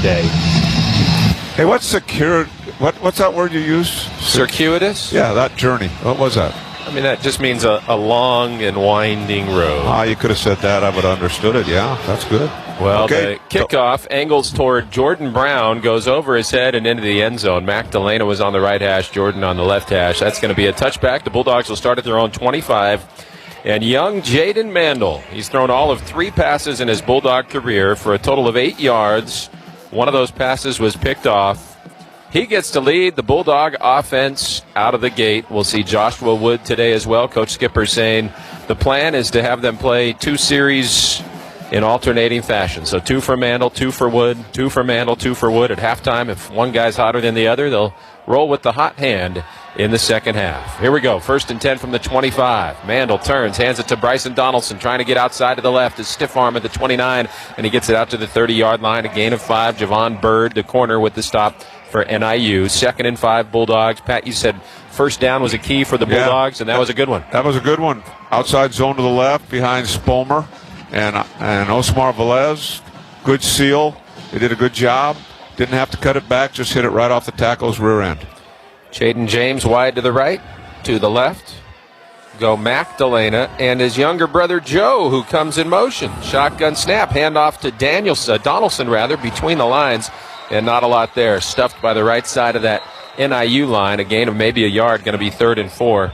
day. Hey, what's that word you use? Circuitous? Yeah, that journey. What was that? I mean, that just means a long and winding road. You could have said that. I would have understood it. Yeah, that's good. Well, okay. The kickoff angles toward Jordan Brown, goes over his head and into the end zone. Magdalena was on the right hash, Jordan on the left hash. That's going to be a touchback. The Bulldogs will start at their own 25. And young Jaden Mandel, he's thrown all of 3 passes in his Bulldog career for a total of 8 yards. One of those passes was picked off. He gets to lead the Bulldog offense out of the gate. We'll see Joshua Wood today as well. Coach Skipper saying the plan is to have them play 2 series in alternating fashion. So 2 for Mandel, 2 for Wood, 2 for Mandel, 2 for Wood. At halftime, if one guy's hotter than the other, they'll roll with the hot hand in the second half. Here we go. 1st and 10 from the 25. Mandel turns, hands it to Bryson Donaldson, trying to get outside to the left. His stiff arm at the 29, and he gets it out to the 30-yard line. A gain of 5. Javon Bird, the corner, with the stop for NIU. 2nd and 5 Bulldogs. Pat, you said first down was a key for the Bulldogs, and that was a good one. That was a good one. Outside zone to the left behind Spomer and Osmar Velez. Good seal. They did a good job. Didn't have to cut it back, just hit it right off the tackle's rear end. Jaden James wide to the right, to the left. Go Magdalena and his younger brother Joe, who comes in motion. Shotgun snap, handoff to Donaldson between the lines, and not a lot there. Stuffed by the right side of that NIU line. A gain of maybe a yard, going to be 3rd and 4.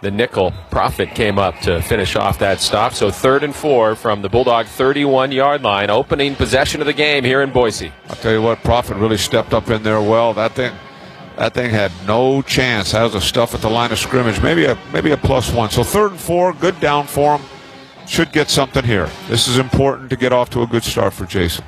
The nickel Profit came up to finish off that stop. So 3rd and 4 from the Bulldog 31-yard line. Opening possession of the game here in Boise. I'll tell you what, Profit really stepped up in there well. That thing had no chance. That was a stuff at the line of scrimmage. Maybe a +1. So 3rd and 4, good down for him. Should get something here. This is important to get off to a good start for Jason.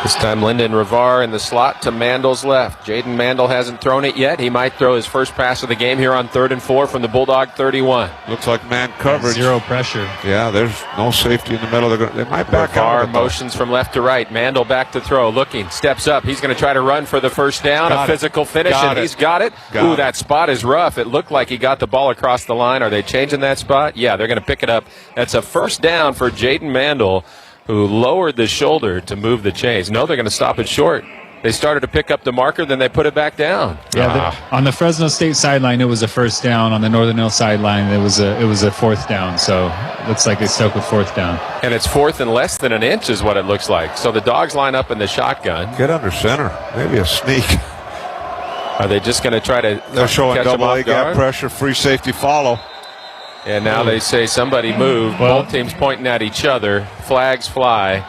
This time Lyndon Rivar in the slot to Mandel's left. Jaden Mandel hasn't thrown it yet. He might throw his first pass of the game here on 3rd and 4 from the Bulldog 31. Looks like man coverage. 0 pressure. Yeah, there's no safety in the middle. They might back out. Rivar motions from left to right. Mandel back to throw. Looking. Steps up. He's going to try to run for the first down. A physical finish, and he's got it. Ooh, that spot is rough. It looked like he got the ball across the line. Are they changing that spot? Yeah, they're going to pick it up. That's a first down for Jaden Mandel, who lowered the shoulder to move the chains. No, they're going to stop it short. They started to pick up the marker, then they put it back down. Yeah, on the Fresno State sideline, it was a first down. On the Northern Illinois sideline, it was a 4th down. So it looks like they stuck with 4th down. And it's 4th and less than an inch is what it looks like. So the Dogs line up in the shotgun. Get under center. Maybe a sneak. Are they just going to try to They're showing double A gap guard? pressure, free safety follow. And now they say somebody moved. Both teams pointing at each other. Flags fly.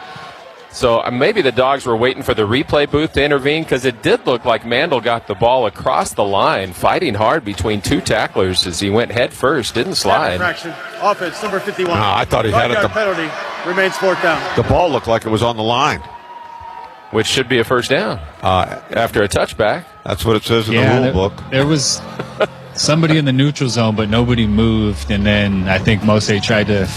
So maybe the Dogs were waiting for the replay booth to intervene, because it did look like Mandel got the ball across the line, fighting hard between 2 tacklers as he went head first, didn't slide. Infraction. Offense, number 51. No, I thought he had it. Penalty remains 4th down. The ball looked like it was on the line, Which should be a first down after a touchback. That's what it says in the rule book. There was somebody in the neutral zone, but nobody moved. And then I think Mose tried to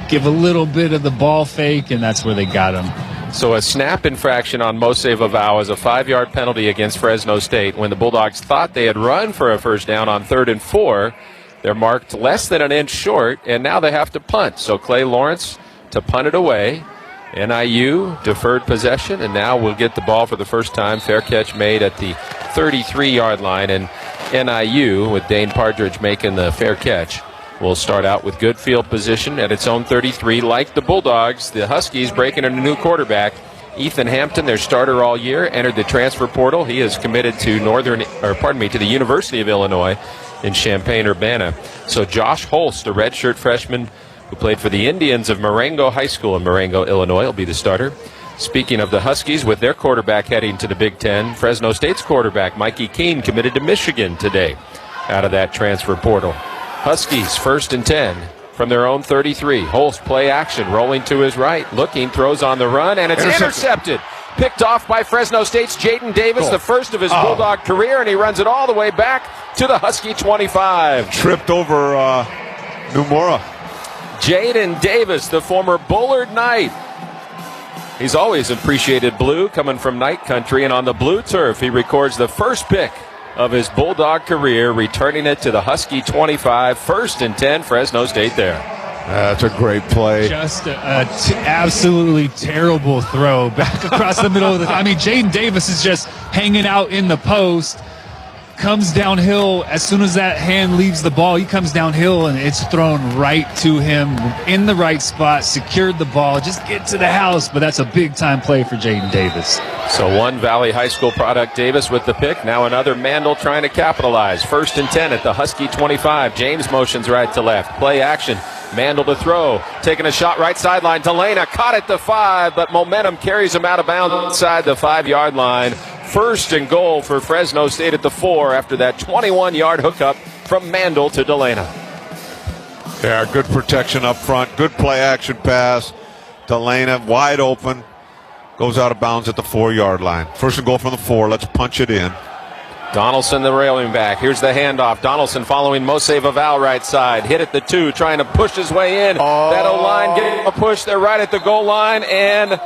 give a little bit of the ball fake, and that's where they got him. So a snap infraction on Mose Vavao is a 5-yard penalty against Fresno State. When the Bulldogs thought they had run for a first down on 3rd and 4, they're marked less than an inch short, and now they have to punt. So Clay Lawrence to punt it away. NIU deferred possession, and now we'll get the ball for the first time. Fair catch made at the 33-yard line, and NIU, with Dane Partridge making the fair catch, will start out with good field position at its own 33. Like the Bulldogs, the Huskies breaking in a new quarterback. Ethan Hampton, their starter all year, entered the transfer portal. He is committed to to the University of Illinois in Champaign-Urbana. So Josh Holst, a redshirt freshman who played for the Indians of Marengo High School in Marengo, Illinois, will be the starter. Speaking of the Huskies, with their quarterback heading to the Big Ten, Fresno State's quarterback, Mikey Keene, committed to Michigan today out of that transfer portal. Huskies, 1st and 10 from their own 33. Holst play action, rolling to his right, looking, throws on the run, and it's intercepted. Picked off by Fresno State's Jaden Davis, the first of his Bulldog career, and he runs it all the way back to the Husky 25. Tripped over Numura. Jaden Davis, the former Bullard Knight. He's always appreciated blue, coming from Knight Country, and on the blue turf, he records the first pick of his Bulldog career, returning it to the Husky 25. 1st and 10, Fresno State there. That's a great play. Just absolutely terrible throw back across the middle of the. I mean, Jaden Davis is just hanging out in the post, comes downhill. As soon as that hand leaves the ball, he comes downhill, and it's thrown right to him in the right spot, secured the ball, just get to the house. But that's a big-time play for Jaden Davis. So one Valley High School product, Davis with the pick. Now another Mandel trying to capitalize. 1st and 10 at the Husky 25. James motions right to left. Play action. Mandel to throw. Taking a shot right sideline. Delana caught at the 5, but momentum carries him out of bounds inside the 5-yard line. 1st and goal for Fresno State at the 4 after that 21-yard hookup from Mandel to Delana. Yeah, good protection up front. Good play action pass. Delana wide open. Goes out of bounds at the 4-yard line. 1st and goal from the 4. Let's punch it in. Donaldson, the railing back. Here's the handoff. Donaldson following Mose Vaval right side. Hit at the 2, trying to push his way in. That O-line getting a push. They're right at the goal line, and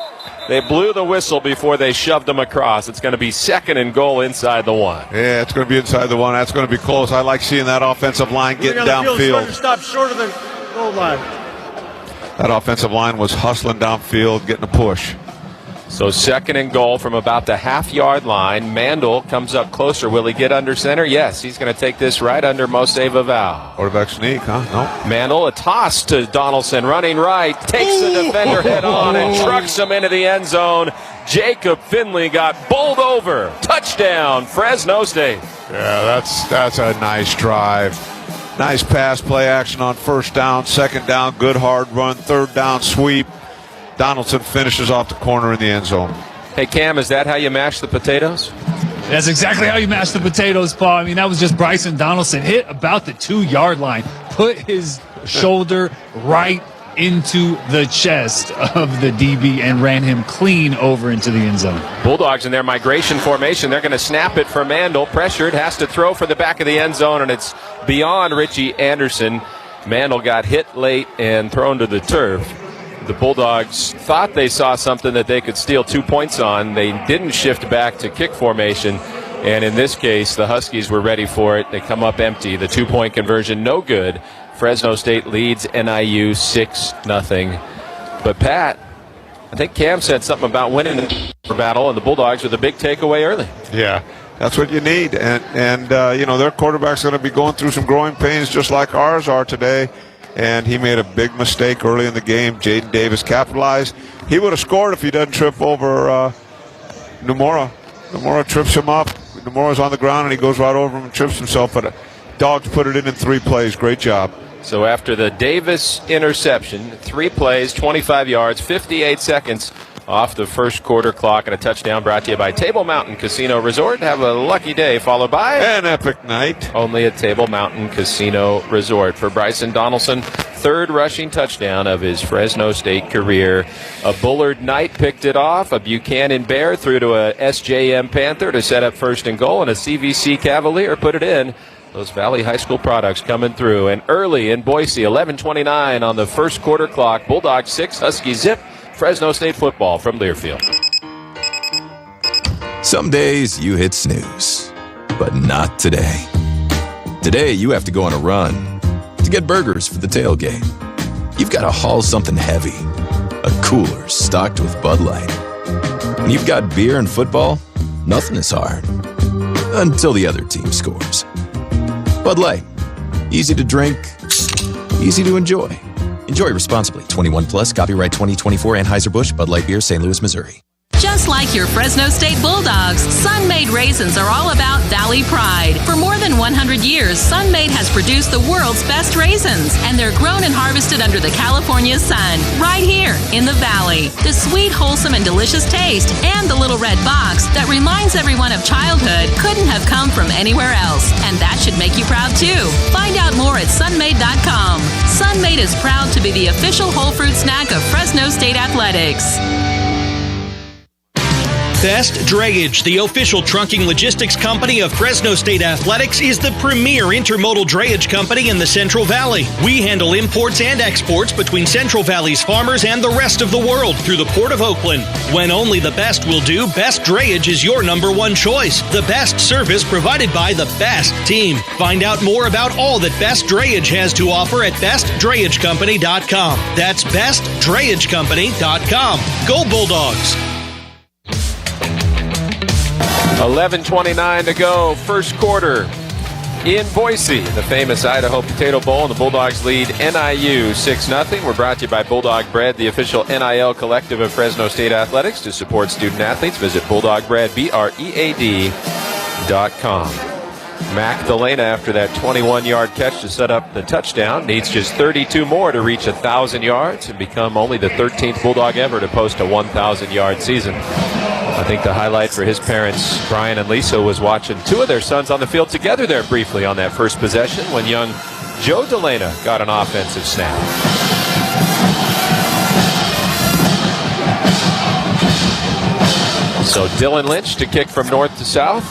they blew the whistle before they shoved them across. It's going to be 2nd and goal inside the 1. Yeah, it's going to be inside the 1. That's going to be close. I like seeing that offensive line getting downfield. Stop short of the goal line. That offensive line was hustling downfield, getting a push. So 2nd and goal from about the half-yard line. Mandel comes up closer. Will he get under center? Yes, he's going to take this right under Mose Vaval. Quarterback sneak, huh? No. Mandel, a toss to Donaldson, running right, takes the defender head on and trucks him into the end zone. Jacob Finley got bowled over. Touchdown, Fresno State. Yeah, that's a nice drive. Nice pass, play action on 1st down, 2nd down, good hard run, 3rd down sweep. Donaldson finishes off the corner in the end zone. Hey, Cam, is that how you mash the potatoes? That's exactly how you mash the potatoes, Paul. I mean, that was just Bryson Donaldson. Hit about the 2-yard line. Put his shoulder right into the chest of the DB and ran him clean over into the end zone. Bulldogs in their migration formation. They're going to snap it for Mandel. Pressured, has to throw for the back of the end zone, and it's beyond Richie Anderson. Mandel got hit late and thrown to the turf. The Bulldogs thought they saw something that they could steal 2 points on. They didn't shift back to kick formation, and in this case, the Huskies were ready for it. They come up empty. The 2-point conversion, no good. Fresno State leads NIU 6-0. But, Pat, I think Cam said something about winning the battle, and the Bulldogs with a big takeaway early. Yeah, that's what you need. And their quarterback's going to be going through some growing pains just like ours are today. And he made a big mistake early in the game. Jaden Davis capitalized. He would have scored if he doesn't trip over Nomura. Nomura trips him up. Nomura's on the ground, and he goes right over him and trips himself. But Dogs put it in 3 plays. Great job. So after the Davis interception, 3 plays, 25 yards, 58 seconds off the first quarter clock, and a touchdown brought to you by Table Mountain Casino Resort. Have a lucky day, followed by an epic night. Only at Table Mountain Casino Resort. For Bryson Donaldson, 3rd rushing touchdown of his Fresno State career. A Bullard Knight picked it off. A Buchanan Bear threw to a SJM Panther to set up 1st and goal, and a CVC Cavalier put it in. Those Valley High School products coming through. And early in Boise, 11:29 on the first quarter clock. Bulldogs 6, Huskies zip. Fresno State football from Learfield. Some days you hit snooze, but not today. Today you have to go on a run to get burgers for the tailgate. You've got to haul something heavy, a cooler stocked with Bud Light. When you've got beer and football, nothing is hard. Until the other team scores. Bud Light. Easy to drink, easy to enjoy. Enjoy responsibly. 21 plus. Copyright 2024 Anheuser-Busch, Bud Light Beer, St. Louis, Missouri. Just like your Fresno State Bulldogs, Sun-Made raisins are all about Valley pride. For more than 100 years, Sun-Made has produced the world's best raisins, and they're grown and harvested under the California sun, right here in the Valley. The sweet, wholesome, and delicious taste, and the little red box that reminds everyone of childhood couldn't have come from anywhere else, and that should make you proud too. Find out more at sunmade.com. Sun-Made is proud to be the official whole fruit snack of Fresno State Athletics. Best Drayage, the official trunking logistics company of Fresno State Athletics, is the premier intermodal drayage company in the Central Valley. We handle imports and exports between Central Valley's farmers and the rest of the world through the Port of Oakland. When only the best will do, Best Drayage is your number one choice. The best service provided by the best team. Find out more about all that Best Drayage has to offer at bestdrayagecompany.com. That's bestdrayagecompany.com. Go Bulldogs! 11:29 to go, first quarter in Boise. The famous Idaho Potato Bowl, and the Bulldogs lead NIU 6-0. We're brought to you by Bulldog Bread, the official NIL collective of Fresno State Athletics. To support student athletes, visit BulldogBread.com. Mac Delana, after that 21-yard catch to set up the touchdown, needs just 32 more to reach 1,000 yards and become only the 13th Bulldog ever to post a 1,000-yard season. I think the highlight for his parents, Brian and Lisa, was watching two of their sons on the field together there briefly on that first possession when young Joe Delana got an offensive snap. So Dylan Lynch to kick from north to south.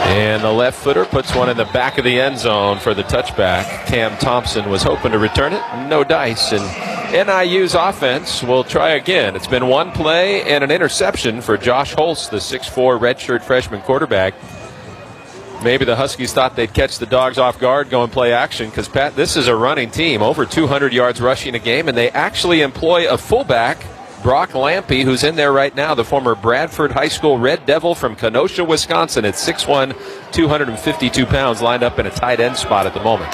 And the left footer puts one in the back of the end zone for the touchback. Cam Thompson was hoping to return it. No dice. And NIU's offense will try again. It's been one play and an interception for Josh Holst, the 6'4" redshirt freshman quarterback. Maybe the Huskies thought they'd catch the Dogs off guard, go and play action, because, Pat, this is a running team, over 200 yards rushing a game, and they actually employ a fullback, Brock Lampe, who's in there right now, the former Bradford High School Red Devil from Kenosha, Wisconsin, at 6'1", 252 pounds, lined up in a tight end spot at the moment.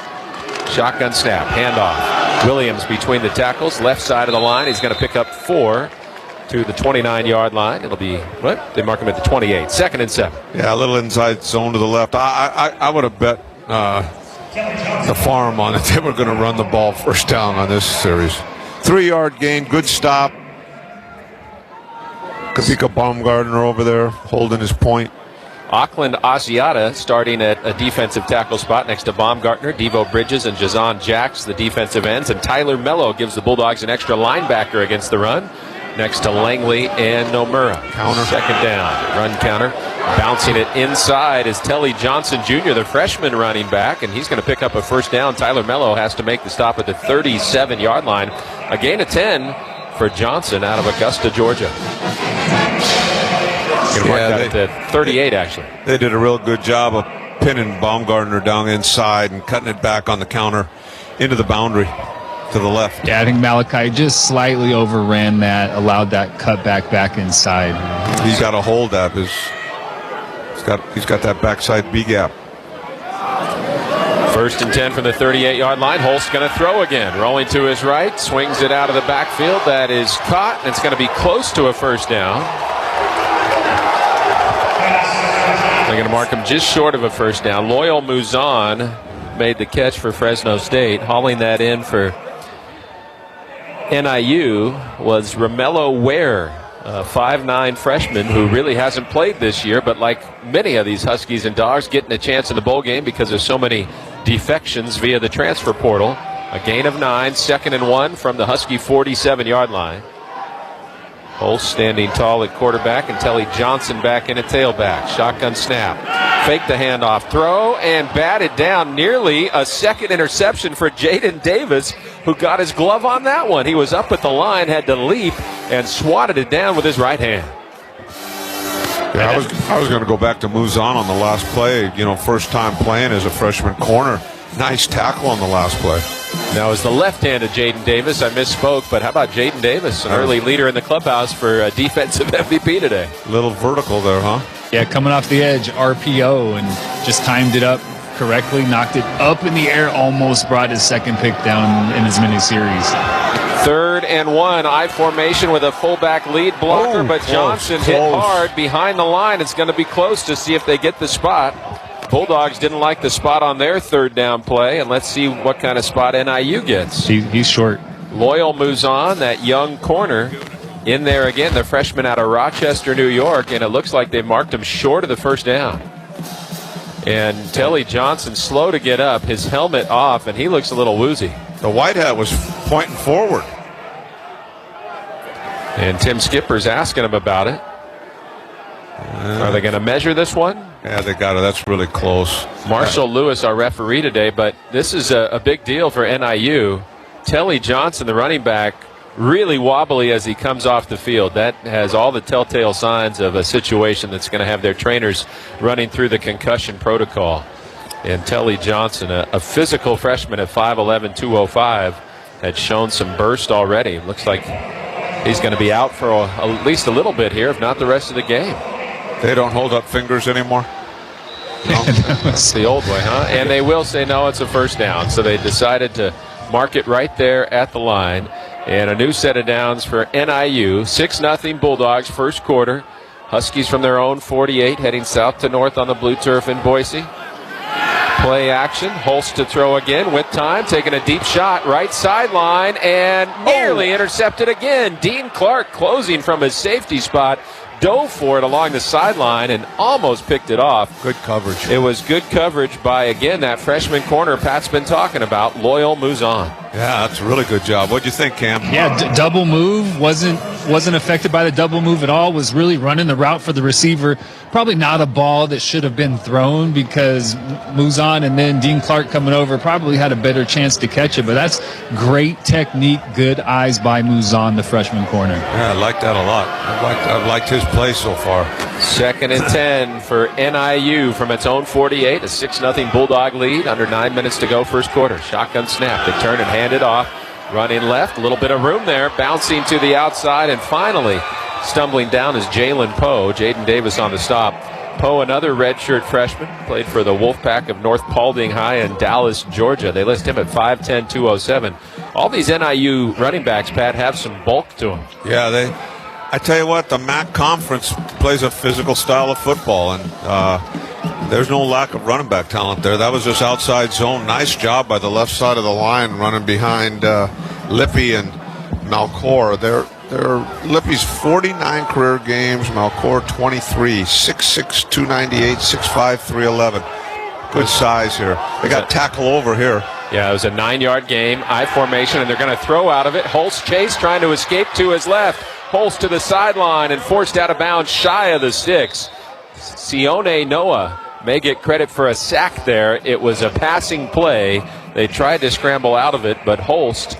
Shotgun snap, handoff. Williams between the tackles, left side of the line. He's going to pick up 4 to the 29-yard line. It'll be, what? They mark him at the 28. 2nd and 7. Yeah, a little inside zone to the left. I would have bet the farm on it. They were going to run the ball first down on this series. 3-yard gain, good stop. Kapika Baumgartner over there holding his point. Auckland Asiata starting at a defensive tackle spot next to Baumgartner, Devo Bridges, and Jazon Jacks, the defensive ends. And Tyler Mello gives the Bulldogs an extra linebacker against the run next to Langley and Nomura. Counter. 2nd down. Run counter. Bouncing it inside is Telly Johnson Jr., the freshman running back, and he's going to pick up a first down. Tyler Mello has to make the stop at the 37-yard line. A gain of 10 for Johnson out of Augusta, Georgia. At 38, actually. They did a real good job of pinning Baumgartner down inside and cutting it back on the counter into the boundary to the left. Yeah, I think Malachi just slightly overran that, allowed that cut back inside. He's got to hold that. He's got that backside B gap. 1st and 10 from the 38-yard line. Holst going to throw again. Rolling to his right. Swings it out of the backfield. That is caught, and it's going to be close to a first down. They're going to mark him just short of a first down. Loyal Muzan made the catch for Fresno State. Hauling that in for NIU was Romello Ware, a 5'9" freshman who really hasn't played this year, but like many of these Huskies and Dogs, getting a chance in the bowl game because there's so many defections via the transfer portal. A gain of 9, 2nd and 1 from the Husky 47-yard line. Holst standing tall at quarterback, and Telly Johnson back in at tailback. Shotgun snap. Fake the handoff. Throw and batted down. Nearly a second interception for Jaden Davis, who got his glove on that one. He was up at the line, had to leap, and swatted it down with his right hand. Yeah, I was going to go back to Muzan on the last play. You know, first time playing as a freshman corner. Nice tackle on the last play. Now, as the left-handed Jaden Davis, I misspoke, but how about Jaden Davis, an early leader in the clubhouse for defensive MVP today? Little vertical there, huh? Yeah, coming off the edge, RPO, and just timed it up correctly, knocked it up in the air, almost brought his second pick down in his mini-series. 3rd and 1, I formation with a fullback lead blocker, but Johnson hit hard behind the line. It's going to be close to see if they get the spot. Bulldogs didn't like the spot on their 3rd down play, and let's see what kind of spot NIU gets. He's short. Loyal Muzan, that young corner, in there again, the freshman out of Rochester, New York, and it looks like they marked him short of the first down. And Telly Johnson slow to get up, his helmet off, and he looks a little woozy. The white hat was pointing forward. And Tim Skipper's asking him about it. Are they going to measure this one? Yeah, they got it. That's really close. Marshall Lewis, our referee today, but this is a big deal for NIU. Telly Johnson, the running back, really wobbly as he comes off the field. That has all the telltale signs of a situation that's going to have their trainers running through the concussion protocol. And Telly Johnson, a physical freshman at 5'11", 205, had shown some burst already. Looks like he's going to be out for at least a little bit here, if not the rest of the game. They don't hold up fingers anymore? No. It's the old way, huh? And they will say, no, it's a first down. So they decided to mark it right there at the line. And a new set of downs for NIU. 6-0 Bulldogs, first quarter. Huskies from their own 48, heading south to north on the blue turf in Boise. Play action. Holst to throw again with time. Taking a deep shot, right sideline, and nearly intercepted again. Dean Clark closing from his safety spot. Dove for it along the sideline and almost picked it off. Good coverage. It was good coverage by, again, that freshman corner Pat's been talking about, Loyal Muzan. Yeah, that's a really good job. What'd you think, Cam? Yeah, double move. Wasn't affected by the double move at all. Was really running the route for the receiver. Probably not a ball that should have been thrown because Muzan and then Dean Clark coming over probably had a better chance to catch it. But that's great technique, good eyes by Muzan, the freshman corner. Yeah, I like that a lot. I've liked his play so far. 2nd and 10 for NIU from its own 48. A 6-0 Bulldog lead. Under 9 minutes to go, first quarter. Shotgun snap. They turn and hand it off. Running left. A little bit of room there. Bouncing to the outside. And finally, stumbling down is Jalen Poe. Jaden Davis on the stop. Poe, another redshirt freshman. Played for the Wolfpack of North Paulding High in Dallas, Georgia. They list him at 5'10", 207. All these NIU running backs, Pat, have some bulk to them. Yeah, I tell you what, the MAC conference plays a physical style of football, and there's no lack of running back talent there. That was just outside zone. Nice job by the left side of the line running behind Lippy and Malcor. Lippy's 49 career games, Malcor 23, 6'6", 298, 6'5", 311. Good size here. They got tackle over here. Yeah, it was a 9-yard game, I formation, and they're going to throw out of it. Holst Chase trying to escape to his left. Holst to the sideline and forced out of bounds shy of the sticks. Sione Noah may get credit for a sack there. It was a passing play. They tried to scramble out of it, but Holst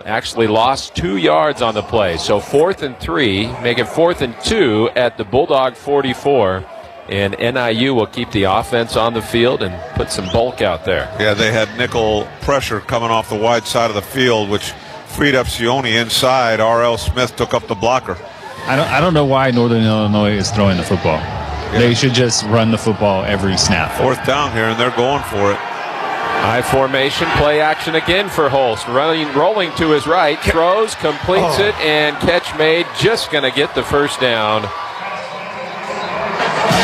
actually lost 2 yards on the play. So 4th and 3, make it 4th and 2 at the Bulldog 44. And NIU will keep the offense on the field and put some bulk out there. Yeah, they had nickel pressure coming off the wide side of the field, which freed up Sione inside. R.L. Smith took up the blocker. I don't know why Northern Illinois is throwing the football. Yeah. They should just run the football every snap. 4th down here, and they're going for it. High formation, play action again for Holst. Rolling to his right, throws, completes it, and catch made. Just going to get the first down.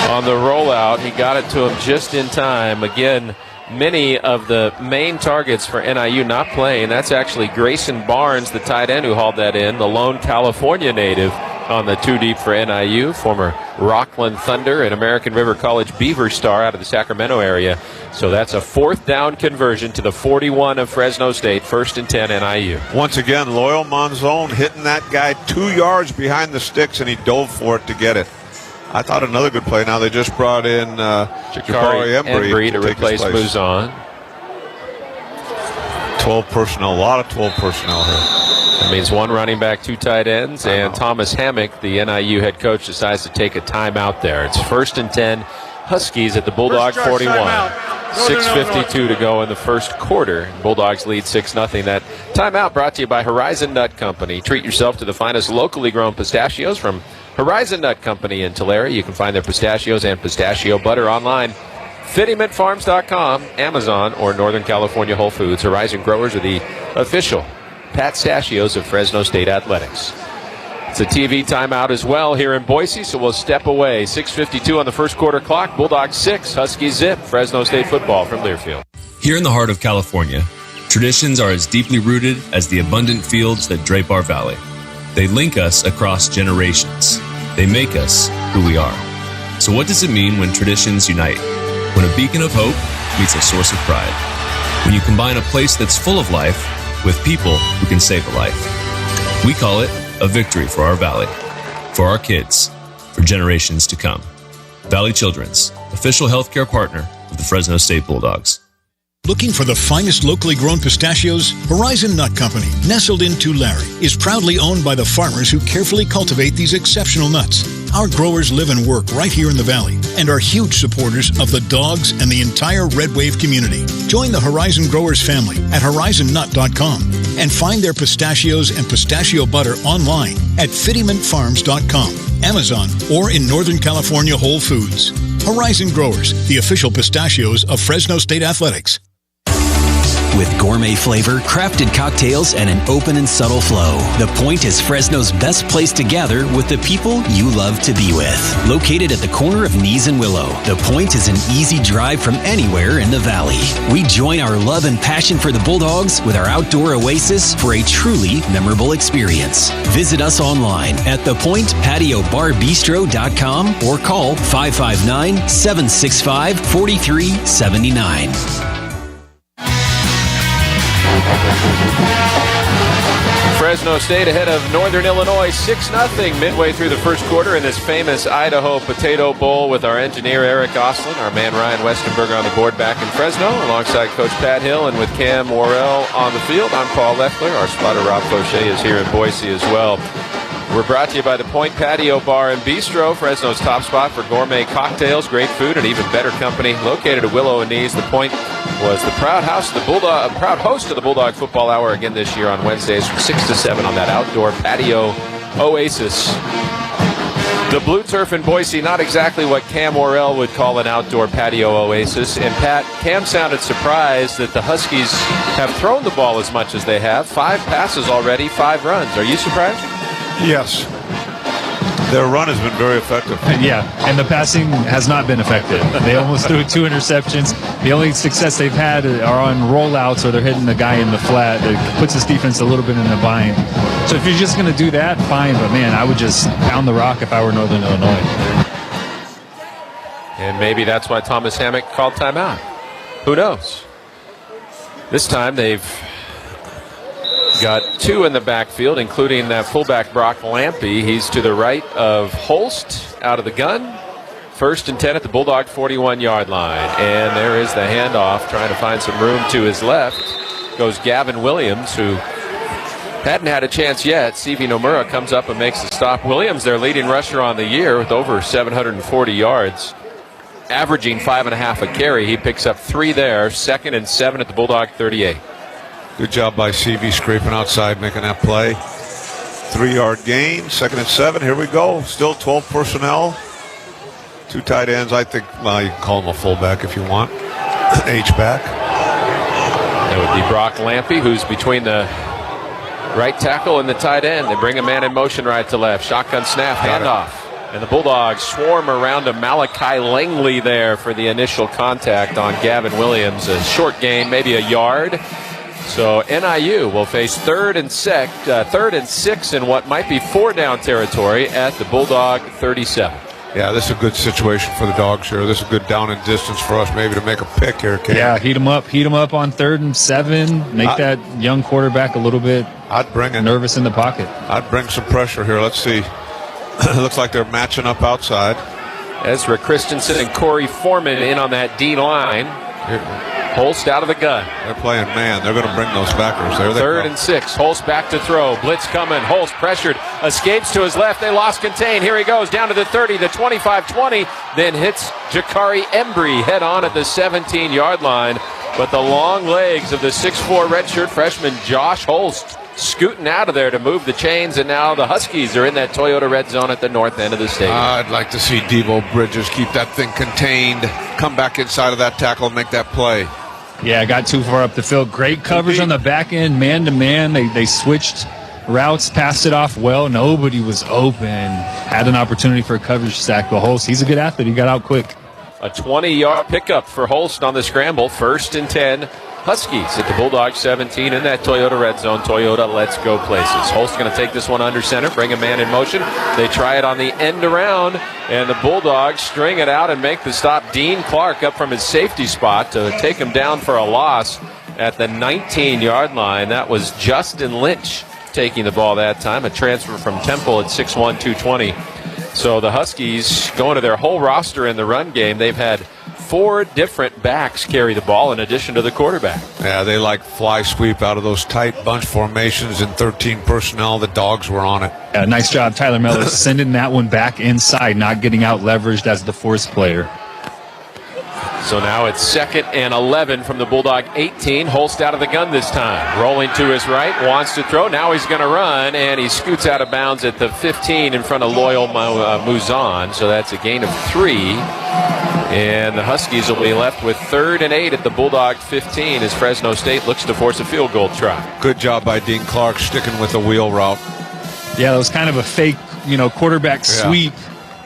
On the rollout, he got it to him just in time. Again, many of the main targets for NIU not playing. That's actually Grayson Barnes, the tight end, who hauled that in, the lone California native on the 2 deep for NIU, former Rockland Thunder and American River College Beaver star out of the Sacramento area. So that's a 4th down conversion to the 41 of Fresno State, 1st and 10 NIU. Once again, Loyal Monzon hitting that guy 2 yards behind the sticks, and he dove for it to get it. I thought another good play. Now they just brought in Jakari Embry to replace Muzan. 12 personnel, a lot of 12 personnel here. That means 1 running back, 2 tight ends, and Thomas Hammock, the NIU head coach, decides to take a timeout there. It's 1st and 10, Huskies at the Bulldog 41. 6:52 to go in the first quarter. Bulldogs lead 6-0. That timeout brought to you by Horizon Nut Company. Treat yourself to the finest locally grown pistachios from Horizon Nut Company in Tulare. You can find their pistachios and pistachio butter online. FittyMintFarms.com, Amazon, or Northern California Whole Foods. Horizon growers are the official pistachios of Fresno State Athletics. It's a TV timeout as well here in Boise, so we'll step away. 6:52 on the first quarter clock. Bulldogs 6, Huskies zip. Fresno State football from Learfield. Here in the heart of California, traditions are as deeply rooted as the abundant fields that drape our valley. They link us across generations. They make us who we are. So what does it mean when traditions unite? When a beacon of hope meets a source of pride? When you combine a place that's full of life with people who can save a life? We call it A victory for our Valley, for our kids, for generations to come. Valley Children's, official healthcare partner of the Fresno State Bulldogs. Looking for the finest locally grown pistachios? Horizon Nut Company, nestled in Tulare, is proudly owned by the farmers who carefully cultivate these exceptional nuts. Our growers live and work right here in the valley and are huge supporters of the dogs and the entire Red Wave community. Join the Horizon Growers family at horizonnut.com and find their pistachios and pistachio butter online at fittimentfarms.com, Amazon, or in Northern California Whole Foods. Horizon Growers, the official pistachios of Fresno State Athletics. With gourmet flavor, crafted cocktails, and an open and subtle flow, The Point is Fresno's best place to gather with the people you love to be with. Located at the corner of Nees and Willow, The Point is an easy drive from anywhere in the valley. We join our love and passion for the Bulldogs with our outdoor oasis for a truly memorable experience. Visit us online at thepointpatiobarbistro.com or call 559-765-4379. Fresno State ahead of Northern Illinois 6-0 midway through the first quarter in this famous Idaho Potato Bowl with our engineer Eric Oslin, our man Ryan Westenberger on the board back in Fresno, alongside Coach Pat Hill, and with Cam Worrell on the field. I'm Paul Leffler. Our spotter Rob Fauché is here in Boise as well. We're brought to you by the Point Patio Bar and Bistro, Fresno's top spot for gourmet cocktails, great food, and even better company. Located at Willow and Nees, the Point was the proud host of the Bulldog Football Hour again this year on Wednesdays from 6 to 7 on that outdoor patio oasis. The blue turf in Boise, not exactly what Cam Worrell would call an outdoor patio oasis. And Pat, Cam sounded surprised that the Huskies have thrown the ball as much as they have. 5 passes already, 5 runs. Are you surprised? Yes. Their run has been very effective. Yeah, and the passing has not been effective. They almost threw 2 interceptions. The only success they've had are on rollouts, or they're hitting the guy in the flat. That puts this defense a little bit in a bind. So if you're just going to do that, fine. But, man, I would just pound the rock if I were Northern Illinois. And maybe that's why Thomas Hammock called timeout. Who knows? This time they've got 2 in the backfield, including that fullback Brock Lampy. He's to the right of Holst out of the gun. 1st and 10 at the Bulldog 41-yard line. And there is the handoff, trying to find some room to his left. Goes Gavin Williams, who hadn't had a chance yet. CV Nomura comes up and makes the stop. Williams, their leading rusher on the year with over 740 yards, averaging 5.5 a carry. He picks up 3 there. 2nd and 7 at the Bulldog 38. Good job by CV scraping outside, making that play. 3-yard gain, 2nd and 7. Here we go. Still 12 personnel. 2 tight ends. I think, well, you can call him a fullback if you want. H-back. That would be Brock Lampy, who's between the right tackle and the tight end. They bring a man in motion right to left. Shotgun snap, handoff. And the Bulldogs swarm around to Malachi Langley there for the initial contact on Gavin Williams. A short gain, maybe a yard. So NIU will face 3rd and 6 in what might be 4-down territory at the Bulldog 37. Yeah, this is a good situation for the Dogs here. This is a good down and distance for us maybe to make a pick here, Kate. Yeah, heat them up on 3rd and 7. Make that young quarterback a little bit nervous in the pocket. I'd bring some pressure here. Let's see. It looks like they're matching up outside. Ezra Christensen and Corey Foreman in on that D line. Holst out of the gun. They're playing man. They're going to bring those backers. There they go. 3rd and 6. Holst back to throw. Blitz coming. Holst pressured. Escapes to his left. They lost contain. Here he goes down to the 30, the 25-20. Then hits Jakari Embry head on at the 17-yard line. But the long legs of the 6'4 redshirt freshman Josh Holst scooting out of there to move the chains, and now the Huskies are in that Toyota red zone at the north end of the stadium. I'd like to see Devo Bridges keep that thing contained, come back inside of that tackle and make that play. Yeah, got too far up the field. Great coverage on the back end, man-to-man. They switched routes, passed it off well. Nobody was open. Had an opportunity for a coverage sack. But Holst, he's a good athlete. He got out quick. A 20-yard pickup for Holst on the scramble. 1st and 10. Huskies at the Bulldogs 17 in that Toyota red zone. Toyota, let's go places. Holst going to take this one under center, bring a man in motion. They try it on the end around, and the Bulldogs string it out and make the stop. Dean Clark up from his safety spot to take him down for a loss at the 19-yard line. That was Justin Lynch taking the ball that time. A transfer from Temple at 6'1", 220. So the Huskies, going to their whole roster in the run game, they've had 4 different backs carry the ball in addition to the quarterback. Yeah, they like fly sweep out of those tight bunch formations in 13 personnel. The Dogs were on it. Nice job, Tyler Miller, sending that one back inside, not getting out leveraged as the force player. So now it's 2nd and 11 from the Bulldog 18. Holst out of the gun this time. Rolling to his right, wants to throw. Now he's going to run, and he scoots out of bounds at the 15 in front of Loyal Muzan. So that's a gain of 3. And the Huskies will be left with 3rd and 8 at the Bulldog 15 as Fresno State looks to force a field goal try. Good job by Dean Clark sticking with the wheel route. Yeah, that was kind of a fake, quarterback sweep.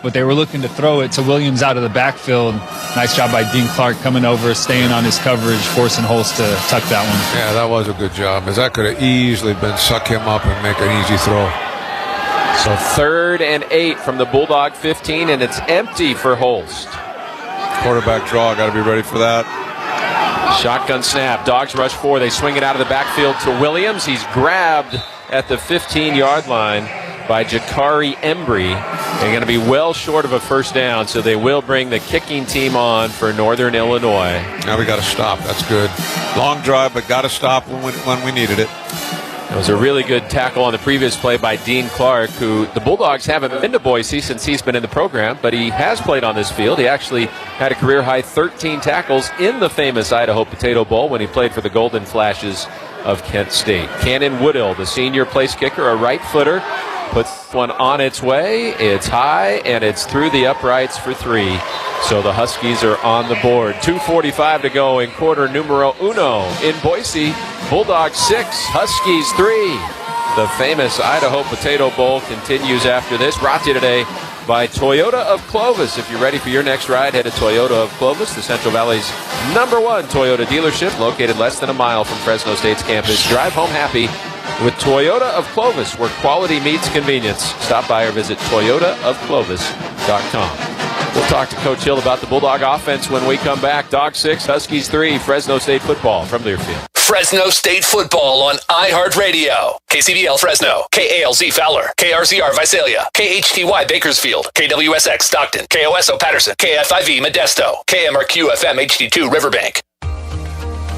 But they were looking to throw it to Williams out of the backfield. Nice job by Dean Clark coming over, staying on his coverage, forcing Holst to tuck that one. Yeah, that was a good job, as that could have easily been suck him up and make an easy throw. So 3rd and 8 from the Bulldog 15, and it's empty for Holst. Quarterback draw, got to be ready for that. Shotgun snap, Dogs rush 4. They swing it out of the backfield to Williams. He's grabbed at the 15-yard line by Jakari Embry. They're going to be well short of a first down, so they will bring the kicking team on for Northern Illinois. Now we got to stop. That's good. Long drive, but got to stop when we needed it. It was a really good tackle on the previous play by Dean Clark, who the Bulldogs haven't been to Boise since he's been in the program, but he has played on this field. He actually had a career-high 13 tackles in the famous Idaho Potato Bowl when he played for the Golden Flashes of Kent State. Cannon Woodill, the senior place kicker, a right footer, puts one on its way. It's high, and it's through the uprights for 3. So the Huskies are on the board. 2:45 to go in quarter numero uno in Boise. Bulldogs 6, Huskies 3. The famous Idaho Potato Bowl continues after this. Brought to you today by Toyota of Clovis. If you're ready for your next ride, head to Toyota of Clovis, the Central Valley's #1 Toyota dealership, located less than a mile from Fresno State's campus. Drive home happy with Toyota of Clovis, where quality meets convenience. Stop by or visit toyotaofclovis.com. We'll talk to Coach Hill about the Bulldog offense when we come back. Dogs 6, Huskies 3, Fresno State football from Learfield. Fresno State football on iHeartRadio. KCBL Fresno, KALZ Fowler, KRZR Visalia, KHTY Bakersfield, KWSX Stockton, KOSO Patterson, KFIV Modesto, KMRQ FM HD2 Riverbank.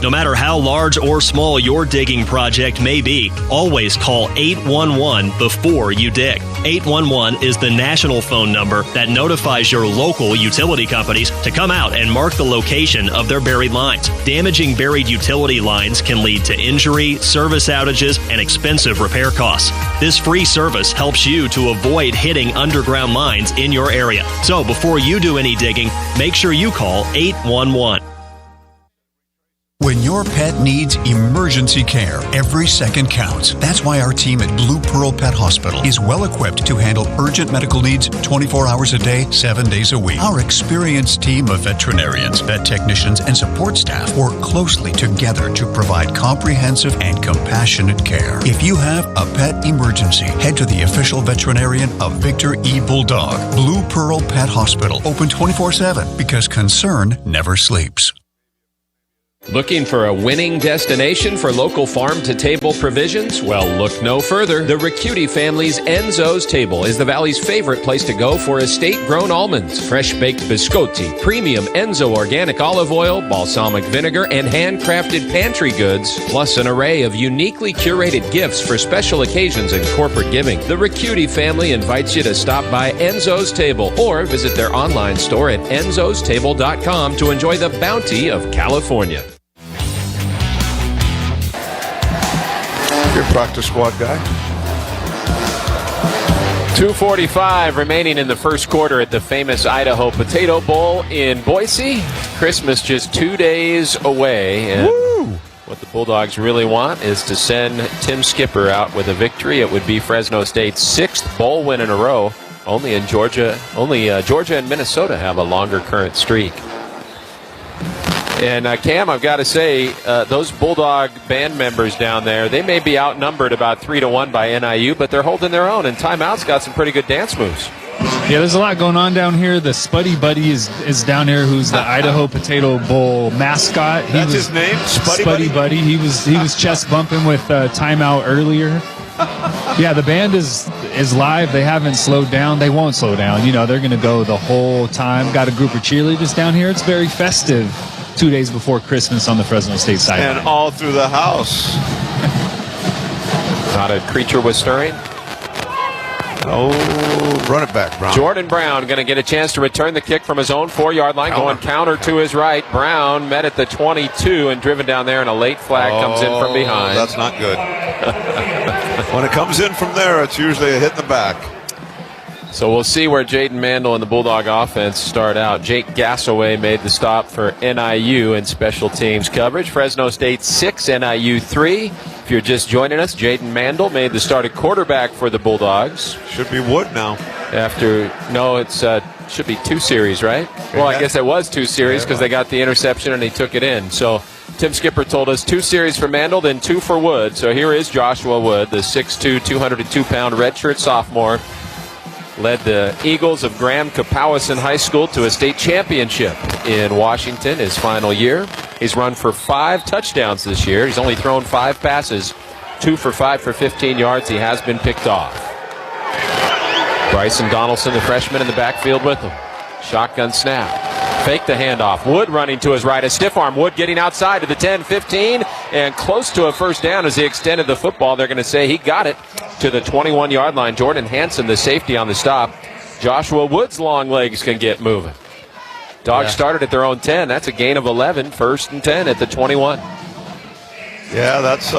No matter how large or small your digging project may be, always call 811 before you dig. 811 is the national phone number that notifies your local utility companies to come out and mark the location of their buried lines. Damaging buried utility lines can lead to injury, service outages, and expensive repair costs. This free service helps you to avoid hitting underground lines in your area. So before you do any digging, make sure you call 811. When your pet needs emergency care, every second counts. That's why our team at Blue Pearl Pet Hospital is well equipped to handle urgent medical needs 24 hours a day, 7 days a week. Our experienced team of veterinarians, vet technicians, and support staff work closely together to provide comprehensive and compassionate care. If you have a pet emergency, head to the official veterinarian of Victor E. Bulldog. Blue Pearl Pet Hospital, open 24/7 because concern never sleeps. Looking for a winning destination for local farm-to-table provisions? Well, look no further. The Ricciuti family's Enzo's Table is the Valley's favorite place to go for estate-grown almonds, fresh-baked biscotti, premium Enzo organic olive oil, balsamic vinegar, and handcrafted pantry goods, plus an array of uniquely curated gifts for special occasions and corporate giving. The Ricciuti family invites you to stop by Enzo's Table or visit their online store at enzostable.com to enjoy the bounty of California. Your practice squad guy. 2:45 remaining in the first quarter at the famous Idaho Potato Bowl in Boise. Christmas just 2 days away. And what the Bulldogs really want is to send Tim Skipper out with a victory. It would be Fresno State's 6th bowl win in a row. Only Georgia and Minnesota have a longer current streak. And Cam, I've got to say, those Bulldog band members down there, they may be outnumbered about 3-1 by NIU, but they're holding their own, and Timeout's got some pretty good dance moves. Yeah, there's a lot going on down here. The Spuddy Buddy is down here, who's the Idaho Potato Bowl mascot. That's his name, Spuddy Buddy? He was chest bumping with Timeout earlier. Yeah, the band is live. They haven't slowed down. They won't slow down. You know, they're going to go the whole time. Got a group of cheerleaders down here. It's very festive 2 days before Christmas on the Fresno State side. And all through the house. Not a creature was stirring. Oh, run it back, Brown. Jordan Brown going to get a chance to return the kick from his own 4-yard line. Going counter to his right. Brown met at the 22 and driven down there, and a late flag comes in from behind. That's not good. When it comes in from there, it's usually a hit in the back. So we'll see where Jaden Mandel and the Bulldog offense start out. Jake Gassaway made the stop for NIU in special teams coverage. Fresno State 6, NIU 3. If you're just joining us, Jaden Mandel made the start at quarterback for the Bulldogs. Should be Wood now. Should be 2 series, right? Well, I guess it was 2 series because they got the interception and he took it in. So Tim Skipper told us 2 series for Mandel, then 2 for Wood. So here is Joshua Wood, the 6'2", 202-pound redshirt sophomore. Led the Eagles of Graham Kapowison High School to a state championship in Washington his final year. He's run for 5 touchdowns this year. He's only thrown 5 passes, 2 for 5 for 15 yards. He has been picked off. Bryson Donaldson, the freshman, in the backfield with him. Shotgun snap. Fake the handoff. Wood running to his right. A stiff arm. Wood getting outside to the 10, 15, and close to a first down as he extended the football. They're going to say he got it to the 21-yard line. Jordan Hansen, the safety on the stop. Joshua Wood's long legs can get moving. Dogs started at their own 10. That's a gain of 11. 1st and 10 at the 21. Yeah, that's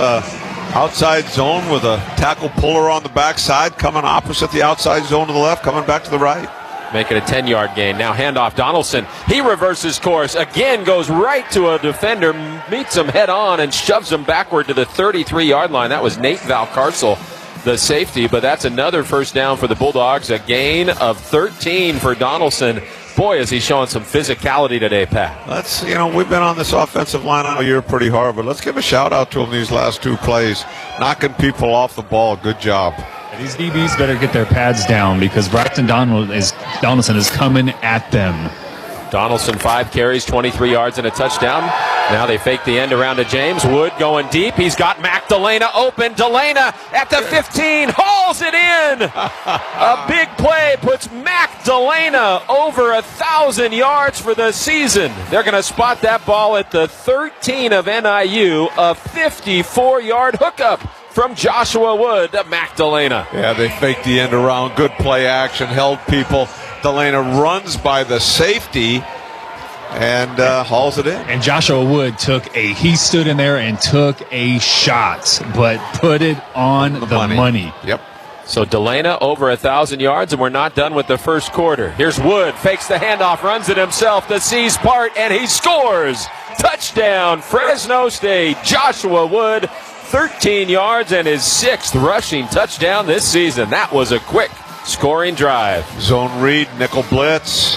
outside zone with a tackle puller on the backside, coming opposite the outside zone to the left, coming back to the right. Make it a 10-yard gain. Now handoff. Donaldson. He reverses course. Again goes right to a defender, meets him head on, and shoves him backward to the 33-yard line. That was Nate Valcarcel, the safety, but that's another first down for the Bulldogs. A gain of 13 for Donaldson. Boy, is he showing some physicality today, Pat. We've been on this offensive line all year pretty hard, but let's give a shout-out to him these last 2 plays. Knocking people off the ball. Good job. These DBs better get their pads down because Bryson Donaldson is coming at them. Donaldson, 5 carries, 23 yards, and a touchdown. Now they fake the end around to James. Wood going deep. He's got Mac Delana open. Delana at the 15, hauls it in. A big play puts Mac Delana over 1,000 yards for the season. They're going to spot that ball at the 13 of NIU. A 54-yard hookup from Joshua Wood to Mac Delana. Yeah, they faked the end around. Good play action, held people. Delana runs by the safety and hauls it in. And Joshua Wood he stood in there and took a shot, but put it on the money. Yep. So Delana over 1,000 yards, and we're not done with the first quarter. Here's Wood, fakes the handoff, runs it himself, the C's part, and he scores. Touchdown, Fresno State. Joshua Wood, 13 yards and his 6th rushing touchdown this season. That was a quick scoring drive. Zone read, nickel blitz.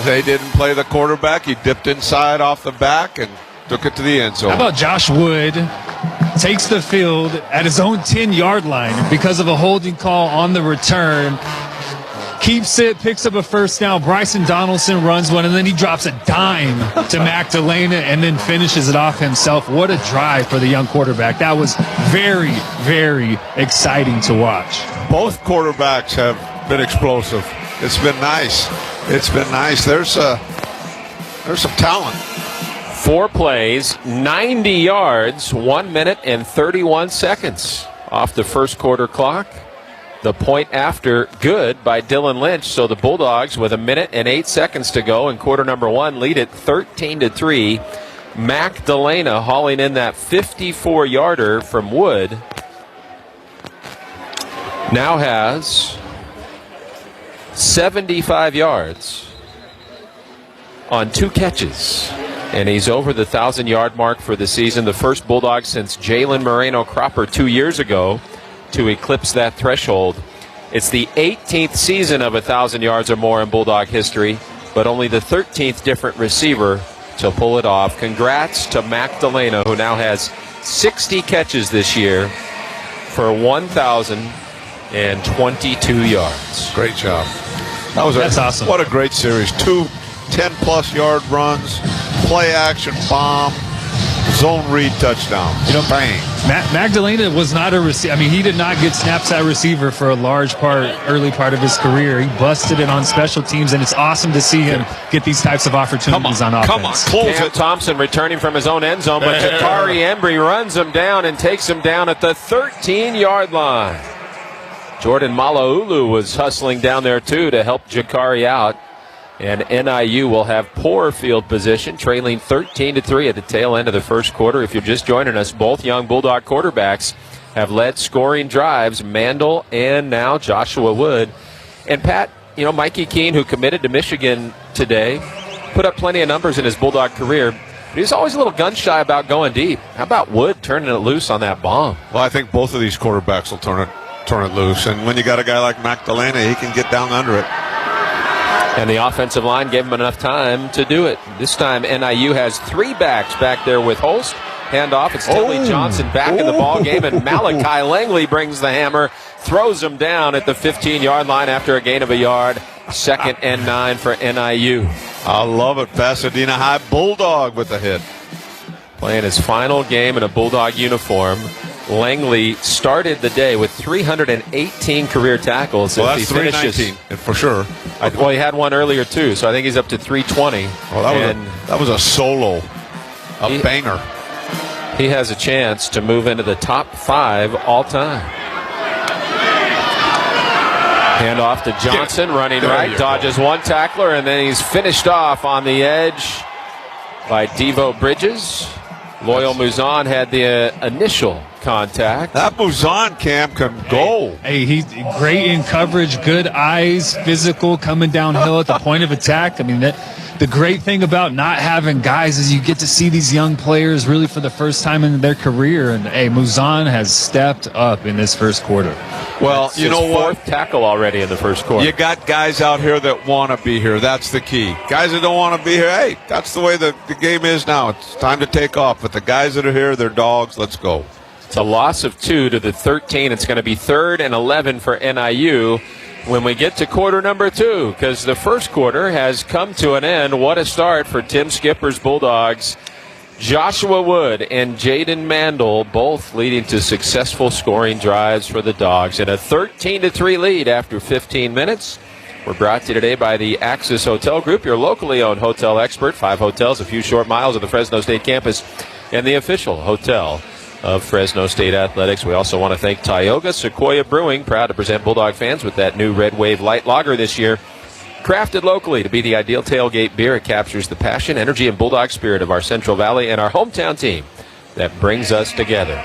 They didn't play the quarterback. He dipped inside off the back and took it to the end zone. How about Josh Wood takes the field at his own 10-yard line because of a holding call on the return. Keeps it, picks up a first down. Bryson Donaldson runs one, and then he drops a dime to Mac Delana and then finishes it off himself. What a drive for the young quarterback. That was very, very exciting to watch. Both quarterbacks have been explosive. It's been nice. There's some talent. 4 plays, 90 yards, 1 minute and 31 seconds off the first quarter clock. The point after good by Dylan Lynch. So the Bulldogs, with 1 minute and 8 seconds to go in quarter number 1, lead it 13-3. Mac Delana hauling in that 54-yarder from Wood. Now has 75 yards on 2 catches. And he's over the 1,000-yard mark for the season. The first Bulldog since Jalen Moreno-Cropper 2 years ago to eclipse that threshold. It's the 18th season of 1,000 yards or more in Bulldog history, but only the 13th different receiver to pull it off. Congrats to Mac Delana, who now has 60 catches this year for 1,022 yards. Great job. That's awesome. What a great series. 2 10-plus yard runs, play action bomb, zone read touchdown. Bang. Magdalena was not a receiver. I mean, he did not get snaps at receiver for a early part of his career. He busted it on special teams, and it's awesome to see him get these types of opportunities on offense. Come on, close Cam it. Thompson returning from his own end zone, but Jakari Embry runs him down and takes him down at the 13-yard line. Jordan Malaulu was hustling down there, too, to help Jakari out. And NIU will have poor field position, trailing 13-3 at the tail end of the first quarter. If you're just joining us, both young Bulldog quarterbacks have led scoring drives, Mandel and now Joshua Wood. And Pat, Mikey Keene, who committed to Michigan today, put up plenty of numbers in his Bulldog career, but he was always a little gun-shy about going deep. How about Wood turning it loose on that bomb? Well, I think both of these quarterbacks will turn it loose. And when you got a guy like Magdalena, he can get down under it. And the offensive line gave him enough time to do it. This time, NIU has 3 backs back there with Holst. Handoff. It's Tinley Johnson back in the ball game, and Malachi Langley brings the hammer, throws him down at the 15-yard line after a gain of a yard. 2nd and 9 for NIU. I love it. Pasadena High Bulldog with the hit. Playing his final game in a Bulldog uniform. Langley started the day with 318 career tackles. Well, that's 319 for sure. Well, he had one earlier, too, so I think he's up to 320. Well, that was a solo, banger. He has a chance to move into the top 5 all-time. Handoff to Johnson, running right, dodges one tackler, and then he's finished off on the edge by Devo Bridges. Loyal Muzan had the initial contact. That Muzan, Cam, can go. Hey, he's great in coverage, good eyes, physical, coming downhill at the point of attack. I mean, the great thing about not having guys is you get to see these young players really for the first time in their career. And, hey, Muzan has stepped up in this first quarter. Well, that's his fourth tackle already in the first quarter. You got guys out here that want to be here. That's the key. Guys that don't want to be here, hey, that's the way the game is now. It's time to take off. But the guys that are here, they're dogs. Let's go. It's a loss of 2 to the 13. It's going to be 3rd and 11 for NIU when we get to quarter number 2, because the first quarter has come to an end. What a start for Tim Skipper's Bulldogs. Joshua Wood and Jaden Mandel both leading to successful scoring drives for the Dogs. And a 13-3 lead after 15 minutes. We're brought to you today by the Axis Hotel Group, your locally owned hotel expert. 5 hotels, a few short miles of the Fresno State campus, and the official hotel of Fresno State Athletics. We also want to thank Tioga Sequoia Brewing, proud to present Bulldog fans with that new Red Wave Light Lager this year. Crafted locally to be the ideal tailgate beer, it captures the passion, energy, and Bulldog spirit of our Central Valley and our hometown team that brings us together.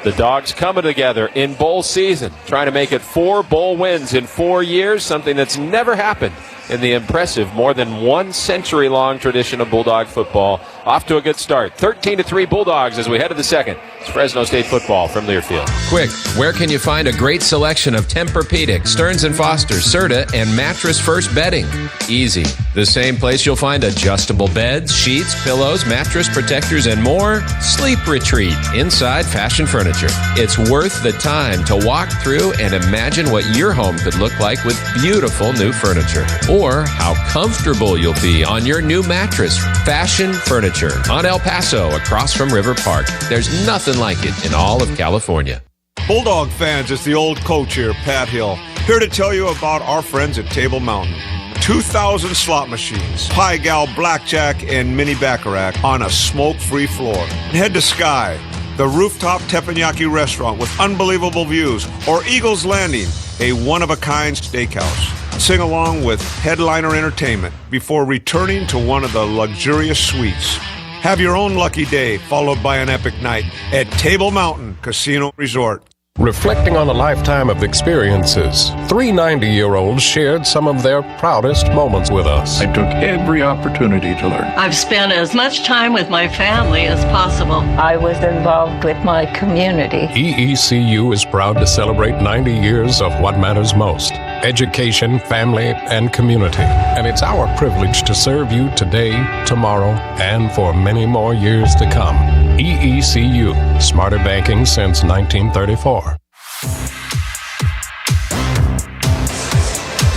The Dogs coming together in bowl season, trying to make it 4 bowl wins in 4 years, something that's never happened in the impressive more than 1 century-long tradition of Bulldog football. Off to a good start. 13-3 Bulldogs as we head to the second. It's Fresno State football from Learfield. Quick, where can you find a great selection of Tempur-Pedic, Stearns & Foster, Serta, and Mattress First bedding? Easy. The same place you'll find adjustable beds, sheets, pillows, mattress protectors, and more. Sleep Retreat, inside fashion furniture. It's worth the time to walk through and imagine what your home could look like with beautiful new furniture. Or how comfortable you'll be on your new mattress. Fashion Furniture on El Paso across from River Park. There's nothing like it in all of California. Bulldog fans, it's the old coach here, Pat Hill, here to tell you about our friends at Table Mountain. 2,000 slot machines, Pie Gal, Blackjack, and Mini Baccarat on a smoke-free floor. And head to Sky, the rooftop teppanyaki restaurant with unbelievable views, or Eagles Landing, a one-of-a-kind steakhouse. Sing along with Headliner Entertainment before returning to one of the luxurious suites. Have your own lucky day followed by an epic night at Table Mountain Casino Resort. Reflecting on a lifetime of experiences, 3 90-year-olds shared some of their proudest moments with us. I took every opportunity to learn. I've spent as much time with my family as possible. I was involved with my community. EECU is proud to celebrate 90 years of what matters most: education, family, and community. And it's our privilege to serve you today, tomorrow, and for many more years to come. EECU, smarter banking since 1934.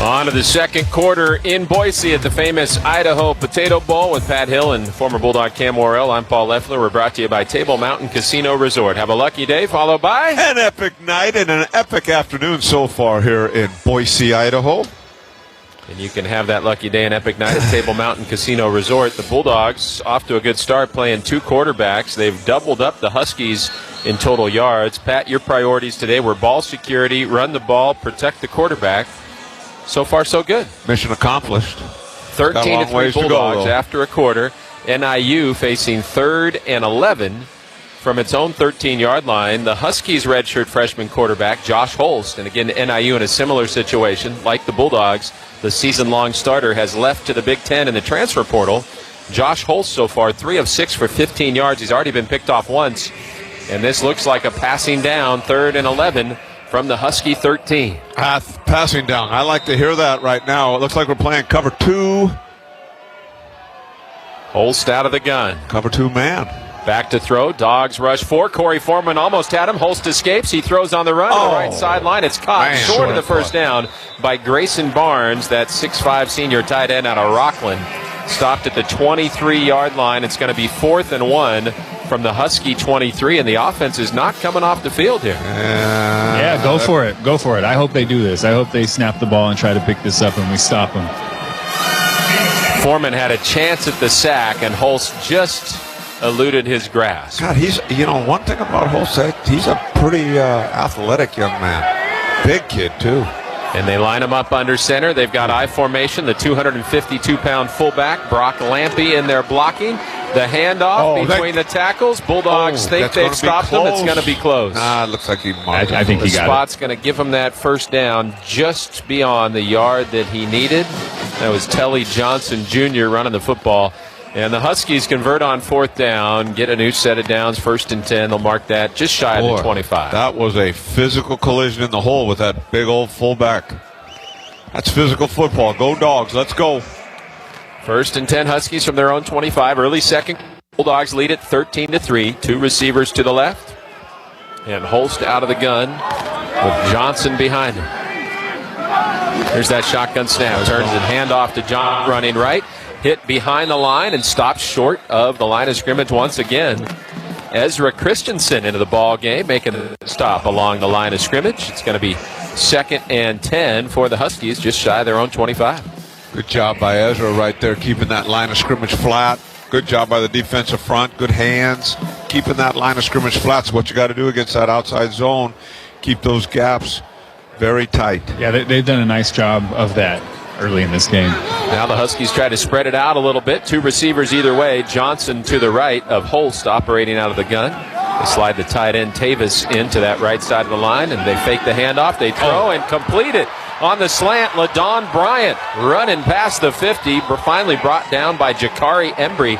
On to the second quarter in Boise at the famous Idaho Potato Bowl with Pat Hill and former Bulldog Cam Worrell. I'm Paul Leffler. We're brought to you by Table Mountain Casino Resort. Have a lucky day, followed by an epic night and an epic afternoon so far here in Boise, Idaho. And you can have that lucky day and epic night at Table Mountain Casino Resort. The Bulldogs off to a good start playing two quarterbacks. They've doubled up the Huskies in total yards. Pat, your priorities today were ball security, run the ball, protect the quarterback. So far, so good. Mission accomplished. 13-3 Bulldogs after a quarter. NIU facing 3rd and 11 from its own 13-yard line. The Huskies' redshirt freshman quarterback, Josh Holst. And again, NIU in a similar situation. Like the Bulldogs, the season-long starter has left to the Big Ten in the transfer portal. Josh Holst so far, 3 of 6 for 15 yards. He's already been picked off once. And this looks like a passing down, 3rd and 11. From the Husky 13. Passing down. I like to hear that right now. It looks like we're playing cover 2. Holst out of the gun. Cover 2 man. Back to throw. Dogs rush 4. Corey Foreman almost had him. Holst escapes. He throws on the run to the right sideline. It's caught short of the first down by Grayson Barnes, that 6'5 senior tight end out of Rockland. Stopped at the 23-yard line. It's going to be 4th and 1 from the Husky 23, and the offense is not coming off the field here. Yeah, go for it. Go for it. I hope they do this. I hope they snap the ball and try to pick this up and we stop them. Foreman had a chance at the sack, and Holst just eluded his grasp. God, he's, one thing about Holst, he's a pretty athletic young man. Big kid, too. And they line him up under center. They've got I formation, the 252-pound fullback, Brock Lampy, in there blocking. The handoff between the tackles. Bulldogs think they've stopped them. It's going to be close. Nah, it looks like he marked I think he got it. The spot's going to give him that first down just beyond the yard that he needed. That was Telly Johnson Jr. running the football. And the Huskies convert on 4th down, get a new set of downs, 1st and 10. They'll mark that just shy of the 25. That was a physical collision in the hole with that big old fullback. That's physical football. Go Dogs. Let's go. 1st and 10 Huskies from their own 25. Early second. Bulldogs lead it 13-3. 2 receivers to the left. And Holst out of the gun with Johnson behind him. Here's that shotgun snap. Turns and handoff to John running right. Hit behind the line and stopped short of the line of scrimmage once again. Ezra Christensen into the ball game, making a stop along the line of scrimmage. It's going to be 2nd and 10 for the Huskies, just shy of their own 25. Good job by Ezra right there, keeping that line of scrimmage flat. Good job by the defensive front. Good hands, keeping that line of scrimmage flat. So what you got to do against that outside zone, keep those gaps very tight. Yeah, they've done a nice job of that early in this game. Now the Huskies try to spread it out a little bit. 2 receivers either way. Johnson to the right of Holst operating out of the gun. They slide the tight end Tavis into that right side of the line, and they fake the handoff. They throw and complete it on the slant. LaDon Bryant running past the 50, finally brought down by Jakari Embry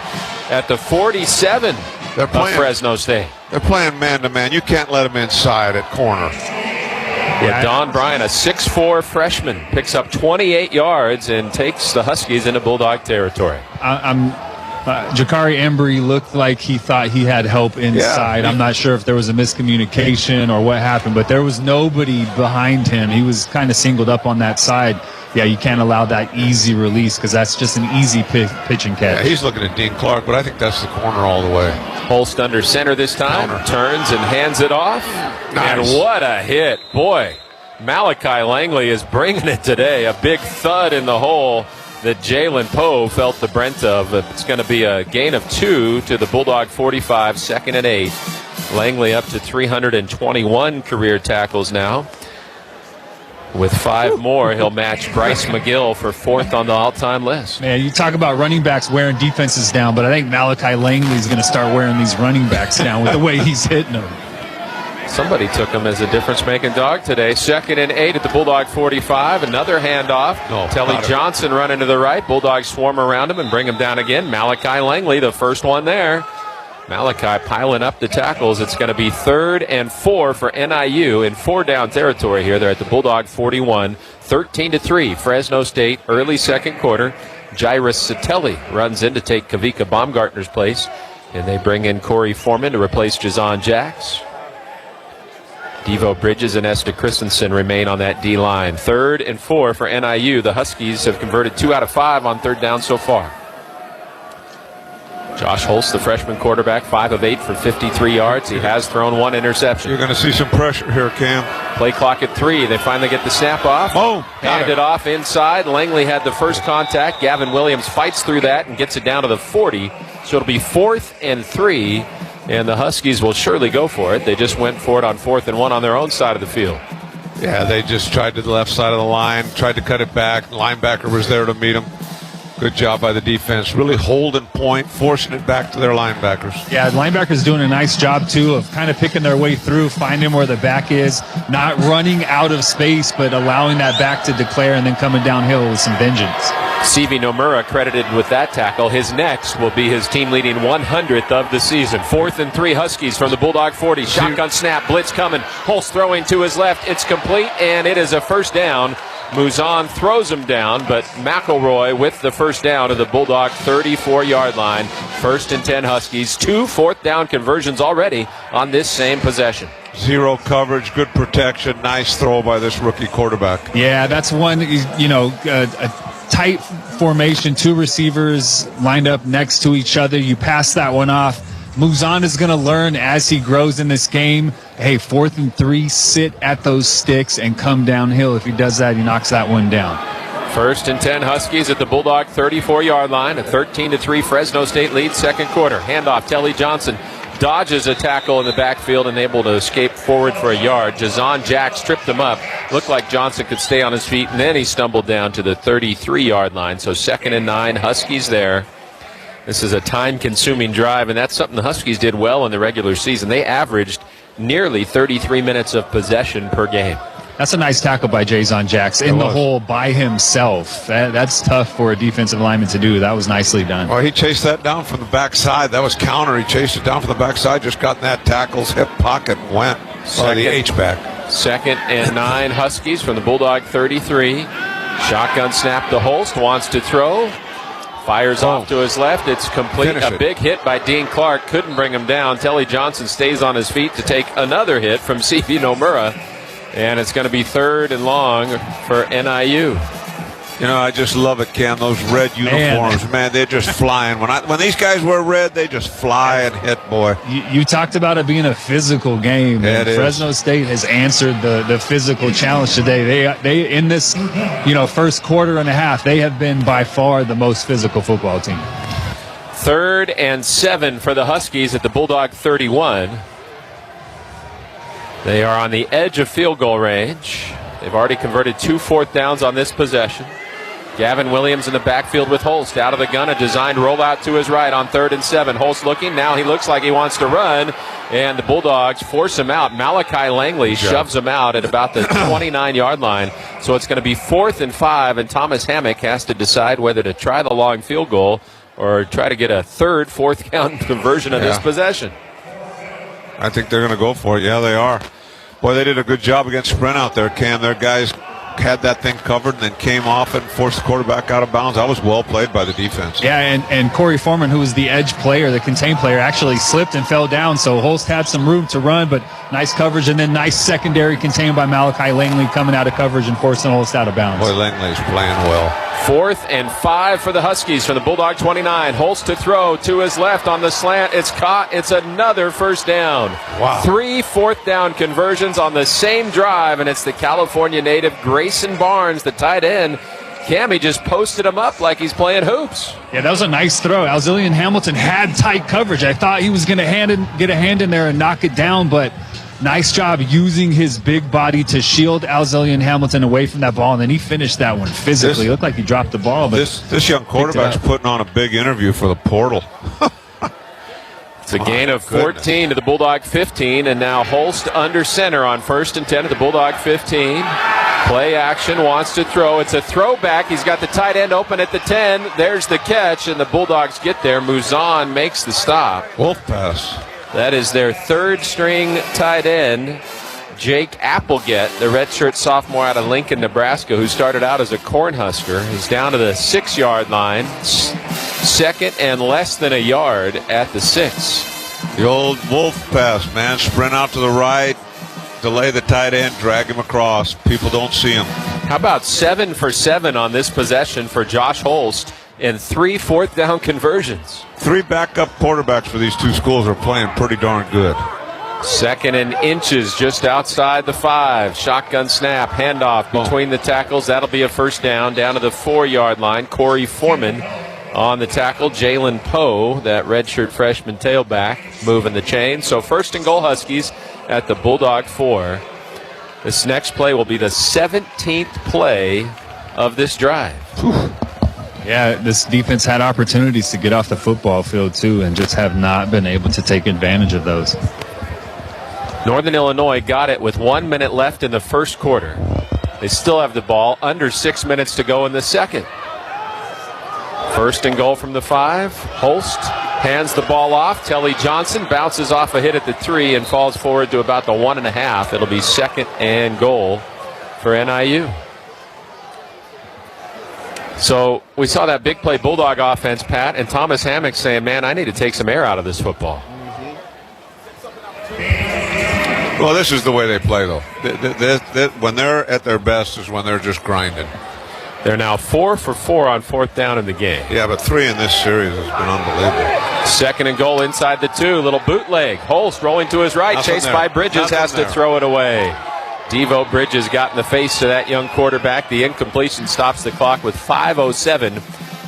at the 47 of Fresno State. They're playing man-to-man. You can't let them inside at corner. Don Bryant, a 6'4 freshman, picks up 28 yards and takes the Huskies into Bulldog territory. Jakari Embry looked like he thought he had help inside. I'm not sure if there was a miscommunication or what happened, but there was nobody behind him. He was kind of singled up on that side. Yeah, you can't allow that easy release because that's just an easy pitch and catch. Yeah, he's looking at Dean Clark, but I think that's the corner all the way. Holst under center this time. Turns and hands it off. Nice. And what a hit. Boy, Malachi Langley is bringing it today. A big thud in the hole that Jalen Poe felt the brunt of. It's going to be a gain of 2 to the Bulldog 45, 2nd and 8. Langley up to 321 career tackles now. With 5 more, he'll match Bryce McGill for 4th on the all-time list. Man, you talk about running backs wearing defenses down, but I think Malachi Langley's going to start wearing these running backs down with the way he's hitting them. Somebody took him as a difference-making dog today. 2nd and 8 at the Bulldog 45. Another handoff. Telly Johnson running to the right. Bulldogs swarm around him and bring him down again. Malachi Langley, the first one there. Malachi piling up the tackles. It's going to be 3rd and 4 for NIU in 4-down territory here. They're at the Bulldog 41. 13-3, Fresno State, early second quarter. Jairus Satelli runs in to take Kavika Baumgartner's place. And they bring in Corey Foreman to replace Jazon Jacks. Devo Bridges and Esther Christensen remain on that D-line. 3rd and 4 for NIU. The Huskies have converted 2 out of 5 on 3rd down so far. Josh Holst, the freshman quarterback, 5 of 8 for 53 yards. He has thrown 1 interception. You're going to see some pressure here, Cam. Play clock at 3. They finally get the snap off. Hand it off inside. Langley had the first contact. Gavin Williams fights through that and gets it down to the 40. So it'll be 4th and 3. And the Huskies will surely go for it. They just went for it on 4th and 1 on their own side of the field. Yeah, they just tried to the left side of the line, tried to cut it back. Linebacker was there to meet him. Good job by the defense. Really holding point, forcing it back to their linebackers. Yeah, the linebackers doing a nice job, too, of kind of picking their way through, finding where the back is, not running out of space, but allowing that back to declare and then coming downhill with some vengeance. CV Nomura credited with that tackle. His next will be his team-leading 100th of the season. 4th and 3 Huskies from the Bulldog 40. Shotgun snap, blitz coming. Holst throwing to his left. It's complete, and it is a first down. Muzan throws him down, but McElroy with the first down of the Bulldog 34-yard line. 1st and 10 Huskies. 2 4th down conversions already on this same possession. 0 coverage, good protection, nice throw by this rookie quarterback. Yeah, that's one, a tight formation, 2 receivers lined up next to each other. You pass that one off. Muzan is going to learn as he grows in this game. Hey, 4th and 3, sit at those sticks and come downhill. If he does that, he knocks that one down. 1st and 10 Huskies at the Bulldog 34-yard line. A 13-3 Fresno State lead, 2nd quarter. Handoff, Telly Johnson dodges a tackle in the backfield and able to escape forward for a yard. Jazon Jacks tripped him up. Looked like Johnson could stay on his feet, and then he stumbled down to the 33-yard line. So 2nd and 9, Huskies there. This is a time-consuming drive, and that's something the Huskies did well in the regular season. They averaged nearly 33 minutes of possession per game. That's a nice tackle by Jazon Jacks in the hole by himself. That's tough for a defensive lineman to do. That was nicely done. Well, he chased that down from the backside. That was counter. He chased it down from the backside, just got in that tackle's hip pocket and went. The H-back. 2nd and 9 Huskies from the Bulldog 33. Shotgun snap to Holst. Wants to throw. Fires off to his left. It's complete. A big hit by Dean Clark. Couldn't bring him down. Telly Johnson stays on his feet to take another hit from CV Nomura. And it's going to be 3rd and long for NIU. You know, I just love it, Cam. Those red uniforms, man, they're just flying. When these guys wear red, they just fly and hit, boy. You talked about it being a physical game. Yeah, Fresno State has answered the physical challenge today. They in this, first quarter and a half, they have been by far the most physical football team. 3rd and 7 for the Huskies at the Bulldog 31. They are on the edge of field goal range. They've already converted 2 4th downs on this possession. Gavin Williams in the backfield with Holst. Out of the gun, a designed rollout to his right on 3rd and 7. Holst looking. Now he looks like he wants to run, and the Bulldogs force him out. Malachi Langley shoves him out at about the 29-yard line. So it's going to be 4th and 5, and Thomas Hammock has to decide whether to try the long field goal or try to get a 3rd, 4th count conversion of this possession. I think they're going to go for it. Yeah, they are. Boy, they did a good job against Sprint out there, Cam. Their guys had that thing covered and then came off and forced the quarterback out of bounds. That was well played by the defense. Yeah, and Corey Foreman, who was the edge player, the contained player, actually slipped and fell down. So Holst had some room to run, but nice coverage and then nice secondary contained by Malachi Langley coming out of coverage and forcing Holst out of bounds. Boy, Langley's playing well. 4th and 5 for the Huskies from the Bulldog 29. Holst to throw to his left on the slant. It's caught. It's another first down. Wow. 3 4th down conversions on the same drive, and it's the California native Grayson Barnes, the tight end. Cammy just posted him up like he's playing hoops. Yeah, that was a nice throw. Alzillian Hamilton had tight coverage. I thought he was going to get a hand in there and knock it down, but nice job using his big body to shield Alzillian Hamilton away from that ball, and then he finished that one physically. It looked like he dropped the ball. But this young quarterback's putting on a big interview for the portal. It's a gain of 14 to the Bulldog 15, and now Holst under center on 1st and 10 at the Bulldog 15. Play action, wants to throw. It's a throwback. He's got the tight end open at the 10. There's the catch, and the Bulldogs get there. Muzan makes the stop. Wolf pass. That is their 3rd string tight end, Jake Applegate, the redshirt sophomore out of Lincoln, Nebraska, who started out as a Cornhusker. He's down to the 6-yard line. 2nd and less than a yard at the 6. The old Wolf pass, man. Sprint out to the right. delay the tight end, drag him across. People don't see him. How about 7 for 7 on this possession for Josh Holst and 3 fourth down conversions? 3 backup quarterbacks for these two schools are playing pretty darn good. 2nd and inches just outside the 5. Shotgun snap, handoff between the tackles. That'll be a first down to the 4-yard line. Corey Foreman on the tackle. Jalen Poe, that redshirt freshman tailback, moving the chain. So 1st and goal Huskies at the Bulldog 4. This next play will be the 17th play of this drive. Yeah, this defense had opportunities to get off the football field too and just have not been able to take advantage of those. Northern Illinois got it with 1 minute left in the first quarter. They still have the ball, under 6 minutes to go in the second. 1st and goal from the 5. Holst hands the ball off. Telly Johnson bounces off a hit at the 3 and falls forward to about the 1.5. It'll be 2nd and goal for NIU. So we saw that big play Bulldog offense, Pat, and Thomas Hammock saying, man, I need to take some air out of this football. Well, this is the way they play, though. When they're at their best is when they're just grinding. They're now 4 for 4 on 4th down in the game. Yeah, but 3 in this series has been unbelievable. 2nd and goal inside the 2. Little bootleg. Holst rolling to his right. Nothing Chased there. by Bridges. Nothing has there. to throw it away. Devo Bridges got in the face to that young quarterback. The incompletion stops the clock with 5:07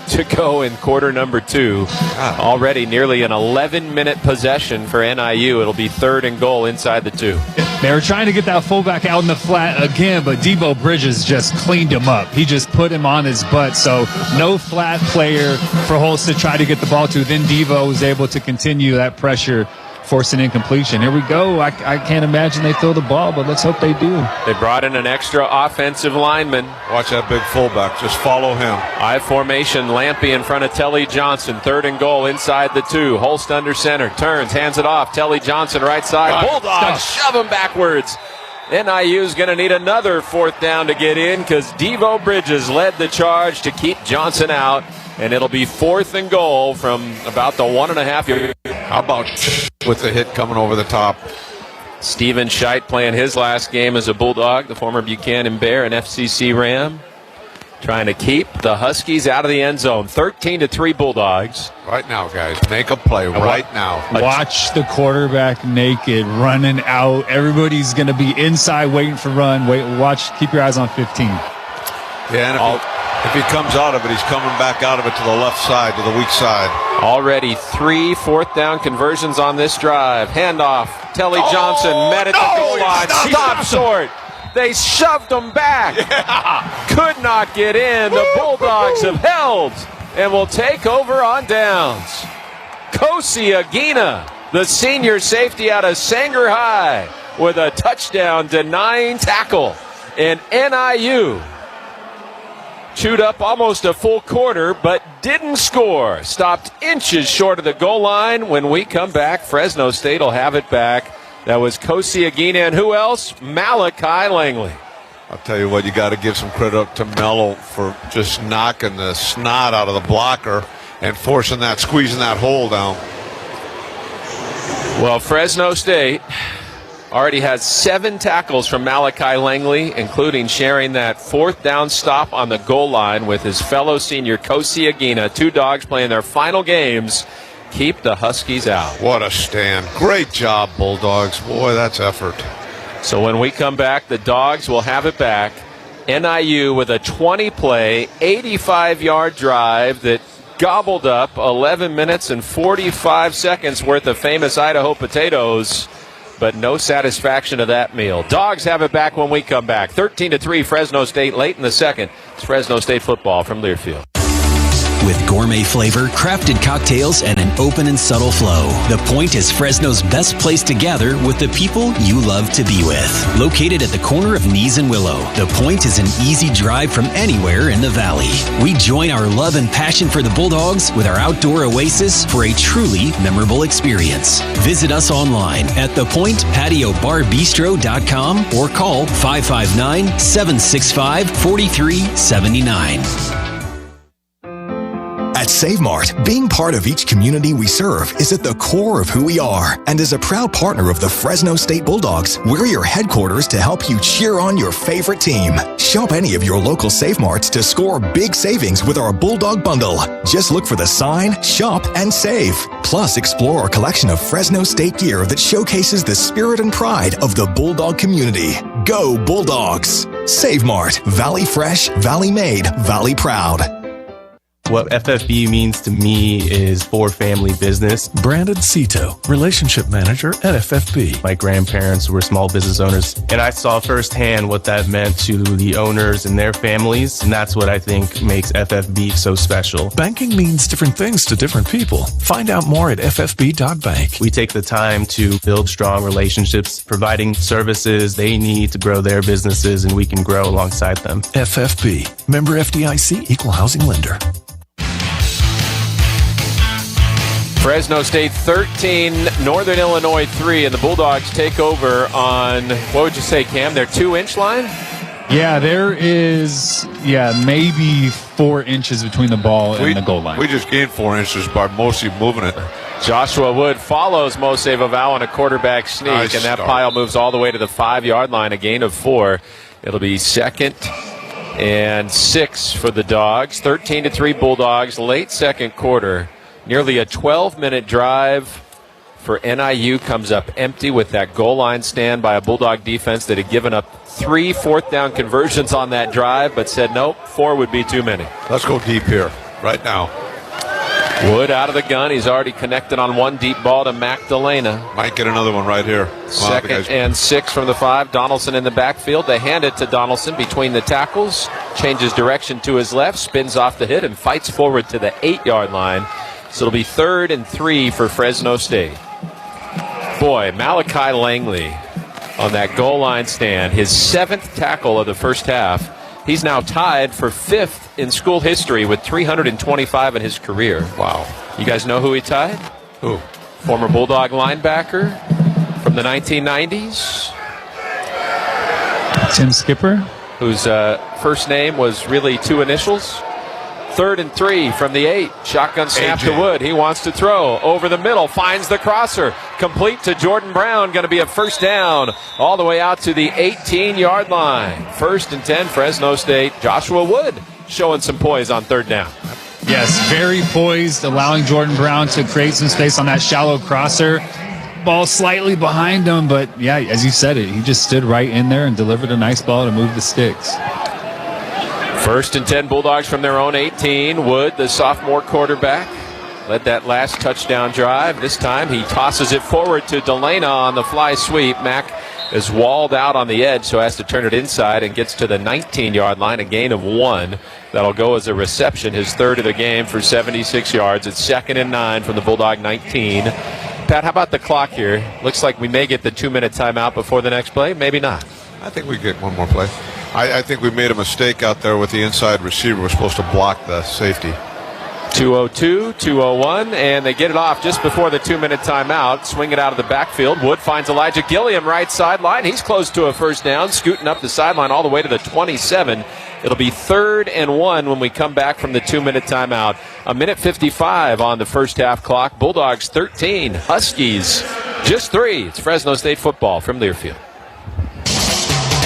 to go in quarter number 2. Already nearly an 11-minute possession for NIU. It'll be 3rd and goal inside the 2. They were trying to get that fullback out in the flat again, but Devo Bridges just cleaned him up. He just put him on his butt. So no flat player for Holst to try to get the ball to. Then Devo was able to continue that pressure, force an incompletion. Here we go. I can't imagine they throw the ball, but let's hope they do. They brought in an extra offensive lineman. Watch that big fullback. Just follow him. I formation. Lampy in front of Telly Johnson. 3rd and goal inside the 2. Holst under center. Turns, hands it off. Telly Johnson right side. Bulldogs shove him backwards. NIU's going to need another 4th down to get in because Devo Bridges led the charge to keep Johnson out. And it'll be 4th and goal from about the 1.5 yard. How about with the hit coming over the top? Steven Scheidt playing his last game as a Bulldog, the former Buchanan Bear and FCC Ram. Trying to keep the Huskies out of the end zone. 13-3 Bulldogs. Right now, guys. Make a play right now. Watch the quarterback naked, running out. Everybody's going to be inside waiting for run. Watch. Keep your eyes on 15. Yeah, and if he comes out of it, he's coming back out of it to the left side, to the weak side. Already 3 4th down conversions on this drive. Handoff. Telly Johnson met at the goal line. Stop short. They shoved him back. Yeah. Could not get in. The Bulldogs have held and will take over on downs. Kosi Aguina, the senior safety out of Sanger High, with a touchdown denying tackle. And NIU chewed up almost a full quarter, but didn't score. Stopped inches short of the goal line. When we come back, Fresno State will have it back. That was Kosi Aguina, and who else? Malachi Langley. I'll tell you what, you got to give some credit to Mello for just knocking the snot out of the blocker and squeezing that hole down. Well, Fresno State already has 7 tackles from Malachi Langley, including sharing that 4th down stop on the goal line with his fellow senior Kosi Aguina. 2 Dogs playing their final games. Keep the Huskies out. What a stand. Great job, Bulldogs. Boy, that's effort. So when we come back, the Dogs will have it back. NIU with a 20-play, 85-yard drive that gobbled up 11 minutes and 45 seconds worth of Famous Idaho potatoes, but no satisfaction of that meal. Dogs have it back when we come back. 13-3 Fresno State late in the second. It's Fresno State football from Learfield. With gourmet flavor, crafted cocktails, and an open and subtle flow, The Point is Fresno's best place to gather with the people you love to be with. Located at the corner of Nees and Willow, The Point is an easy drive from anywhere in the valley. We join our love and passion for the Bulldogs with our outdoor oasis for a truly memorable experience. Visit us online at thepointpatiobarbistro.com or call 559-765-4379. At Save Mart, being part of each community we serve is at the core of who we are. And as a proud partner of the Fresno State Bulldogs, we're your headquarters to help you cheer on your favorite team. Shop any of your local Save Marts to score big savings with our Bulldog Bundle. Just look for the sign, shop, and save. Plus, explore our collection of Fresno State gear that showcases the spirit and pride of the Bulldog community. Go Bulldogs! Save Mart. Valley Fresh, Valley Made, Valley Proud. What FFB means to me is for family business. Brandon Cito, Relationship Manager at FFB. My grandparents were small business owners, and I saw firsthand what that meant to the owners and their families, and that's what I think makes FFB so special. Banking means different things to different people. Find out more at ffb.bank. We take the time to build strong relationships, providing services they need to grow their businesses, and we can grow alongside them. FFB, member FDIC, equal housing lender. Fresno State 13, Northern Illinois 3, and the Bulldogs take over on, what would you say, Cam, their 2-inch line? Yeah, there is, maybe 4 inches between the ball and the goal line. We just gained 4 inches by mostly moving it. Joshua Wood follows Mose Vavao on a quarterback sneak, nice and that start. pile moves all the way to the 5-yard line, a gain of 4. It'll be 2nd and 6 for the Dogs. 13-3 Bulldogs, late second quarter. Nearly a 12-minute drive for NIU comes up empty with that goal line stand by a Bulldog defense that had given up 3 fourth-down conversions on that drive, but said, nope, 4 would be too many. Let's go deep here, right now. Wood out of the gun. He's already connected on one deep ball to Magdalena. Might get another one right here. 2nd and 6 from the 5. Donaldson in the backfield. They hand it to Donaldson between the tackles. Changes direction to his left, spins off the hit, and fights forward to the 8-yard line. So it'll be 3rd and 3 for Fresno State. Boy, Malachi Langley on that goal line stand, his 7th tackle of the first half. He's now tied for 5th in school history with 325 in his career. Wow. You guys know who he tied? Who? Former Bulldog linebacker from the 1990s. Tim Skipper? Whose first name was really 2 initials. 3rd and 3 from the 8. Shotgun snap to Wood. He wants to throw over the middle. Finds the crosser. Complete to Jordan Brown. Going to be a first down all the way out to the 18-yard line. 1st and 10 Fresno State. Joshua Wood showing some poise on 3rd down. Yes, very poised, allowing Jordan Brown to create some space on that shallow crosser. Ball slightly behind him, but yeah, as you said it, he just stood right in there and delivered a nice ball to move the sticks. 1st and 10 Bulldogs from their own 18. Wood, the sophomore quarterback, led that last touchdown drive. This time he tosses it forward to Delana on the fly sweep. Mack is walled out on the edge, so has to turn it inside and gets to the 19-yard line, a gain of 1. That'll go as a reception, his 3rd of the game for 76 yards. It's 2nd and 9 from the Bulldog 19. Pat, how about the clock here? Looks like we may get the 2-minute timeout before the next play. Maybe not. I think we get one more play. I think we made a mistake out there with the inside receiver. We're supposed to block the safety. 2:02, 2:01, and they get it off just before the 2-minute timeout. Swing it out of the backfield. Wood finds Elijah Gilliam right sideline. He's close to a first down, scooting up the sideline all the way to the 27. It'll be 3rd and 1 when we come back from the 2-minute timeout. 1:55 on the first half clock. Bulldogs 13, Huskies just 3. It's Fresno State football from Learfield.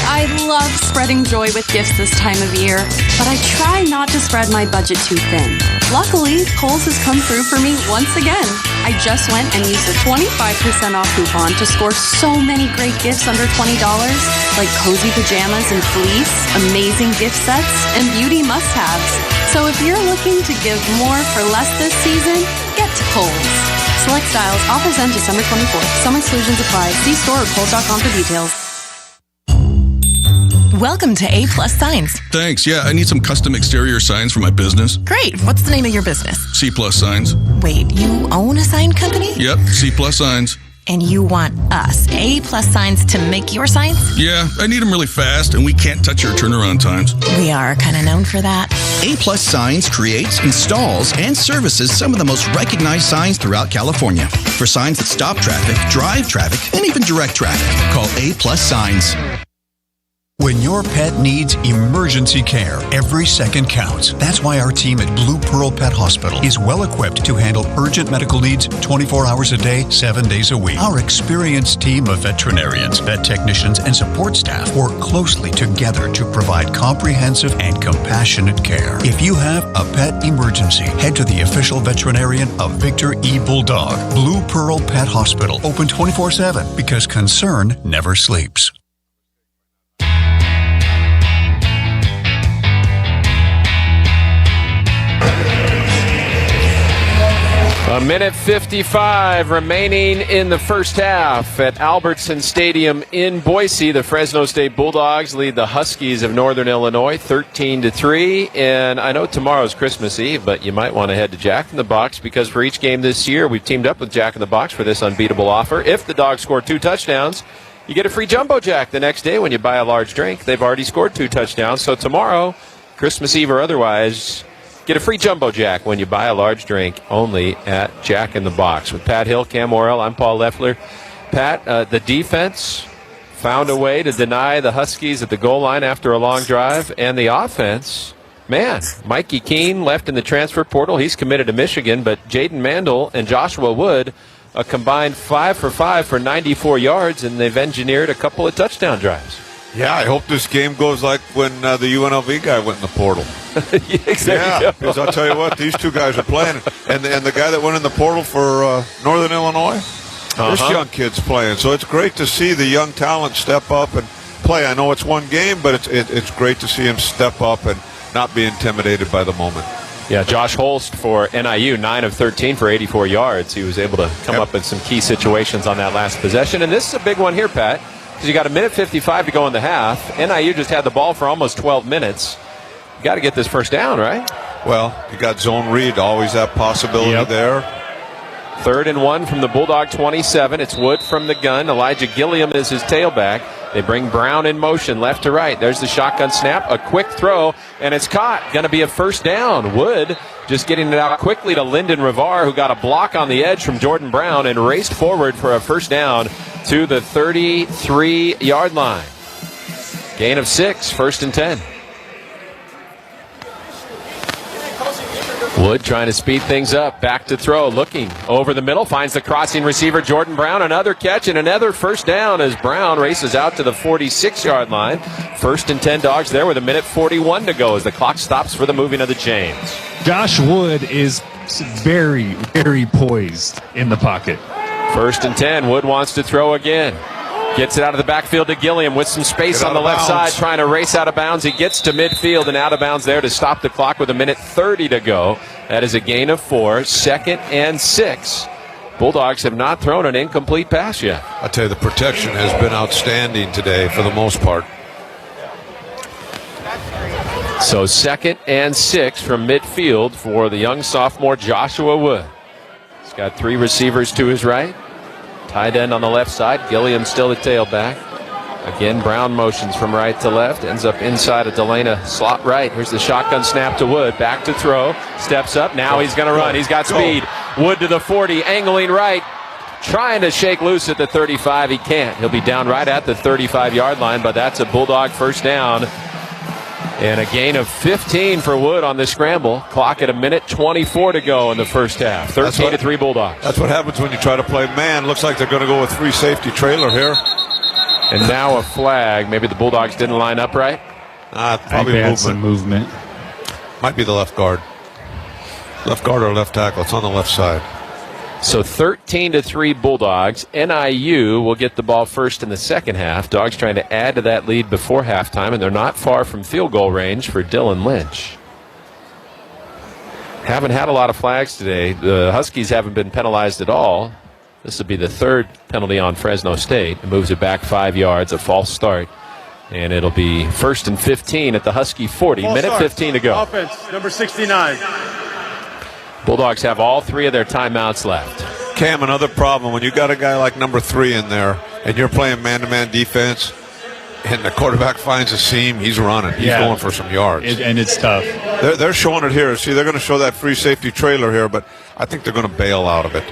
I love spreading joy with gifts this time of year, but I try not to spread my budget too thin. Luckily, Kohl's has come through for me once again. I just went and used a 25% off coupon to score so many great gifts under $20, like cozy pajamas and fleece, amazing gift sets, and beauty must-haves. So if you're looking to give more for less this season, get to Kohl's. Select styles, offers end December 24th. Some exclusions apply. See store or Kohl's.com for details. Welcome to A+ Signs. Thanks. Yeah, I need some custom exterior signs for my business. Great. What's the name of your business? C+ Signs. Wait, you own a sign company? Yep, C+ Signs. And you want us, A+ Signs, to make your signs? Yeah, I need them really fast, and we can't touch our turnaround times. We are kind of known for that. A+ Signs creates, installs, and services some of the most recognized signs throughout California. For signs that stop traffic, drive traffic, and even direct traffic, call A+ Signs. When your pet needs emergency care, every second counts. That's why our team at Blue Pearl Pet Hospital is well equipped to handle urgent medical needs 24 hours a day, 7 days a week. Our experienced team of veterinarians, vet technicians, and support staff work closely together to provide comprehensive and compassionate care. If you have a pet emergency, head to the official veterinarian of Victor E. Bulldog. Blue Pearl Pet Hospital, open 24/7 because concern never sleeps. A minute 55 remaining in the first half at Albertsons Stadium in Boise. The Fresno State Bulldogs lead the Huskies of Northern Illinois 13-3. And I know tomorrow's Christmas Eve, but you might want to head to Jack in the Box because for each game this year, we've teamed up with Jack in the Box for this unbeatable offer. If the Dogs score 2 touchdowns, you get a free Jumbo Jack the next day when you buy a large drink. They've already scored 2 touchdowns. So tomorrow, Christmas Eve or otherwise, get a free Jumbo Jack when you buy a large drink only at Jack in the Box. With Pat Hill, Cam Morrell, I'm Paul Leffler. Pat, the defense found a way to deny the Huskies at the goal line after a long drive. And the offense, man, Mikey Keene left in the transfer portal. He's committed to Michigan. But Jaden Mandel and Joshua Wood, a combined 5 for 5 for 94 yards, and they've engineered a couple of touchdown drives. Yeah, I hope this game goes like when the UNLV guy went in the portal. Yeah, because I'll tell you what, these two guys are playing. And the guy that went in the portal for Northern Illinois, this young kid's playing. So it's great to see the young talent step up and play. I know it's one game, but it's great to see him step up and not be intimidated by the moment. Yeah, Josh Holst for NIU, 9 of 13 for 84 yards. He was able to come up in some key situations on that last possession. And this is a big one here, Pat, because you got a minute 55 to go in the half. NIU just had the ball for almost 12 minutes. You got to get this first down, right? Well, you got zone read, always that possibility there. 3rd and 1 from the Bulldog 27. It's Wood from the gun. Elijah Gilliam is his tailback. They bring Brown in motion left to right. There's the shotgun snap, a quick throw, and it's caught. Going to be a first down. Wood just getting it out quickly to Lyndon Rivar, who got a block on the edge from Jordan Brown and raced forward for a first down to the 33-yard line. Gain of 6, 1st and 10. Wood trying to speed things up. Back to throw. Looking over the middle. Finds the crossing receiver, Jordan Brown. Another catch and another first down as Brown races out to the 46-yard line. 1st and 10 Dogs there with a minute 41 to go as the clock stops for the moving of the chains. Josh Wood is very, very poised in the pocket. 1st and 10. Wood wants to throw again. Gets it out of the backfield to Gilliam with some space on the left side, trying to race out of bounds. He gets to midfield and out of bounds there to stop the clock with a minute 30 to go. That is a gain of 4, 2nd and 6. Bulldogs have not thrown an incomplete pass yet. I tell you, the protection has been outstanding today for the most part. So 2nd and 6 from midfield for the young sophomore Joshua Wood. He's got 3 receivers to his right. Tight end on the left side. Gilliam still the tailback. Again, Brown motions from right to left. Ends up inside of Delana, slot right. Here's the shotgun snap to Wood. Back to throw. Steps up. Now he's going to run. He's got speed. Wood to the 40. Angling right. Trying to shake loose at the 35. He can't. He'll be down right at the 35-yard line, but that's a Bulldog first down. And a gain of 15 for Wood on the scramble. Clock at a minute 24 to go in the first half. 13-3 Bulldogs. That's what happens when you try to play man. Looks like they're going to go with free safety trailer here. And now a flag. Maybe the Bulldogs didn't line up right. Probably they had some movement. Might be the left guard. Left guard or left tackle. It's on the left side. So 13-3 Bulldogs. NIU will get the ball first in the second half. Dogs trying to add to that lead before halftime, and they're not far from field goal range for Dylan Lynch. Haven't had a lot of flags today. The Huskies haven't been penalized at all. This will be the 3rd penalty on Fresno State. It moves it back 5 yards, a false start. And it'll be 1st and 15 at the Husky 40. Minute 15 to go. Offense, number 69. Bulldogs have all 3 of their timeouts left. Cam, another problem. When you got a guy like number 3 in there and you're playing man-to-man defense and the quarterback finds a seam, he's running. He's going for some yards. And it's tough. They're showing it here. See, they're going to show that free safety trailer here, but I think they're going to bail out of it.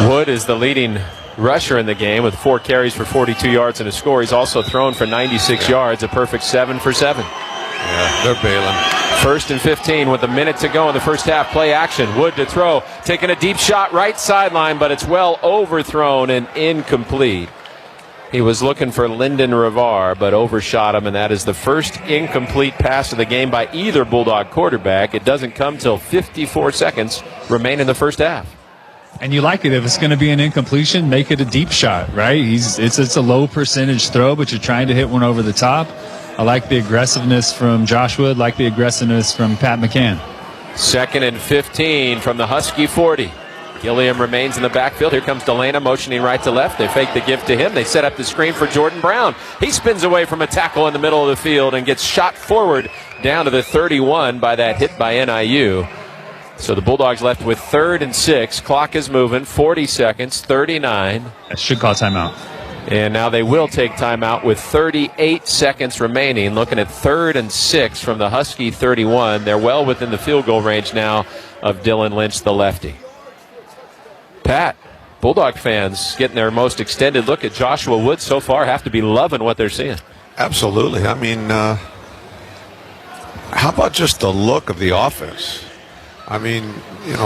Wood is the leading rusher in the game with 4 carries for 42 yards and a score. He's also thrown for 96 yards, a perfect 7 for 7. Yeah, they're bailing. 1st and 15 with a minute to go in the first half. Play action. Wood to throw. Taking a deep shot right sideline, but it's well overthrown and incomplete. He was looking for Lyndon Rivar, but overshot him, and that is the first incomplete pass of the game by either Bulldog quarterback. It doesn't come till 54 seconds remain in the first half. And you like it. If it's going to be an incompletion, make it a deep shot, right? It's a low percentage throw, but you're trying to hit one over the top. I like the aggressiveness from Josh Wood, like the aggressiveness from Pat McCann. 2nd and 15 from the Husky 40. Gilliam remains in the backfield. Here comes Delana motioning right to left. They fake the give to him. They set up the screen for Jordan Brown. He spins away from a tackle in the middle of the field and gets shot forward down to the 31 by that hit by NIU. So the Bulldogs left with 3rd and 6. Clock is moving. 40 seconds, 39. That should call timeout. And now they will take timeout with 38 seconds remaining. Looking at 3rd and 6 from the Husky 31. They're well within the field goal range now of Dylan Lynch, the lefty. Pat, Bulldog fans getting their most extended look at Joshua Wood so far have to be loving what they're seeing. Absolutely. I mean, how about just the look of the offense? I mean,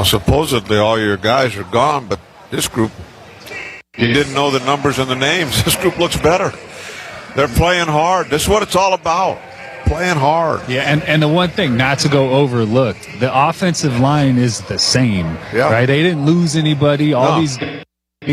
supposedly all your guys are gone, but this group, you didn't know the numbers and the names. This group looks better. They're playing hard. This is what it's all about. Playing hard. Yeah, and the one thing not to go overlooked, the offensive line is the same. Yeah. Right? They didn't lose anybody. All these guys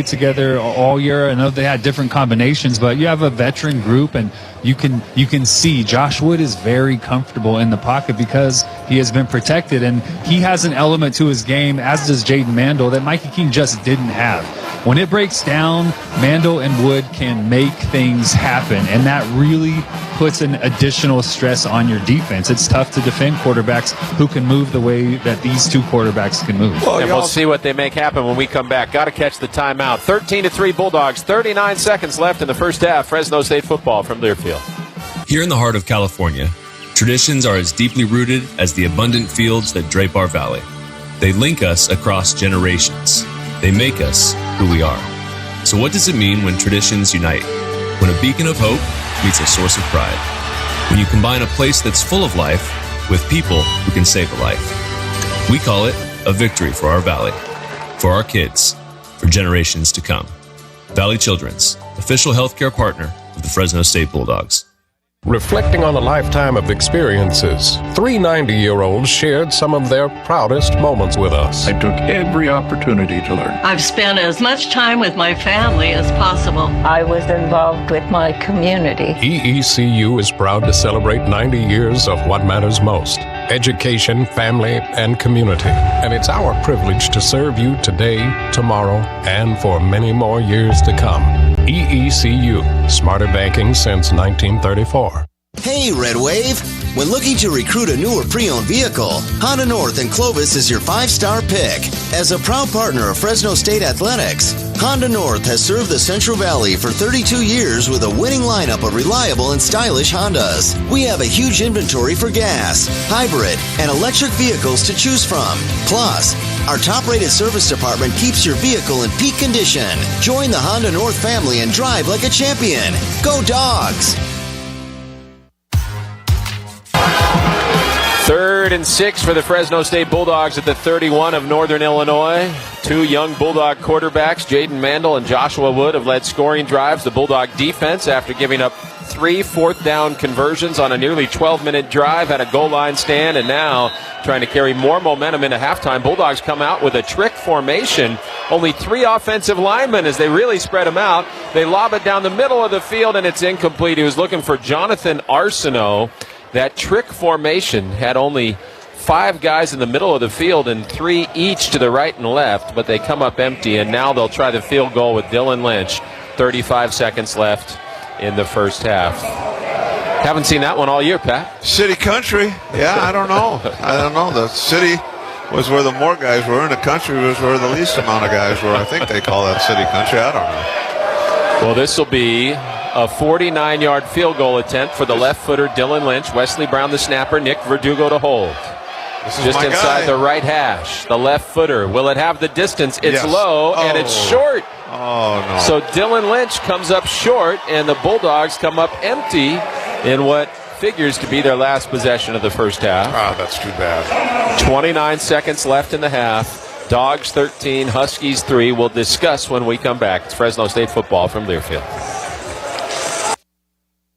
together all year. I know they had different combinations, but you have a veteran group, and you can see Josh Wood is very comfortable in the pocket because he has been protected, and he has an element to his game, as does Jaden Mandel, that Mikey King just didn't have. When it breaks down, Mandel and Wood can make things happen, and that really puts an additional stress on your defense. It's tough to defend quarterbacks who can move the way that these two quarterbacks can move. And we'll see what they make happen when we come back. Got to catch the timeout. 13-3 Bulldogs, 39 seconds left in the first half. Fresno State football from Learfield. Here in the heart of California, traditions are as deeply rooted as the abundant fields that drape our valley. They link us across generations. They make us who we are. So what does it mean when traditions unite? When a beacon of hope meets a source of pride? When you combine a place that's full of life with people who can save a life? We call it a victory for our valley, for our kids, for generations to come. Valley Children's, official healthcare partner of the Fresno State Bulldogs. Reflecting on a lifetime of experiences, 3 90-year-olds shared some of their proudest moments with us. I took every opportunity to learn. I've spent as much time with my family as possible. I was involved with my community. EECU is proud to celebrate 90 years of what matters most: education, family, and community. And it's our privilege to serve you today, tomorrow, and for many more years to come. EECU, smarter banking since 1934. Hey, Red Wave! When looking to recruit a new or pre-owned vehicle, Honda North in Clovis is your 5-star pick. As a proud partner of Fresno State Athletics, Honda North has served the Central Valley for 32 years with a winning lineup of reliable and stylish Hondas. We have a huge inventory for gas, hybrid, and electric vehicles to choose from. Plus, our top-rated service department keeps your vehicle in peak condition. Join the Honda North family and drive like a champion. Go Dogs! 3rd and 6 for the Fresno State Bulldogs at the 31 of Northern Illinois. 2 young Bulldog quarterbacks, Jaden Mandel and Joshua Wood, have led scoring drives. The Bulldog defense, after giving up 3 4th-down conversions on a nearly 12-minute drive, had a goal line stand, and now trying to carry more momentum into halftime. Bulldogs come out with a trick formation. Only 3 offensive linemen as they really spread them out. They lob it down the middle of the field, and it's incomplete. He was looking for Jonathan Arsenault. That trick formation had only 5 guys in the middle of the field and 3 each to the right and left, but they come up empty, and now they'll try the field goal with Dylan Lynch. 35 seconds left in the first half. Haven't seen that one all year, Pat. City country. Yeah, I don't know. The city was where the more guys were, and the country was where the least amount of guys were. I think they call that city country. I don't know. Well, this will be a 49-yard field goal attempt for the left footer Dylan Lynch. Wesley Brown, the snapper. Nick Verdugo to hold. Just inside the right hash. The left footer. Will it have the distance? It's low, and it's short. Oh, no. So Dylan Lynch comes up short, and the Bulldogs come up empty in what figures to be their last possession of the first half. Ah, that's too bad. 29 seconds left in the half. Dogs 13, Huskies 3. We'll discuss when we come back. It's Fresno State football from Learfield.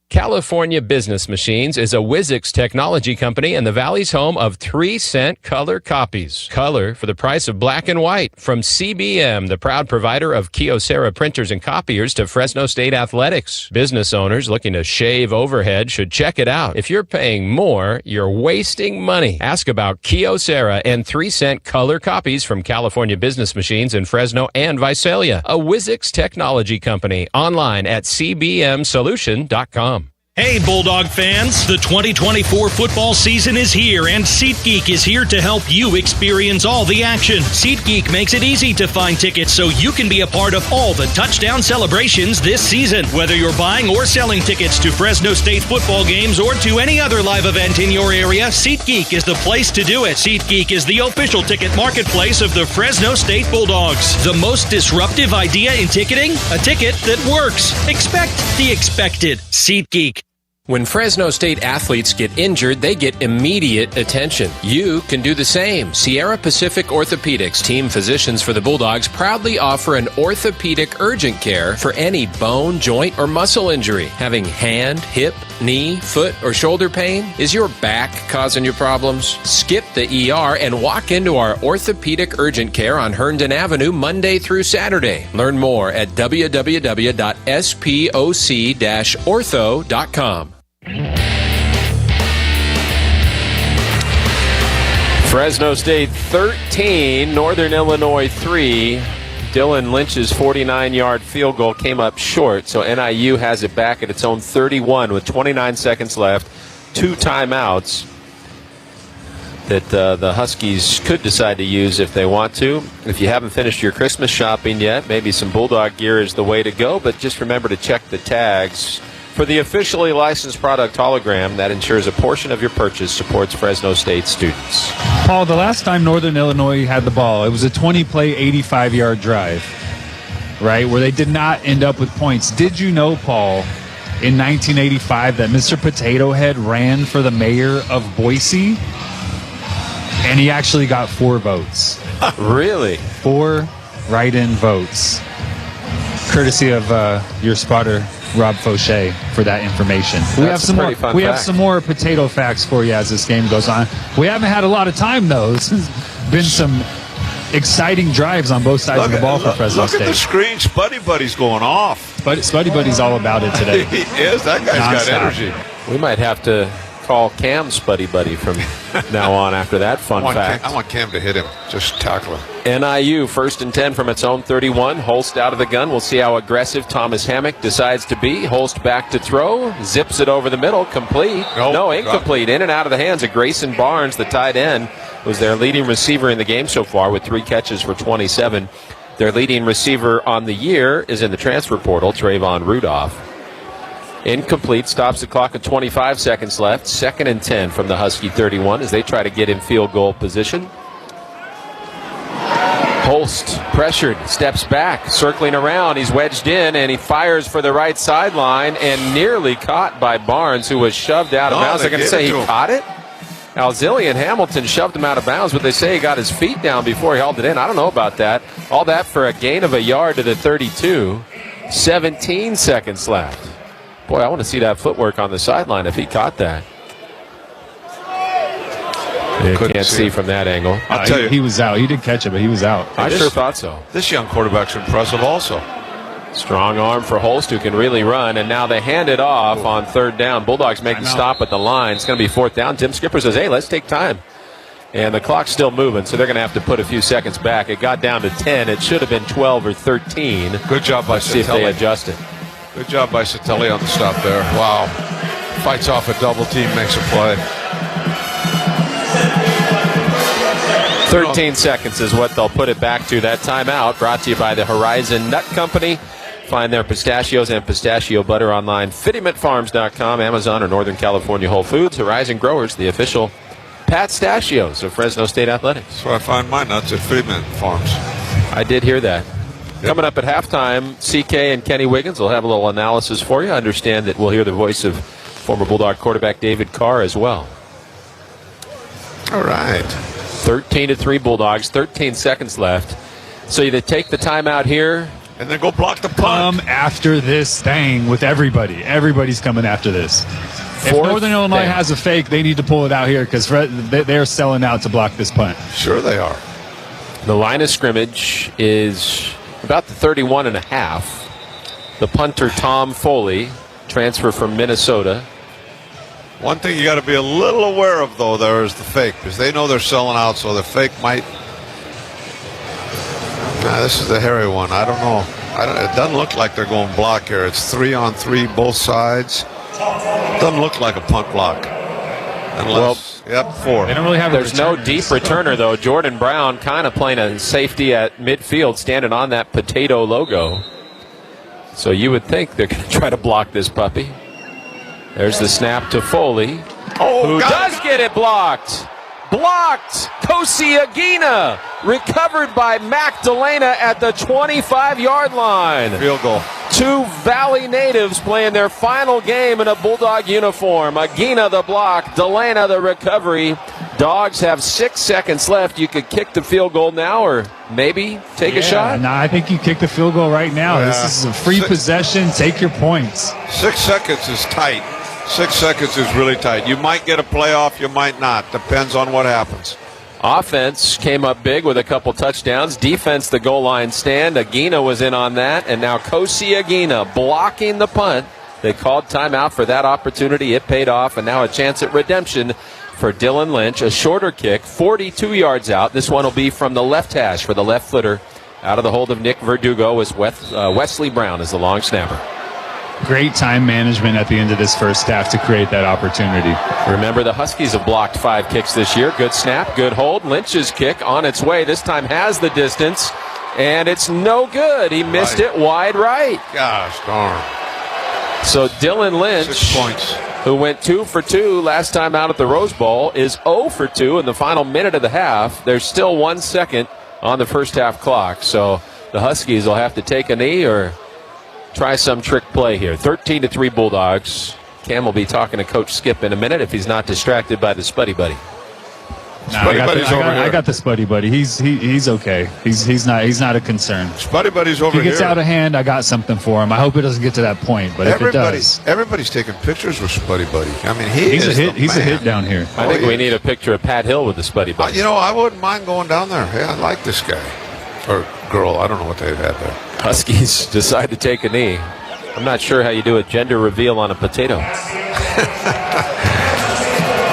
California Business Machines is a Wizix technology company and the Valley's home of 3-cent color copies. Color for the price of black and white. From CBM, the proud provider of Kyocera printers and copiers, to Fresno State Athletics. Business owners looking to shave overhead should check it out. If you're paying more, you're wasting money. Ask about Kyocera and 3-cent color copies from California Business Machines in Fresno and Visalia. A Wizix technology company. Online at cbmsolution.com. Hey, Bulldog fans, the 2024 football season is here, and SeatGeek is here to help you experience all the action. SeatGeek makes it easy to find tickets so you can be a part of all the touchdown celebrations this season. Whether you're buying or selling tickets to Fresno State football games or to any other live event in your area, SeatGeek is the place to do it. SeatGeek is the official ticket marketplace of the Fresno State Bulldogs. The most disruptive idea in ticketing? A ticket that works. Expect the expected. SeatGeek. When Fresno State athletes get injured, they get immediate attention. You can do the same. Sierra Pacific Orthopedics, team physicians for the Bulldogs, proudly offer an orthopedic urgent care for any bone, joint, or muscle injury. Having hand, hip, knee, foot, or shoulder pain? Is your back causing you problems? Skip the ER and walk into our orthopedic urgent care on Herndon Avenue Monday through Saturday. Learn more at www.spoc-ortho.com. Fresno State 13, Northern Illinois 3. Dylan Lynch's 49-yard field goal came up short, so NIU has it back at its own 31 with 29 seconds left. 2 timeouts that the Huskies could decide to use if they want to. If you haven't finished your Christmas shopping yet, maybe some Bulldog gear is the way to go, but just remember to check the tags. For the officially licensed product hologram, that ensures a portion of your purchase supports Fresno State students. Paul, the last time Northern Illinois had the ball, it was a 20-play, 85-yard drive, right, where they did not end up with points. Did you know, Paul, in 1985 that Mr. Potato Head ran for the mayor of Boise? And he actually got 4 votes. Really? 4 write-in votes. Courtesy of your spotter, Rob Fauché, for that information. We have some more potato facts for you as this game goes on. We haven't had a lot of time, though. This has been some exciting drives on both sides of the ball for Fresno State. Look at the screen. Spuddy Buddy's going off. Spuddy Buddy's all about it today. He is. That guy's got energy. We might have to call Cam Spuddy Buddy from now on after that fun fact. I want Cam to hit him. Just tackle him. NIU 1st and 10 from its own 31. Holst out of the gun. We'll see how aggressive Thomas Hammock decides to be. Holst back to throw. Zips it over the middle. Complete. No, incomplete. In and out of the hands of Grayson Barnes, the tight end, was their leading receiver in the game so far with 3 catches for 27. Their leading receiver on the year is in the transfer portal, Trayvon Rudolph. Incomplete, stops the clock at 25 seconds left. 2nd and 10 from the Husky 31 as they try to get in field goal position. Holst pressured, steps back, circling around. He's wedged in, and he fires for the right sideline and nearly caught by Barnes, who was shoved out of bounds. They're going to say he caught it? Alzillian Hamilton shoved him out of bounds, but they say he got his feet down before he hauled it in. I don't know about that. All that for a gain of a yard to the 32. 17 seconds left. Boy, I want to see that footwork on the sideline if he caught that. You can't see from that angle. I'll tell you. He was out. He did catch it, but he was out. I sure thought so. This young quarterback's impressive also. Strong arm for Holst, who can really run, and now they hand it off on 3rd down. Bulldogs make the stop at the line. It's going to be 4th down. Tim Skipper says, hey, let's take time. And the clock's still moving, so they're going to have to put a few seconds back. It got down to 10. It should have been 12 or 13. Good job by Let's see if they adjust it. Good job by Satelli on the stop there. Wow. Fights off a double team, makes a play. 13 seconds is what they'll put it back to. That timeout brought to you by the Horizon Nut Company. Find their pistachios and pistachio butter online, fittimentfarms.com, Amazon, or Northern California Whole Foods. Horizon Growers, the official pistachios of Fresno State Athletics. That's where I find my nuts at Fitiment Farms. I did hear that. Coming up at halftime, CK and Kenny Wiggins will have a little analysis for you. I understand that we'll hear the voice of former Bulldog quarterback David Carr as well. All right. 13-3 Bulldogs, 13 seconds left. So you take the timeout here. And then go block the punt. Come after this thing with everybody. Everybody's coming after this. If Northern Illinois has a fake, they need to pull it out here because they're selling out to block this punt. Sure they are. The line of scrimmage is about the 31.5. The punter, Tom Foley, transfer from Minnesota. One thing you got to be a little aware of, though, there is the fake, because they know they're selling out, so the fake might. This is the hairy one. I don't know. It doesn't look like they're going block here. It's 3-on-3, both sides. Doesn't look like a punt block. Unless, yep, 4. They don't really have. There's no deep returner, though. Jordan Brown kind of playing a safety at midfield, standing on that potato logo. So you would think they're going to try to block this puppy. There's the snap to Foley, who does get it blocked. Blocked. Kosi Agina recovered by Mac Delana at the 25-yard line. Field goal. 2 Valley natives playing their final game in a Bulldog uniform. Agina the block, Delana the recovery. Dogs have 6 seconds left. You could kick the field goal now or maybe take a shot. No, I think you kick the field goal right now. Yeah. This is a free possession. Take your points. 6 seconds is tight. 6 seconds is really tight. You might get a playoff, you might not. Depends on what happens. Offense came up big with a couple touchdowns. Defense, the goal line stand. Agina was in on that. And now Kosi Agina blocking the punt. They called timeout for that opportunity. It paid off. And now a chance at redemption for Dylan Lynch. A shorter kick, 42 yards out. This one will be from the left hash for the left footer. Out of the hold of Nick Verdugo is Wesley Brown as the long snapper. Great time management at the end of this first half to create that opportunity. Remember, the Huskies have blocked 5 kicks this year. Good snap, good hold. Lynch's kick on its way. This time has the distance, and it's no good. He missed it wide right. Gosh darn. So Dylan Lynch, 6 points, who went 2 for 2 last time out at the Rose Bowl, is 0 for 2 in the final minute of the half. There's still 1 second on the first half clock. So the Huskies will have to take a knee or try some trick play here. 13-3 Bulldogs. Cam will be talking to Coach Skip in a minute if he's not distracted by the Spuddy Buddy. I got the Spuddy Buddy. He's okay. He's not a concern. Spuddy Buddy's over here. If he gets out of hand, I got something for him. I hope it doesn't get to that point, but if it does, everybody's taking pictures with Spuddy Buddy. I mean, he's a hit down here. I think we need a picture of Pat Hill with the Spuddy Buddy. I wouldn't mind going down there. Hey, I like this guy or girl. I don't know what they've had there. Huskies decide to take a knee. I'm not sure how you do a gender reveal on a potato.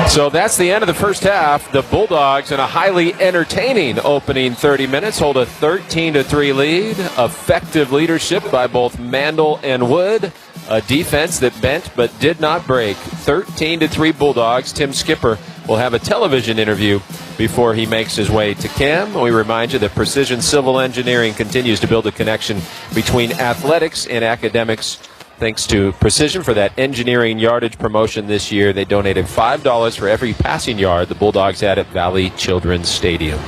So that's the end of the first half. The Bulldogs, in a highly entertaining opening 30 minutes, hold a 13-3 lead. Effective leadership by both Mandel and Wood. A defense that bent but did not break. 13-3 Bulldogs. Tim Skipper will have a television interview before he makes his way to Cam. We remind you that Precision Civil Engineering continues to build a connection between athletics and academics. Thanks to Precision for that engineering yardage promotion this year. They donated $5 for every passing yard the Bulldogs had at Valley Children's Stadium.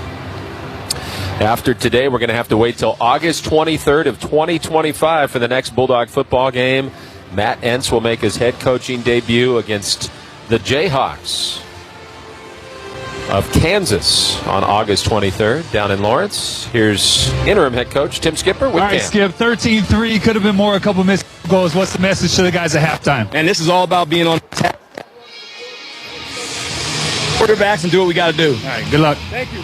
After today, we're going to have to wait till August 23rd of 2025 for the next Bulldog football game. Matt Entz will make his head coaching debut against the Jayhawks of Kansas on August 23rd down in Lawrence. Here's interim head coach Tim Skipper with All right, Cam. Skip, 13-3. Could have been more, a couple missed goals. What's the message to the guys at halftime? And this is all about being on tap. Quarterbacks and do what we got to do. All right, good luck. Thank you.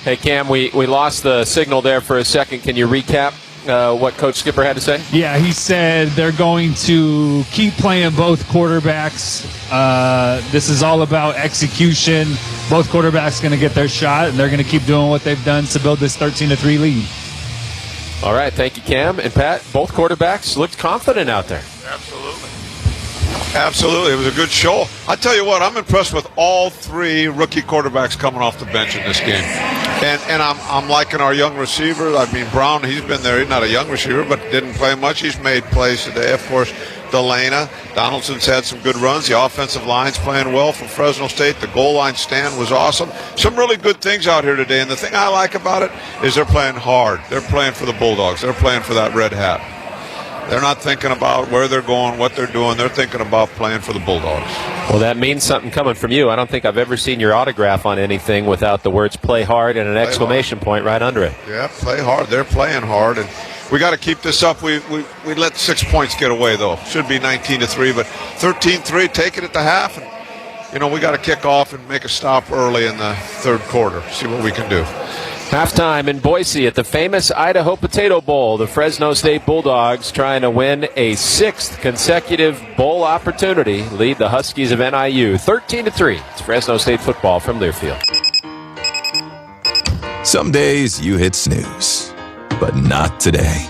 Hey, Cam, we lost the signal there for a second. Can you recap what Coach Skipper had to say? Yeah, he said they're going to keep playing both quarterbacks. This is all about execution. Both quarterbacks going to get their shot, and they're going to keep doing what they've done to build this 13-3 lead. All right, thank you, Cam. And Pat, both quarterbacks looked confident out there. Absolutely. It was a good show. I tell you what, I'm impressed with all 3 rookie quarterbacks coming off the bench in this game. And I'm liking our young receiver. I mean, Brown, he's been there. He's not a young receiver, but didn't play much. He's made plays today. Of course, Delana. Donaldson's had some good runs. The offensive line's playing well for Fresno State. The goal line stand was awesome. Some really good things out here today. And the thing I like about it is they're playing hard. They're playing for the Bulldogs. They're playing for that red hat. They're not thinking about where they're going, what they're doing. They're thinking about playing for the Bulldogs. Well, that means something coming from you. I don't think I've ever seen your autograph on anything without the words "play hard" and an exclamation point right under it. Yeah, play hard. They're playing hard, and we got to keep this up. We let 6 points get away, though. Should be 19-3, but 13-3, take it at the half. And, we got to kick off and make a stop early in the third quarter, see what we can do. Halftime in Boise at the famous Idaho Potato Bowl. The Fresno State Bulldogs trying to win a 6th consecutive bowl opportunity. Lead the Huskies of NIU 13-3. It's Fresno State football from Learfield. Some days you hit snooze, but not today.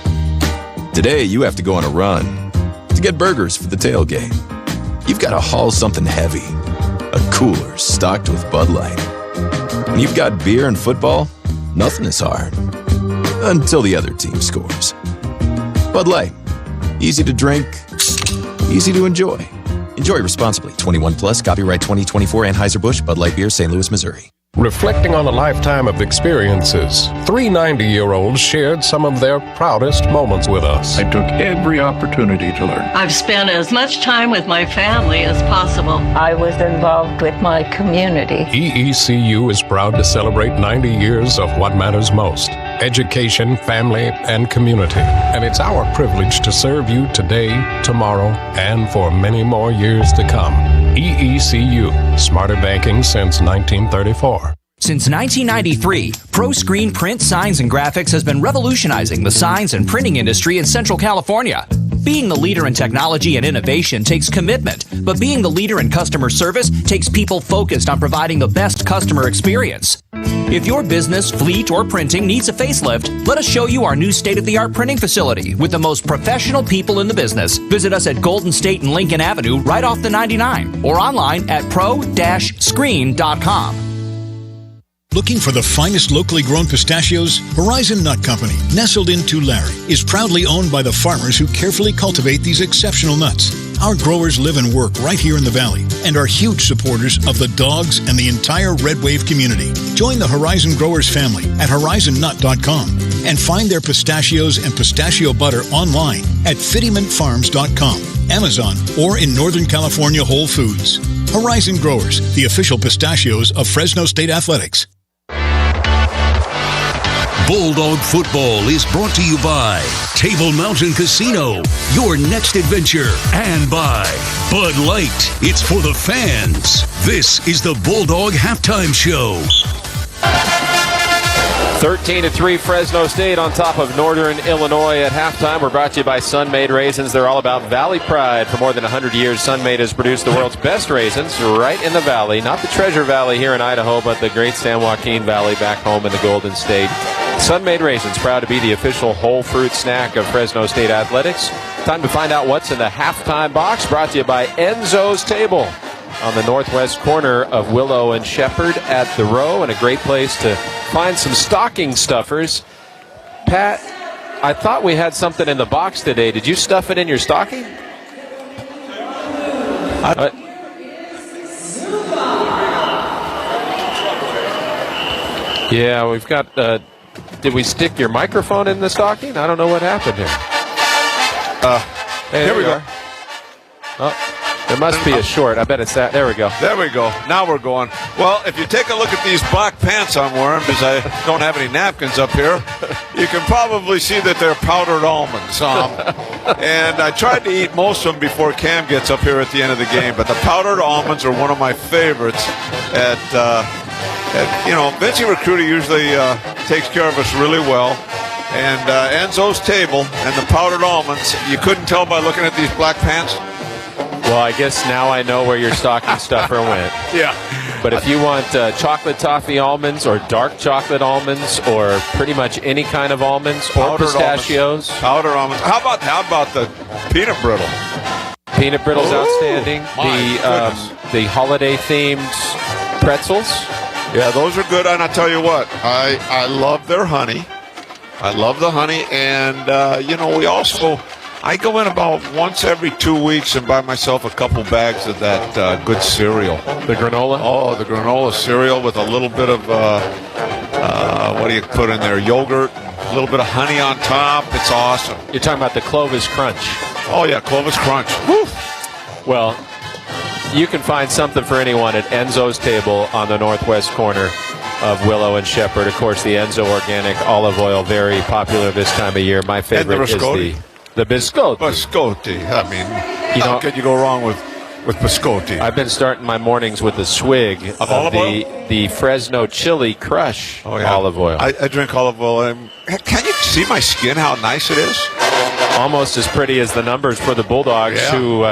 Today you have to go on a run to get burgers for the tailgate. You've got to haul something heavy, a cooler stocked with Bud Light. When you've got beer and football, nothing is hard. Until the other team scores. Bud Light. Easy to drink, easy to enjoy. Enjoy responsibly. 21 plus, copyright 2024, Anheuser-Busch, Bud Light Beer, St. Louis, Missouri. Reflecting on a lifetime of experiences, 3 90-year-olds shared some of their proudest moments with us. I took every opportunity to learn. I've spent as much time with my family as possible. I was involved with my community. EECU is proud to celebrate 90 years of what matters most: education, family, and community. And it's our privilege to serve you today, tomorrow, and for many more years to come. EECU, smarter banking since 1934. Since 1993, ProScreen Print Signs and Graphics has been revolutionizing the signs and printing industry in Central California. Being the leader in technology and innovation takes commitment, but being the leader in customer service takes people focused on providing the best customer experience. If your business, fleet, or printing needs a facelift, let us show you our new state-of-the-art printing facility with the most professional people in the business. Visit us at Golden State and Lincoln Avenue right off the 99 or online at pro-screen.com. Looking for the finest locally grown pistachios? Horizon Nut Company, nestled in Tulare, is proudly owned by the farmers who carefully cultivate these exceptional nuts. Our growers live and work right here in the valley and are huge supporters of the dogs and the entire Red Wave community. Join the Horizon Growers family at horizonnut.com and find their pistachios and pistachio butter online at fittimentfarms.com, Amazon, or in Northern California Whole Foods. Horizon Growers, the official pistachios of Fresno State Athletics. Bulldog Football is brought to you by Table Mountain Casino, your next adventure, and by Bud Light. It's for the fans. This is the Bulldog Halftime Show. 13-3 Fresno State on top of Northern Illinois at halftime. We're brought to you by Sun-Made Raisins. They're all about Valley Pride. For more than 100 years, Sun-Made has produced the world's best raisins right in the valley. Not the Treasure Valley here in Idaho, but the great San Joaquin Valley back home in the Golden State. Sun-Made Raisins, proud to be the official whole fruit snack of Fresno State Athletics. Time to find out what's in the halftime box. Brought to you by Enzo's Table on the northwest corner of Willow and Shepherd at the Row, and a great place to find some stocking stuffers. Pat, I thought we had something in the box today. Did you stuff it in your stocking? Yeah, we've got... did we stick your microphone in the stocking? I don't know what happened here. Hey, here we go. Oh, there must be a short. I bet it's that. There we go. There we go. Now we're going. Well, if you take a look at these black pants I'm wearing, because I don't have any napkins up here, you can probably see that they're powdered almonds. And I tried to eat most of them before Cam gets up here at the end of the game, but the powdered almonds are one of my favorites Vinci Recruiter usually takes care of us really well. And Enzo's Table and the powdered almonds, you couldn't tell by looking at these black pants? Well, I guess now I know where your stocking stuffer went. Yeah. But if you want chocolate toffee almonds or dark chocolate almonds or pretty much any kind of almonds or pistachios. Powdered almonds. How about the peanut brittle? Peanut brittle's outstanding. The holiday-themed pretzels. Yeah, those are good. And I'll tell you what, I love their honey. I love the honey. And, we also I go in about once every 2 weeks and buy myself a couple bags of that good cereal. The granola? Oh, the granola cereal with a little bit of, what do you put in there, yogurt, a little bit of honey on top. It's awesome. You're talking about the Clovis Crunch. Oh, yeah, Clovis Crunch. Woo! Well, you can find something for anyone at Enzo's Table on the northwest corner of Willow and Shepherd. Of course, the Enzo Organic Olive Oil, very popular this time of year. My favorite is the biscotti. Biscotti. I mean, how could you go wrong with biscotti? I've been starting my mornings with a swig of the Fresno Chili Crush olive oil. I drink olive oil. Can you see my skin, how nice it is? Almost as pretty as the numbers for the Bulldogs, who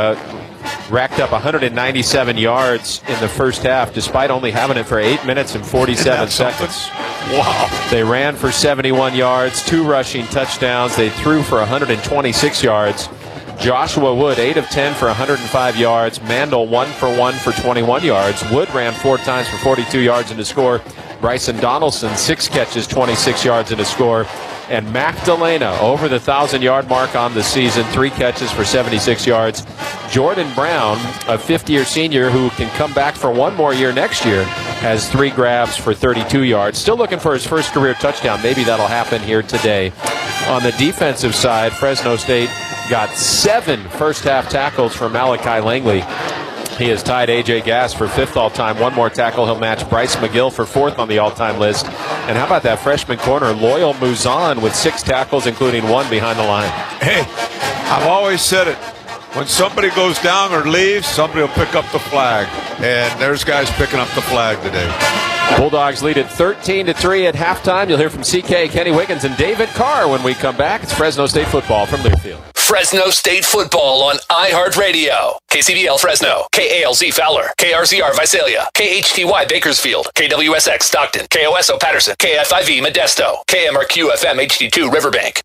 racked up 197 yards in the first half, despite only having it for 8 minutes and 47 seconds. Wow. They ran for 71 yards, 2 rushing touchdowns. They threw for 126 yards. Joshua Wood, 8 of 10 for 105 yards. Mandel, 1 for 1 for 21 yards. Wood ran 4 times for 42 yards in the score. Bryson Donaldson, 6 catches, 26 yards in the score. And Magdalena over the 1,000-yard mark on the season, 3 catches for 76 yards. Jordan Brown, a fifth-year senior who can come back for one more year next year, has 3 grabs for 32 yards. Still looking for his first career touchdown. Maybe that'll happen here today. On the defensive side, Fresno State got 7 first-half tackles from Malachi Langley. He has tied A.J. Gass for 5th all-time. One more tackle. He'll match Bryce McGill for 4th on the all-time list. And how about that freshman corner, Loyal Muzan, with 6 tackles, including 1 behind the line. Hey, I've always said it. When somebody goes down or leaves, somebody will pick up the flag. And there's guys picking up the flag today. Bulldogs lead it 13-3 at halftime. You'll hear from CK, Kenny Wiggins, and David Carr when we come back. It's Fresno State football from Learfield. Fresno State football on iHeartRadio. KCBL Fresno, KALZ Fowler, KRZR Visalia, KHTY Bakersfield, KWSX Stockton, KOSO Patterson, KFIV Modesto, KMRQ FM HD2 Riverbank.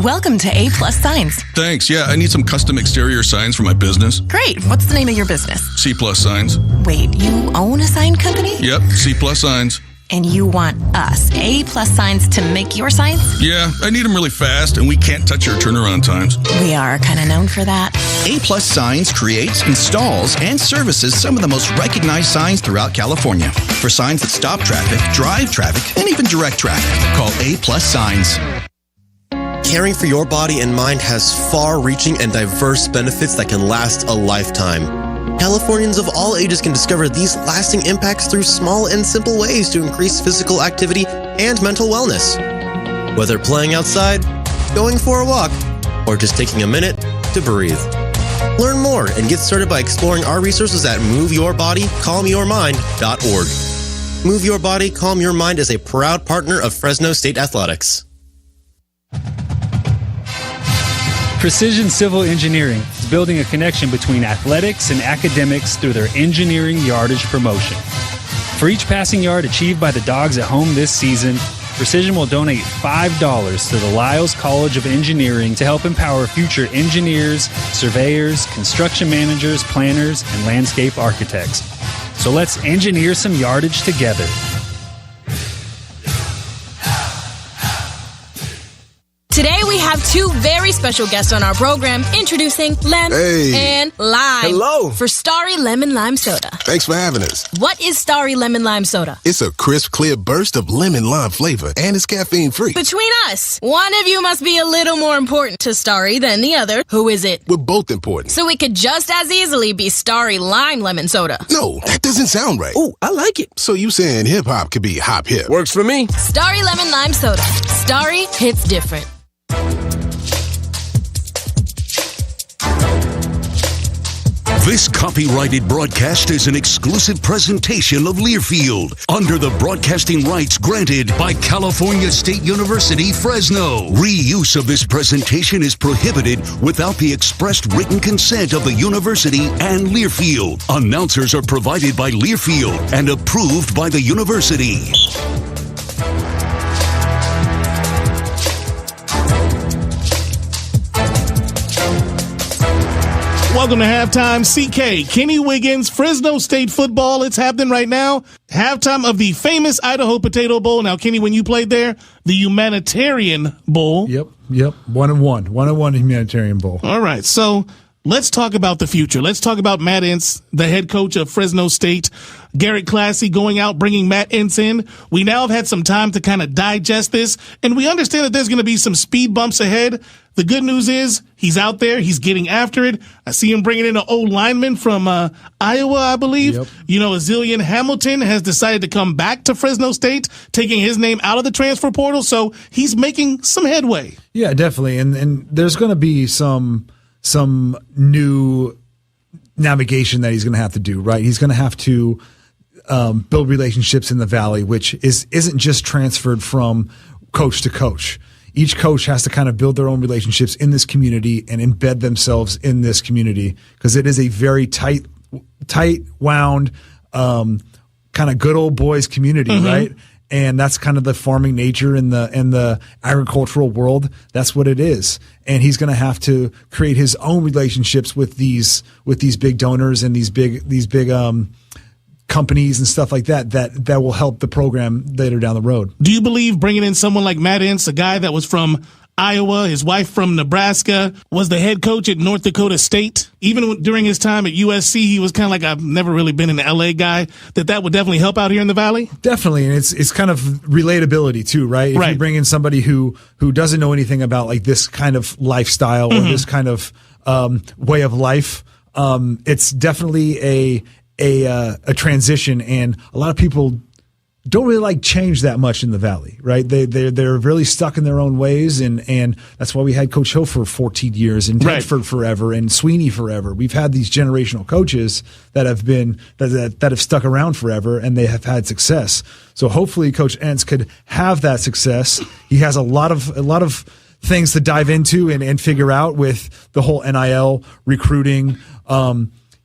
Welcome to A+ Signs. Thanks. Yeah, I need some custom exterior signs for my business. Great. What's the name of your business? C+ Signs. Wait, you own a sign company? Yep, C+ Signs. And you want us, A+ Signs, to make your signs? Yeah, I need them really fast, and we can't touch our turnaround times. We are kind of known for that. A+ Signs creates, installs, and services some of the most recognized signs throughout California. For signs that stop traffic, drive traffic, and even direct traffic, call A+ Signs. Caring for your body and mind has far-reaching and diverse benefits that can last a lifetime. Californians of all ages can discover these lasting impacts through small and simple ways to increase physical activity and mental wellness. Whether playing outside, going for a walk, or just taking a minute to breathe. Learn more and get started by exploring our resources at MoveYourBodyCalmYourMind.org. Move Your Body, Calm Your Mind is a proud partner of Fresno State Athletics. Precision Civil Engineering is building a connection between athletics and academics through their engineering yardage promotion. For each passing yard achieved by the Dogs at home this season, Precision will donate $5 to the Lyles College of Engineering to help empower future engineers, surveyors, construction managers, planners, and landscape architects. So let's engineer some yardage together. Today we have 2 very special guests on our program, introducing Lem and Lime. Hello. For Starry Lemon Lime Soda. Thanks for having us. What is Starry Lemon Lime Soda? It's a crisp, clear burst of lemon lime flavor, and it's caffeine-free. Between us, one of you must be a little more important to Starry than the other. Who is it? We're both important. So it could just as easily be Starry Lime Lemon Soda. No, that doesn't sound right. Oh, I like it. So you saying hip-hop could be hop-hip. Works for me. Starry Lemon Lime Soda. Starry hits different. This copyrighted broadcast is an exclusive presentation of Learfield under the broadcasting rights granted by California State University, Fresno. Reuse of this presentation is prohibited without the expressed written consent of the university and Learfield. Announcers are provided by Learfield and approved by the university. Welcome to halftime. CK, Kenny Wiggins, Fresno State football. It's happening right now. halftime of the famous Idaho Potato Bowl. Now, Kenny, when you played there, the Humanitarian Bowl. Yep. 1-1 Humanitarian Bowl. All right. So let's talk about the future. Let's talk about Matt Entz, the head coach of Fresno State. Garrett Classy going out, bringing Matt Entz in. We now have had some time to kind of digest this, and we understand that there's going to be some speed bumps ahead. The good news is he's out there. He's getting after it. I see him bringing in an old lineman from Iowa, I believe. Yep. Azilian Hamilton has decided to come back to Fresno State, taking his name out of the transfer portal. So he's making some headway. Yeah, definitely. And there's going to be some new navigation that he's going to have to do, right? He's going to have to build relationships in the Valley, which isn't just transferred from coach to coach. Each coach has to kind of build their own relationships in this community and embed themselves in this community, because it is a very tight wound, kind of good old boys community, right? And that's kind of the farming nature in the agricultural world. That's what it is. And he's going to have to create his own relationships with these big donors and these big companies and stuff like that will help the program later down the road. Do you believe bringing in someone like Matt Entz, a guy that was from Iowa, his wife from Nebraska, was the head coach at North Dakota State? Even during his time at USC, he was kind of like, I've never really been an LA guy, that would definitely help out here in the Valley? Definitely, and it's kind of relatability too, right? If you bring in somebody who doesn't know anything about like this kind of lifestyle or this kind of way of life, it's definitely a transition, and a lot of people don't really like change that much in the Valley, right? They're really stuck in their own ways, and that's why we had Coach Hill for 14 years and Tedford forever and Sweeney forever. We've had these generational coaches that have been that have stuck around forever, and they have had success. So hopefully Coach Entz could have that success. He has a lot of things to dive into and figure out with the whole NIL recruiting,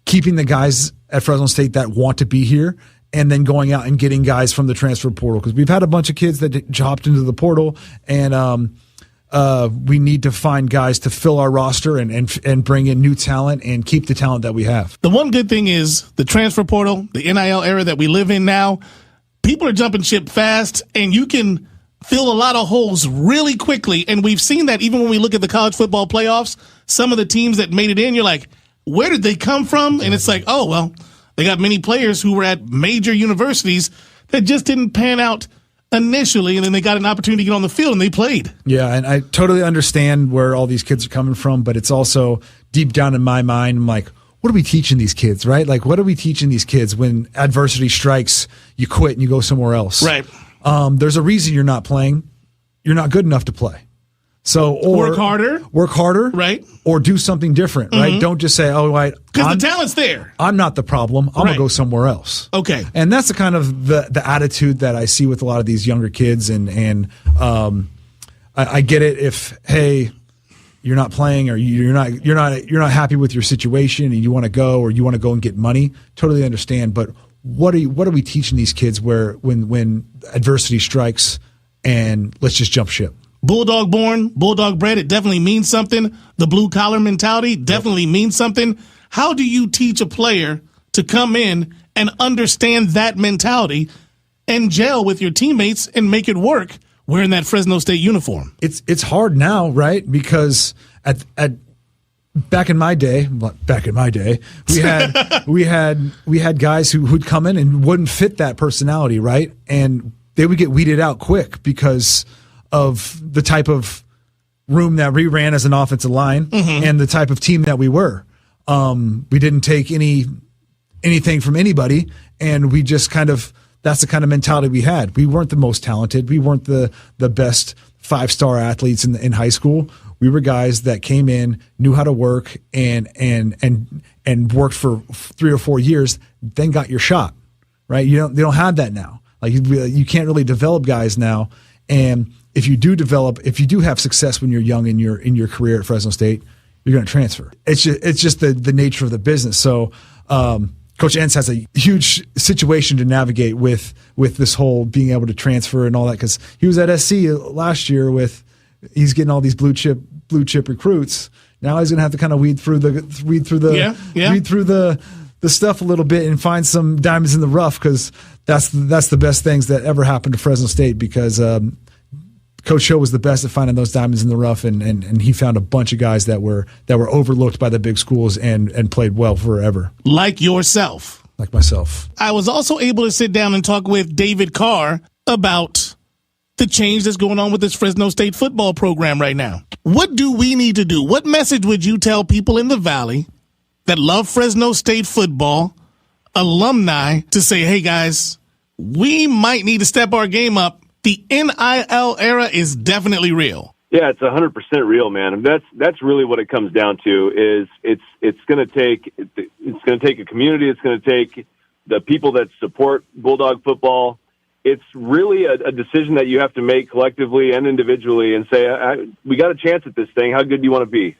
keeping the guys at Fresno State that want to be here, and then going out and getting guys from the transfer portal, because we've had a bunch of kids that hopped into the portal, and we need to find guys to fill our roster and bring in new talent and keep the talent that we have. The one good thing is the transfer portal, the NIL era that we live in now, people are jumping ship fast, and you can fill a lot of holes really quickly, and we've seen that even when we look at the college football playoffs. Some of the teams that made it in, you're like, where did they come from? And it's like, oh, well, they got many players who were at major universities that just didn't pan out initially, and then they got an opportunity to get on the field, and they played. Yeah, and I totally understand where all these kids are coming from, but it's also deep down in my mind, I'm like, what are we teaching these kids, right? Like, what are we teaching these kids when adversity strikes, you quit and you go somewhere else? Right. There's a reason you're not playing. You're not good enough to play. So, or work harder, right? Or do something different, right? Don't just say, "Oh, right," because the talent's there. I'm not the problem. I'm gonna go somewhere else. Okay, and that's the kind of the attitude that I see with a lot of these younger kids, and I get it. If you're not playing, or you're not happy with your situation, and you want to go, or you want to go and get money, totally understand. But what are we teaching these kids when adversity strikes, and let's just jump ship? Bulldog born, Bulldog bred, it definitely means something. The blue collar mentality definitely means something. How do you teach a player to come in and understand that mentality and gel with your teammates and make it work wearing that Fresno State uniform? It's hard now, right? Because back in my day, we had guys who'd come in and wouldn't fit that personality, right? And they would get weeded out quick because of the type of room that we ran as an offensive line and the type of team that we were. We didn't take anything from anybody, and we just that's the kind of mentality we had. We weren't the most talented. We weren't the best 5-star athletes in high school. We were guys that came in, knew how to work, and worked for 3 or 4 years, then got your shot, right? They don't have that now. Like, you can't really develop guys now. And if you do have success when you're young in your career at Fresno State, you're going to transfer. It's just the nature of the business. So Coach Entz has a huge situation to navigate with this whole being able to transfer and all that, because he was at SC last year he's getting all these blue chip recruits. Now he's going to have to kind of weed through the stuff a little bit and find some diamonds in the rough, because that's the best things that ever happened to Fresno State, because Coach Hill was the best at finding those diamonds in the rough, and he found a bunch of guys that were overlooked by the big schools and played well forever. Like yourself. Like myself. I was also able to sit down and talk with David Carr about the change that's going on with this Fresno State football program right now. What do we need to do? What message would you tell people in the Valley that love Fresno State football, alumni, to say, hey, guys, we might need to step our game up? The NIL era is definitely real. Yeah, it's 100% real, man. That's really what it comes down to. Is it's going to take a community. It's going to take the people that support Bulldog football. It's really a decision that you have to make collectively and individually, and say, we got a chance at this thing. How good do you want to be?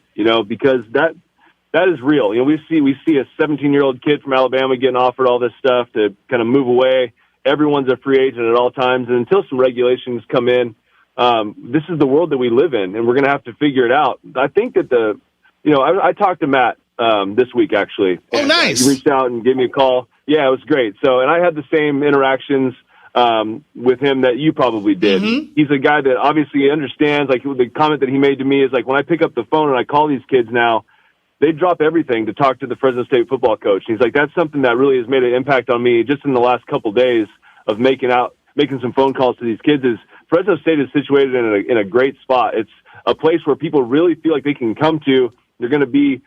Because that is real. We see a 17-year-old kid from Alabama getting offered all this stuff to kind of move away. Everyone's a free agent at all times, and until some regulations come in, this is the world that we live in, and we're going to have to figure it out. I think that I talked to Matt this week, actually. Oh, nice. He reached out and gave me a call. Yeah, it was great. And I had the same interactions with him that you probably did. Mm-hmm. He's a guy that obviously understands. Like, the comment that he made to me is like, when I pick up the phone and I call these kids now, they drop everything to talk to the Fresno State football coach. And he's like, that's something that really has made an impact on me just in the last couple of days of making some phone calls to these kids. Is Fresno State is situated in a great spot. It's a place where people really feel like they can come to. They're going to be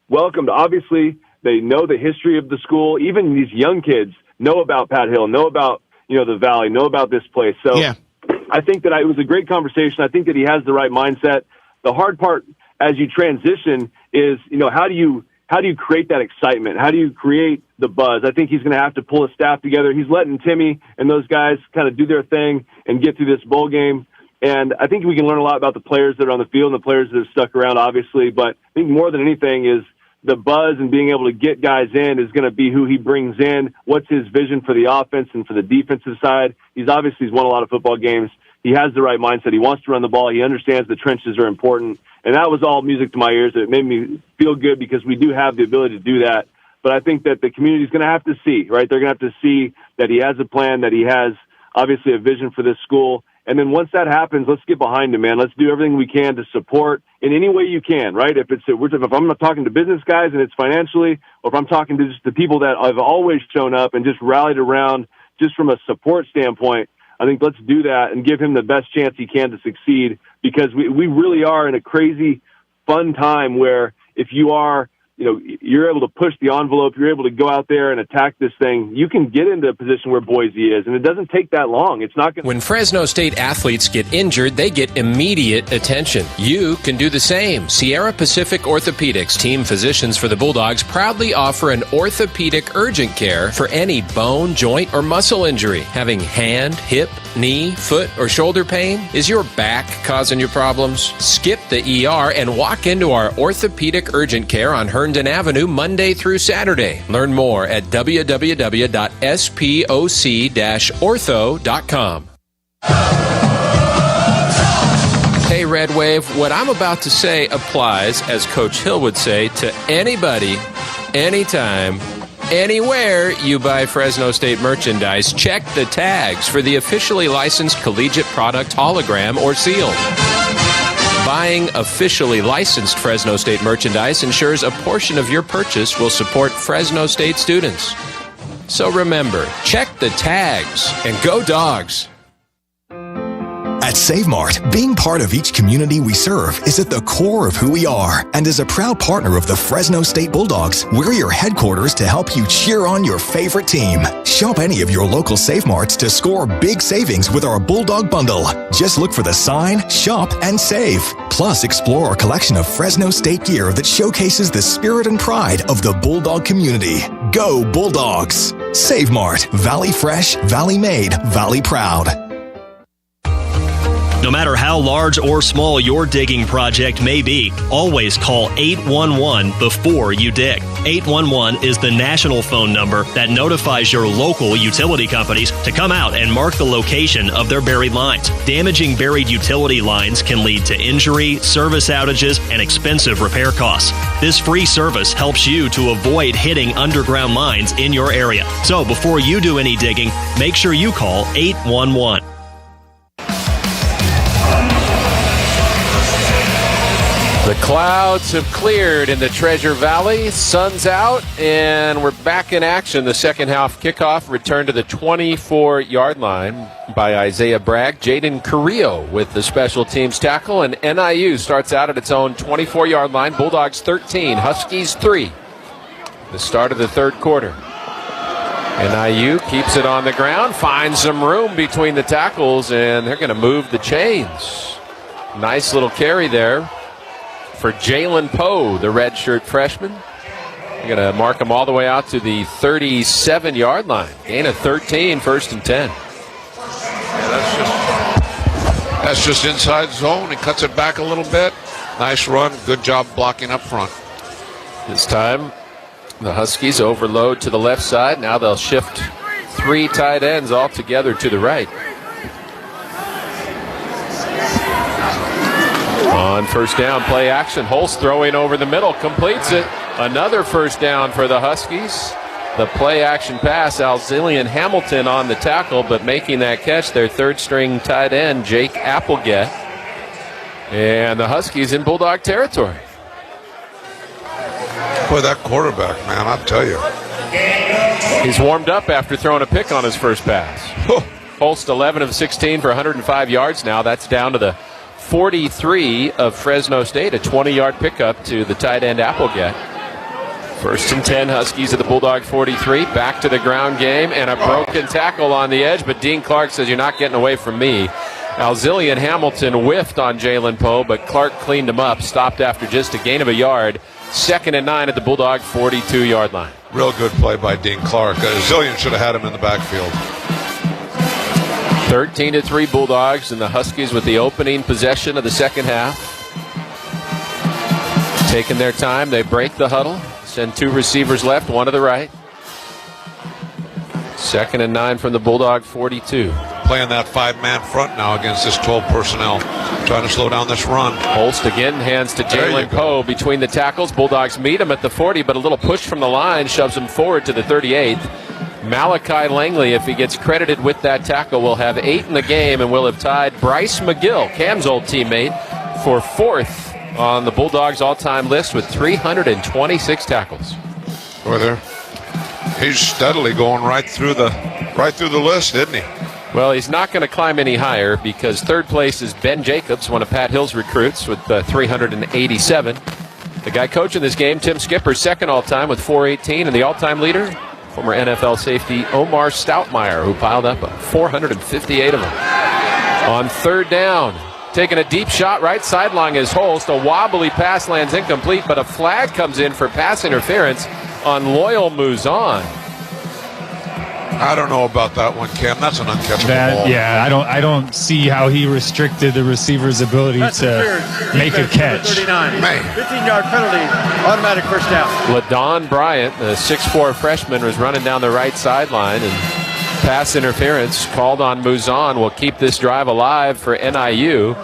welcomed. Obviously, they know the history of the school. Even these young kids know about Pat Hill, know about the Valley, know about this place. So yeah. I think that it was a great conversation. I think that he has the right mindset. The hard part as you transition is, how do you create that excitement? How do you create the buzz? I think he's going to have to pull his staff together. He's letting Timmy and those guys kind of do their thing and get through this bowl game. And I think we can learn a lot about the players that are on the field and the players that have stuck around, obviously. But I think more than anything is the buzz and being able to get guys in is going to be who he brings in. What's his vision for the offense and for the defensive side? He's won a lot of football games. He has the right mindset. He wants to run the ball. He understands the trenches are important. And that was all music to my ears. It made me feel good because we do have the ability to do that. But I think that the community is going to have to see, right? They're going to have to see that he has a plan, that he has obviously a vision for this school. And then once that happens, let's get behind him, man. Let's do everything we can to support in any way you can, right? If I'm not talking to business guys and it's financially, or if I'm talking to just the people that have always shown up and just rallied around just from a support standpoint, I think let's do that and give him the best chance he can to succeed, because we really are in a crazy, fun time where if you are, you're able to push the envelope, you're able to go out there and attack this thing, you can get into a position where Boise is, and it doesn't take that long. It's not going. When Fresno State athletes get injured, they get immediate attention. You can do the same. Sierra Pacific Orthopedics, team physicians for the Bulldogs, proudly offer an orthopedic urgent care for any bone, joint, or muscle injury. Having hand, hip, knee, foot, or shoulder pain? Is your back causing you problems? Skip the ER and walk into our orthopedic urgent care on Herndon Avenue Monday through Saturday. Learn more at www.spoc-ortho.com. Hey, Red Wave, what I'm about to say applies, as Coach Hill would say, to anybody, anytime, anywhere you buy Fresno State merchandise. Check the tags for the officially licensed collegiate product hologram or seal. Buying officially licensed Fresno State merchandise ensures a portion of your purchase will support Fresno State students. So remember, check the tags and go Dogs. At Save Mart, being part of each community we serve is at the core of who we are. And as a proud partner of the Fresno State Bulldogs, we're your headquarters to help you cheer on your favorite team. Shop any of your local Save Marts to score big savings with our Bulldog Bundle. Just look for the sign, shop, and save. Plus, explore our collection of Fresno State gear that showcases the spirit and pride of the Bulldog community. Go Bulldogs! Save Mart. Valley Fresh, Valley Made, Valley Proud. No matter how large or small your digging project may be, always call 811 before you dig. 811 is the national phone number that notifies your local utility companies to come out and mark the location of their buried lines. Damaging buried utility lines can lead to injury, service outages, and expensive repair costs. This free service helps you to avoid hitting underground lines in your area. So before you do any digging, make sure you call 811. The clouds have cleared in the Treasure Valley. Sun's out, and we're back in action. The second half kickoff returned to the 24-yard line by Isaiah Bragg. Jaden Carrillo with the special teams tackle, and NIU starts out at its own 24-yard line. Bulldogs 13, Huskies 3. The start of the third quarter. NIU keeps it on the ground, finds some room between the tackles, and they're going to move the chains. Nice little carry there for Jalen Poe, the redshirt freshman. They're going to mark him all the way out to the 37-yard line. Gain of 13, first and 10. That's just inside zone. He cuts it back a little bit. Nice run. Good job blocking up front. This time, the Huskies overload to the left side. Now they'll shift 3 tight ends all together to the right. On first down, play action. Holst throwing over the middle, completes it. Another first down for the Huskies. The play action pass, Alzillian Hamilton on the tackle, but making that catch, their third string tight end, Jake Applegate. And the Huskies in Bulldog territory. Boy, that quarterback, man, I'll tell you. He's warmed up after throwing a pick on his first pass. Holst 11 of 16 for 105 yards now. That's down to the 43 of Fresno State, a 20-yard pickup to the tight end Applegate. First and 10, Huskies at the Bulldog 43. Back to the ground game and a broken tackle on the edge, but Dean Clark says, "You're not getting away from me." Alzillian Hamilton whiffed on Jalen Poe, but Clark cleaned him up, stopped after just a gain of a yard. Second and 9 at the Bulldog 42-yard line. Real good play by Dean Clark. Zillion should have had him in the backfield. 13-3 Bulldogs, and the Huskies with the opening possession of the second half. Taking their time, they break the huddle, send 2 receivers left, 1 to the right. Second and 9 from the Bulldog 42. Playing that 5-man front now against this 12 personnel. Trying to slow down this run. Holst again hands to Jalen Poe between the tackles. Bulldogs meet him at the 40, but a little push from the line shoves him forward to the 38th. Malachi Langley, if he gets credited with that tackle, will have 8 in the game and will have tied Bryce McGill, Cam's old teammate, for 4th on the Bulldogs all-time list with 326 tackles. Boy, he's steadily going right through the list, isn't he? Well, he's not going to climb any higher because third place is Ben Jacobs, one of Pat Hill's recruits, with 387. The guy coaching this game, Tim Skipper, second all-time with 418, and the all-time leader, former NFL safety Omar Stoutmeyer, who piled up 458 of them. On third down, taking a deep shot right sideline is Holst. A wobbly pass lands incomplete, but a flag comes in for pass interference on Loyal Muzan. I don't know about that one, Cam. That's an uncatchable ball. Yeah, I don't see how he restricted the receiver's ability to make a catch. 15-yard penalty, automatic first down. LaDon Bryant, the 6'4 freshman, was running down the right sideline, and pass interference called on Muzan will keep this drive alive for NIU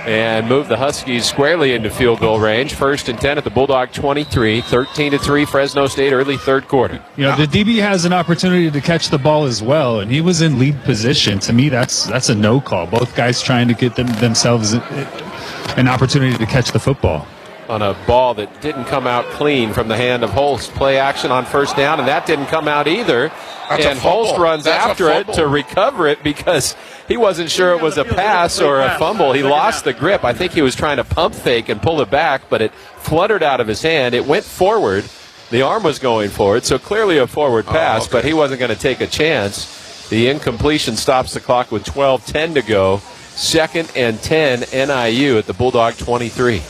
and move the Huskies squarely into field goal range. First and 10 at the Bulldog 23, 13-3 Fresno State early third quarter. You know, the DB has an opportunity to catch the ball as well, and he was in lead position. To me, that's a no call. Both guys trying to get themselves an opportunity to catch the football. On a ball that didn't come out clean from the hand of Holst. Play action on first down, and that didn't come out either. And Holst runs after it to recover it because he wasn't sure it was a pass or a fumble. He lost the grip. I think he was trying to pump fake and pull it back, but it fluttered out of his hand. It went forward. The arm was going forward, so clearly a forward pass, but he wasn't going to take a chance. The incompletion stops the clock with 12:10 to go. Second and 10, NIU at the Bulldog 23.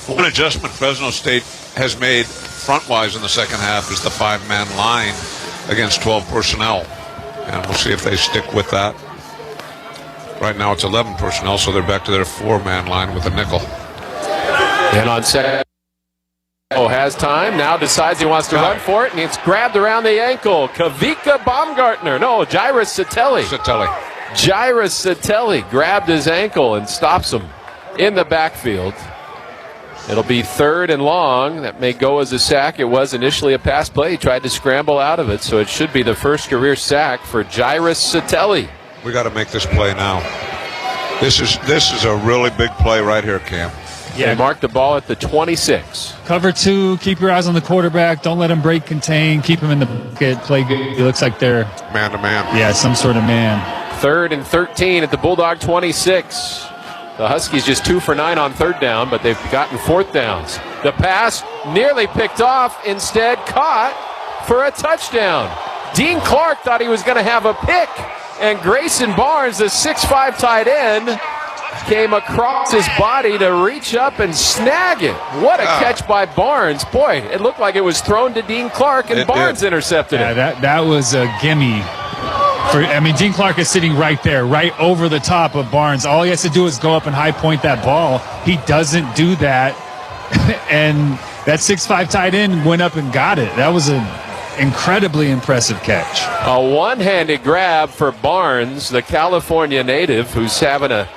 One adjustment Fresno State has made front-wise in the second half is the 5-man line against 12 personnel. And we'll see if they stick with that. Right now it's 11 personnel, so they're back to their 4-man line with a nickel. And on second, has time, now decides he wants to run for it, and it's grabbed around the ankle. Kavika Baumgartner. No, Jairus Satelli. Jairus Satelli grabbed his ankle and stops him in the backfield. It'll be 3rd and long. That may go as a sack. It was initially a pass play. He tried to scramble out of it, so it should be the first career sack for Jairus Satelli. We got to make this play now. This is a really big play right here, Cam. Yeah, they marked the ball at the 26. Cover 2, keep your eyes on the quarterback. Don't let him break contain. Keep him in the pocket. Play good. It looks like they're man-to-man. Yeah, some sort of man. 3rd and 13 at the Bulldog 26. The Huskies just 2 for 9 on 3rd down, but they've gotten 4th downs. The pass nearly picked off, instead caught for a touchdown. Dean Clark thought he was going to have a pick, and Grayson Barnes, the 6'5" tight end, came across his body to reach up and snag it. What a catch by Barnes. Boy, it looked like it was thrown to Dean Clark, and Barnes intercepted it. That was a gimme. Dean Clark is sitting right there, right over the top of Barnes. All he has to do is go up and high point that ball. He doesn't do that, and that 6'5" tight end went up and got it. That was an incredibly impressive catch. A one-handed grab for Barnes, the California native, who's having a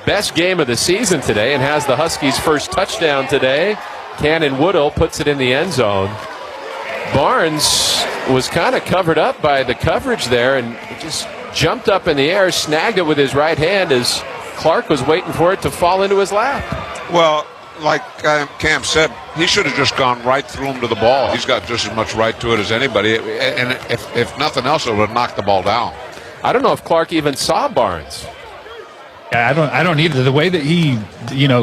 best game of the season today and has the Huskies' first touchdown today. Cannon Woodall puts it in the end zone. Barnes was kind of covered up by the coverage there and just jumped up in the air, snagged it with his right hand as Clark was waiting for it to fall into his lap. Well, like Cam said, he should have just gone right through him to the ball. He's got just as much right to it as anybody. And if nothing else, it would have knocked the ball down. I don't know if Clark even saw Barnes. Yeah, I don't either. The way that he,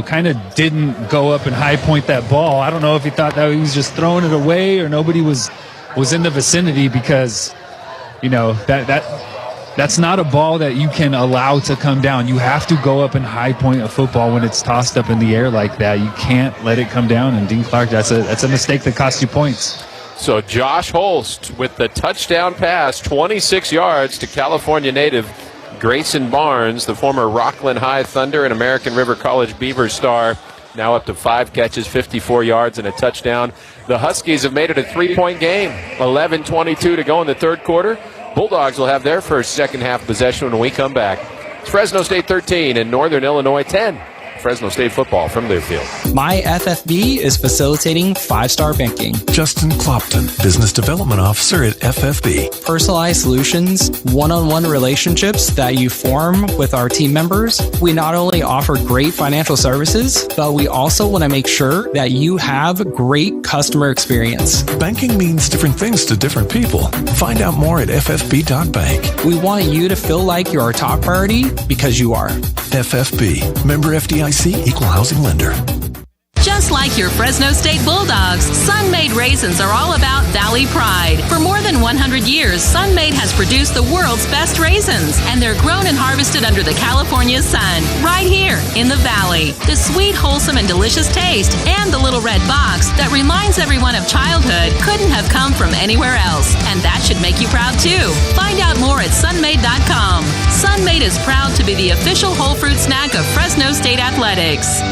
kind of didn't go up and high point that ball. I don't know if he thought that he was just throwing it away or nobody was in the vicinity, because, that's not a ball that you can allow to come down. You have to go up and high point a football when it's tossed up in the air like that. You can't let it come down. And Dean Clark, that's a mistake that costs you points. So Josh Holst with the touchdown pass, 26 yards to California native Grayson Barnes, the former Rockland High Thunder and American River College Beaver star, now up to 5 catches, 54 yards, and a touchdown. The Huskies have made it a 3-point game. 11:22 to go in the 3rd quarter. Bulldogs will have their first second-half possession when we come back. It's Fresno State 13 and Northern Illinois 10. Fresno State football from Learfield. My FFB is facilitating 5-star banking. Justin Clopton, Business Development Officer at FFB. Personalized solutions, one-on-one relationships that you form with our team members. We not only offer great financial services, but we also want to make sure that you have great customer experience. Banking means different things to different people. Find out more at ffb.bank. We want you to feel like you're our top priority because you are. FFB, member FDIC, equal housing lender. Just like your Fresno State Bulldogs, Sun-Made raisins are all about Valley pride. For more than 100 years, Sun-Made has produced the world's best raisins, and they're grown and harvested under the California sun, right here in the Valley. The sweet, wholesome, and delicious taste, and the little red box that reminds everyone of childhood, couldn't have come from anywhere else, and that should make you proud too. Find out more at sunmade.com. Sun-Made is proud to be the official whole fruit snack of Fresno State Athletics.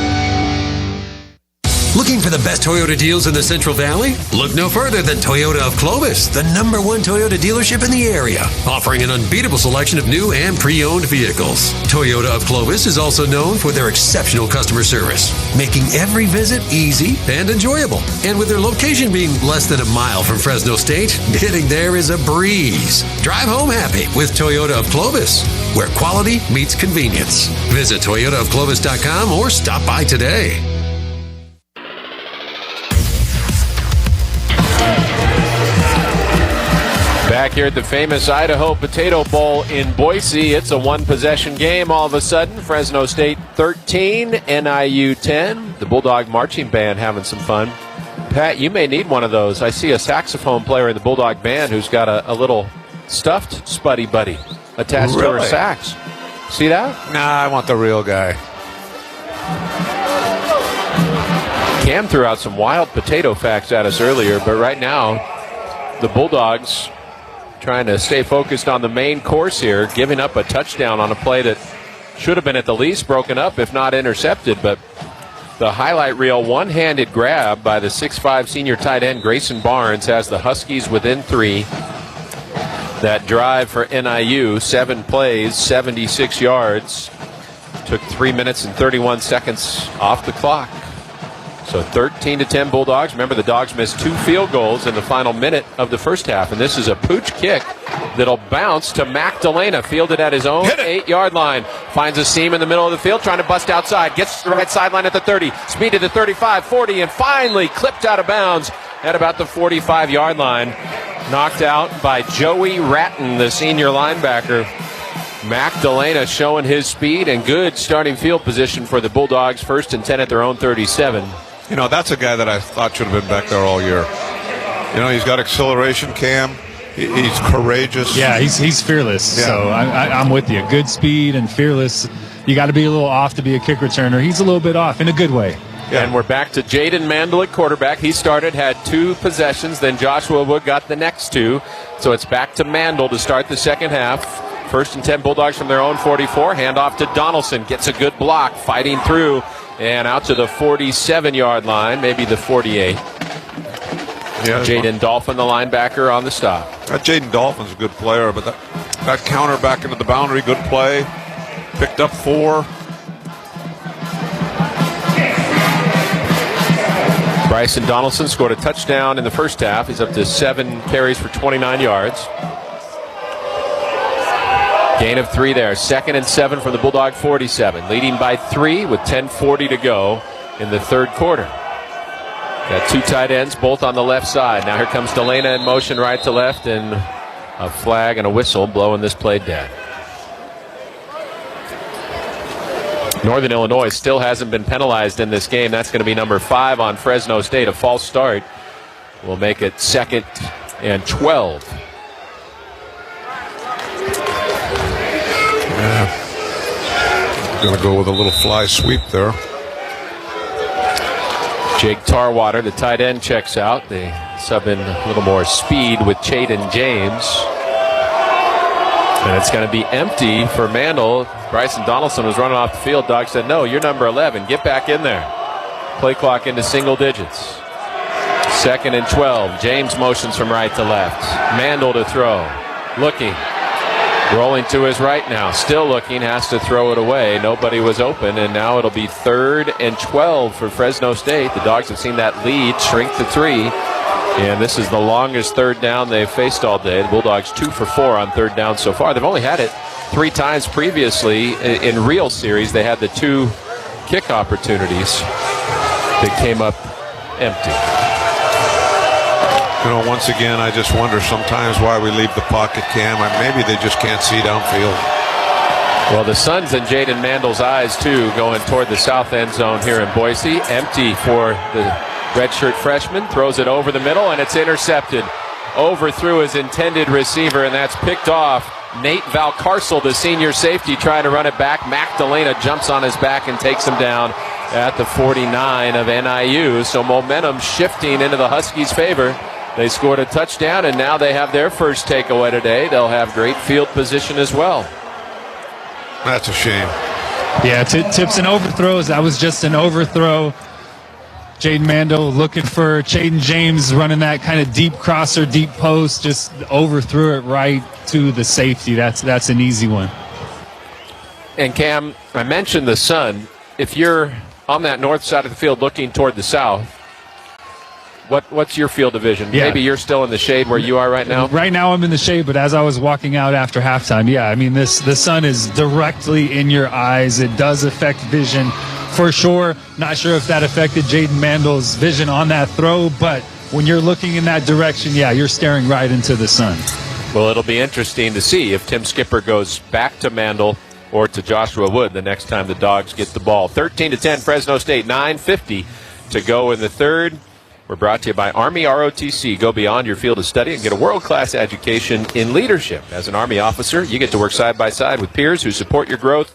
Looking for the best Toyota deals in the Central Valley? Look no further than Toyota of Clovis, the #1 Toyota dealership in the area, offering an unbeatable selection of new and pre-owned vehicles. Toyota of Clovis is also known for their exceptional customer service, making every visit easy and enjoyable. And with their location being less than a mile from Fresno State, getting there is a breeze. Drive home happy with Toyota of Clovis, where quality meets convenience. Visit toyotaofclovis.com or stop by today. Back here at the famous Idaho Potato Bowl in Boise, it's a one-possession game all of a sudden. Fresno State 13, NIU 10. The Bulldog Marching Band having some fun. Pat, you may need one of those. I see a saxophone player in the Bulldog Band who's got a little stuffed Spuddy Buddy attached to her sax. See that? Nah, I want the real guy. Cam threw out some wild potato facts at us earlier, but right now, the Bulldogs trying to stay focused on the main course here, giving up a touchdown on a play that should have been at the least broken up, if not intercepted. But the highlight reel one-handed grab by the 6'5 senior tight end Grayson Barnes has the Huskies within 3. That drive for NIU, 7 plays, 76 yards. Took 3 minutes and 31 seconds off the clock. So 13-10 Bulldogs. Remember, the Dogs missed 2 field goals in the final minute of the first half. And this is a pooch kick that'll bounce to Magdalena, fielded at his own 8-yard line. Finds a seam in the middle of the field, trying to bust outside. Gets to the right sideline at the 30. Speed to the 35, 40, and finally clipped out of bounds at about the 45-yard line. Knocked out by Joey Ratton, the senior linebacker. Magdalena showing his speed and good starting field position for the Bulldogs. 1st and 10 at their own 37. You know, that's a guy that I thought should have been back there all year. You know, he's got acceleration, Cam. He's courageous. Yeah, he's fearless. Yeah. So I'm with you. Good speed and fearless. You got to be a little off to be a kick returner. He's a little bit off in a good way. Yeah. And we're back to Jaden Mandel at quarterback. He started, had 2 possessions, then Joshua Wood got the next 2. So it's back to Mandel to start the second half. 1st and 10 Bulldogs from their own 44. Handoff to Donaldson. Gets a good block, fighting through and out to the 47-yard line, maybe the 48. Yeah, Jaden Dolphin, the linebacker, on the stop. That Jaden Dolphin's a good player, but that counter back into the boundary, good play. Picked up 4. Bryson Donaldson scored a touchdown in the first half. He's up to 7 carries for 29 yards. Gain of 3 there. 2nd and 7 from the Bulldog 47. Leading by 3 with 10:40 to go in the third quarter. Got 2 tight ends, both on the left side. Now here comes Delana in motion right to left, and a flag and a whistle blowing this play dead. Northern Illinois still hasn't been penalized in this game. That's going to be number 5 on Fresno State. A false start will make it 2nd and 12. Yeah. Going to go with a little fly sweep there. Jake Tarwater, the tight end, checks out. They sub in a little more speed with Chaden James. And it's going to be empty for Mandel. Bryson Donaldson was running off the field. Doug said, no, you're number 11. Get back in there. Play clock into single digits. 2nd and 12. James motions from right to left. Mandel to throw. Looking. Rolling to his right now. Still looking. Has to throw it away. Nobody was open. And now it'll be 3rd and 12 for Fresno State. The Dogs have seen that lead shrink to 3. And this is the longest third down they've faced all day. The Bulldogs 2 for 4 on third down so far. They've only had it 3 times previously in real series. They had the 2 kick opportunities that came up empty. You know, once again, I just wonder sometimes why we leave the pocket, Cam. Maybe they just can't see downfield. Well, the sun's in Jaden Mandel's eyes, too, going toward the south end zone here in Boise. Empty for the redshirt freshman. Throws it over the middle, and it's intercepted. Overthrew his intended receiver, and that's picked off. Nate Valcarcel, the senior safety, trying to run it back. Magdalena jumps on his back and takes him down at the 49 of NIU. So momentum shifting into the Huskies' favor. They scored a touchdown, and now they have their first takeaway today. They'll have great field position as well. That's a shame. Yeah, tips and overthrows. That was just an overthrow. Jaden Mandel looking for Chaden James, running that kind of deep crosser, deep post, just overthrew it right to the safety. That's an easy one. And Cam, I mentioned the sun. If you're on that north side of the field looking toward the south, what's your field of vision? Yeah. Maybe you're still in the shade where you are right now? Right now I'm in the shade, but as I was walking out after halftime, yeah, I mean, the sun is directly in your eyes. It does affect vision for sure. Not sure if that affected Jaden Mandel's vision on that throw, but when you're looking in that direction, yeah, you're staring right into the sun. Well, it'll be interesting to see if Tim Skipper goes back to Mandel or to Joshua Wood the next time the Dogs get the ball. 13-10 Fresno State, 9:50 to go in the third. We're brought to you by Army ROTC. Go beyond your field of study and get a world-class education in leadership. As an Army officer, you get to work side by side with peers who support your growth,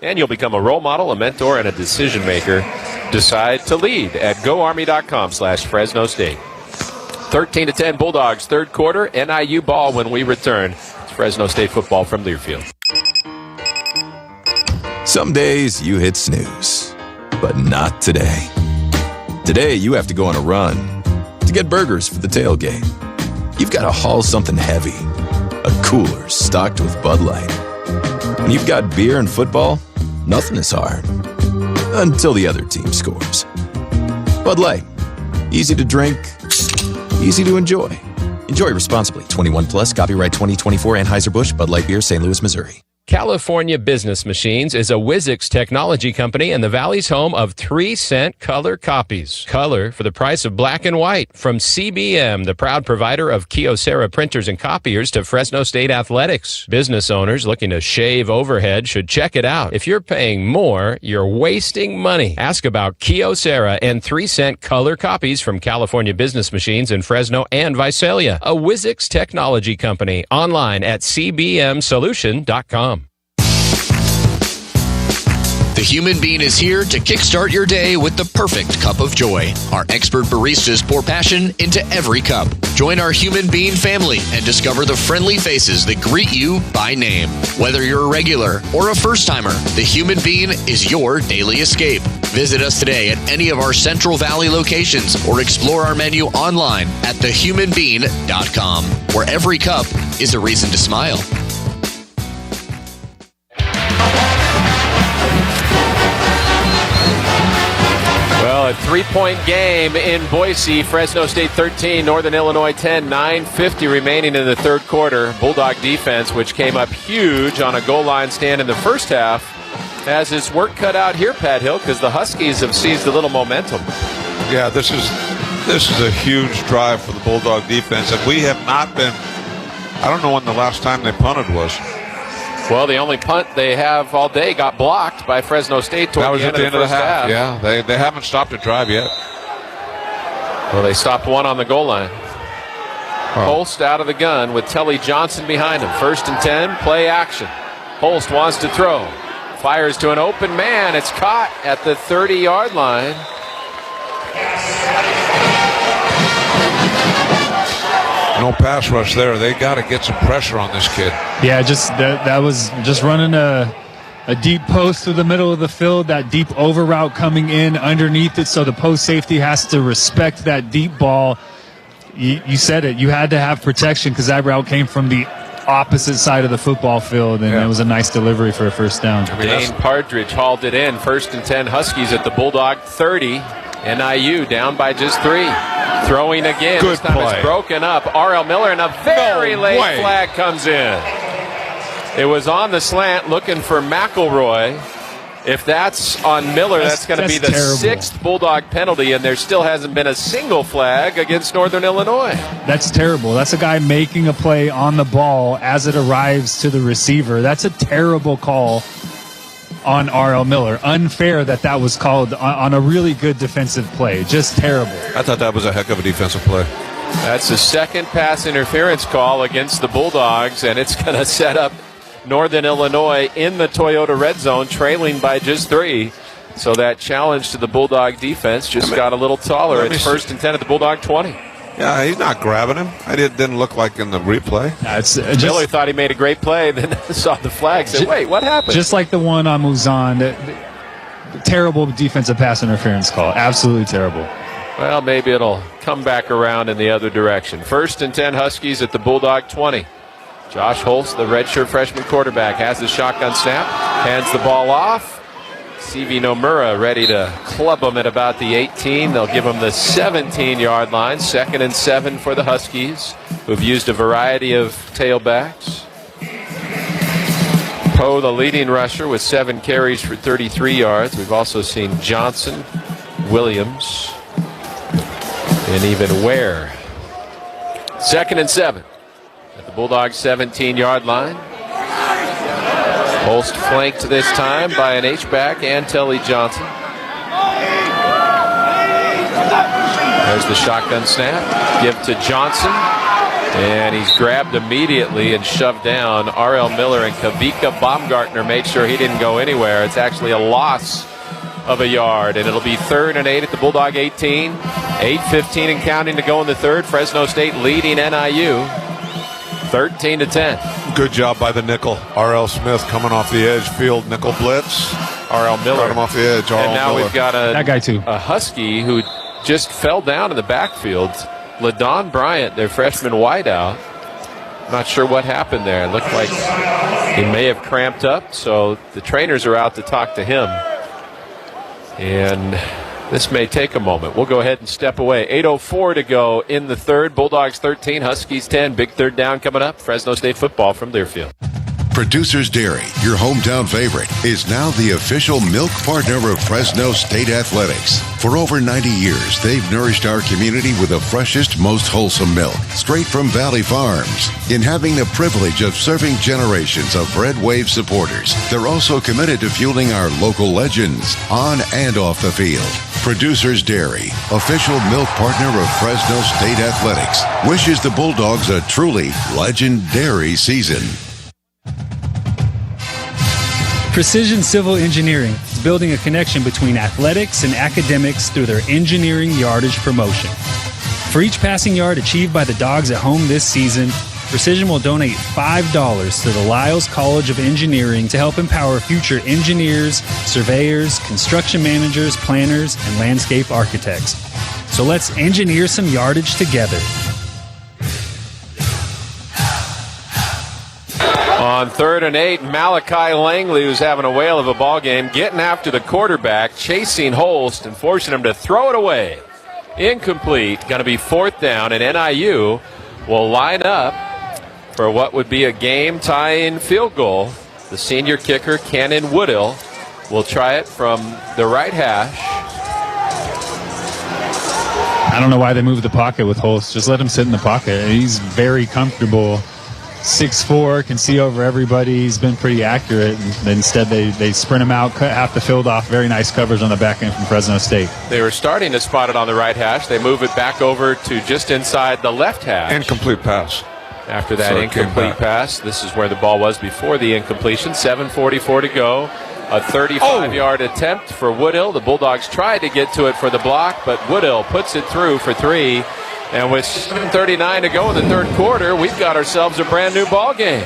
and you'll become a role model, a mentor, and a decision maker. Decide to lead at goarmy.com/Fresno State. 13-10 Bulldogs, third quarter. NIU ball when we return. It's Fresno State football from Learfield. Some days you hit snooze, but not today. Today you have to go on a run to get burgers for the tailgate. You've got to haul something heavy, a cooler stocked with Bud Light. When you've got beer and football, nothing is hard. Until the other team scores. Bud Light. Easy to drink, easy to enjoy. Enjoy responsibly. 21 plus, copyright 2024, Anheuser-Busch, Bud Light Beer, St. Louis, Missouri. California Business Machines is a Wizix technology company and the Valley's home of 3-cent color copies. Color for the price of black and white. From CBM, the proud provider of Kyocera printers and copiers to Fresno State Athletics. Business owners looking to shave overhead should check it out. If you're paying more, you're wasting money. Ask about Kyocera and 3-cent color copies from California Business Machines in Fresno and Visalia. A Wizix technology company. Online at cbmsolution.com. The Human Bean is here to kickstart your day with the perfect cup of joy. Our expert baristas pour passion into every cup. Join our Human Bean family and discover the friendly faces that greet you by name. Whether you're a regular or a first-timer, the Human Bean is your daily escape. Visit us today at any of our Central Valley locations or explore our menu online at thehumanbean.com, where every cup is a reason to smile. Well, a 3-point game in Boise. Fresno State 13, Northern Illinois 10, 9:50 remaining in the third quarter. Bulldog defense, which came up huge on a goal line stand in the first half, has its work cut out here, Pat Hill, because the Huskies have seized a little momentum. Yeah, this is a huge drive for the Bulldog defense, and we have not been. I don't know when the last time they punted was. Well, the only punt they have all day got blocked by Fresno State toward the end of the first half. Yeah, they haven't stopped a drive yet. Well, they stopped one on the goal line. Holst out of the gun with Telly Johnson behind him. 1st and 10, play action. Holst wants to throw. Fires to an open man. It's caught at the 30-yard line. No pass rush there. They got to get some pressure on this kid. Yeah, just that was just running a deep post through the middle of the field, that deep over route coming in underneath it, so the post safety has to respect that deep ball. You said it. You had to have protection because that route came from the opposite side of the football field, and it was a nice delivery for a first down. Dane Partridge hauled it in. 1st and 10, Huskies at the Bulldog 30. NIU down by just 3. Throwing again. Good this time play. It's broken up. R.L. Miller, and a very late flag comes in. It was on the slant looking for McElroy. If that's on Miller, that's going to be the terrible. 6th Bulldog penalty, and there still hasn't been a single flag against Northern Illinois. That's terrible. That's a guy making a play on the ball as it arrives to the receiver. That's a terrible call on R.L. Miller. Unfair that was called on a really good defensive play. Just terrible. I thought that was a heck of a defensive play. That's the 2nd pass interference call against the Bulldogs, and it's going to set up Northern Illinois in the Toyota red zone, trailing by just 3. So that challenge to the Bulldog defense just got a little taller. It's 1st and 10 at the Bulldog 20. Yeah, he's not grabbing him. It didn't look like in the replay. Miller thought he made a great play, then saw the flag, said, wait, what happened? Just like the one on Muzan. Terrible defensive pass interference call. Absolutely terrible. Well, maybe it'll come back around in the other direction. 1st and 10, Huskies at the Bulldog 20. Josh Holst, the redshirt freshman quarterback, has the shotgun snap, hands the ball off. CV Nomura ready to club him at about the 18. They'll give him the 17-yard line. 2nd and 7 for the Huskies, who've used a variety of tailbacks. Poe, the leading rusher, with 7 carries for 33 yards. We've also seen Johnson, Williams, and even Ware. 2nd and 7 at the Bulldogs' 17-yard line. Holst flanked this time by an H-back and Telly Johnson. There's the shotgun snap. Give to Johnson. And he's grabbed immediately and shoved down. R.L. Miller and Kavika Baumgartner made sure he didn't go anywhere. It's actually a loss of a yard. And it'll be 3rd and 8 at the Bulldog 18. 8:15 and counting to go in the third. Fresno State leading NIU 13-10. Good job by the nickel. R.L. Smith coming off the edge, field nickel blitz. R.L. Miller. Got him off the edge. And now we've got that guy too. A Husky who just fell down in the backfield. LaDon Bryant, their freshman wideout. Not sure what happened there. It looked like he may have cramped up, so the trainers are out to talk to him. And this may take a moment. We'll go ahead and step away. 8:04 to go in the third. Bulldogs 13, Huskies 10. Big third down coming up. Fresno State football from Learfield. Producers Dairy, your hometown favorite, is now the official milk partner of Fresno State Athletics. For over 90 years, they've nourished our community with the freshest, most wholesome milk, straight from Valley Farms. In having the privilege of serving generations of Red Wave supporters, they're also committed to fueling our local legends on and off the field. Producers Dairy, official milk partner of Fresno State Athletics, wishes the Bulldogs a truly legendary season. Precision Civil Engineering is building a connection between athletics and academics through their engineering yardage promotion. For each passing yard achieved by the Dogs at home this season, Precision will donate $5 to the Lyles College of Engineering to help empower future engineers, surveyors, construction managers, planners, and landscape architects. So let's engineer some yardage together. On 3rd and 8, Malachi Langley, who's having a whale of a ball game, getting after the quarterback, chasing Holst and forcing him to throw it away. Incomplete. Going to be 4th down, and NIU will line up for what would be a game-tying field goal. The senior kicker, Cannon Woodill, will try it from the right hash. I don't know why they moved the pocket with Holst. Just let him sit in the pocket. He's very comfortable. 6'4", can see over everybody. He's been pretty accurate. And instead, they sprint him out, cut half the field off. Very nice coverage on the back end from Fresno State. They were starting to spot it on the right hash. They move it back over to just inside the left hash. Incomplete pass. After that incomplete pass, this is where the ball was before the incompletion. 7:44 to go. A 35-yard attempt for Woodill. The Bulldogs tried to get to it for the block, but Woodill puts it through for 3. And with 7:39 to go in the third quarter, we've got ourselves a brand new ball game.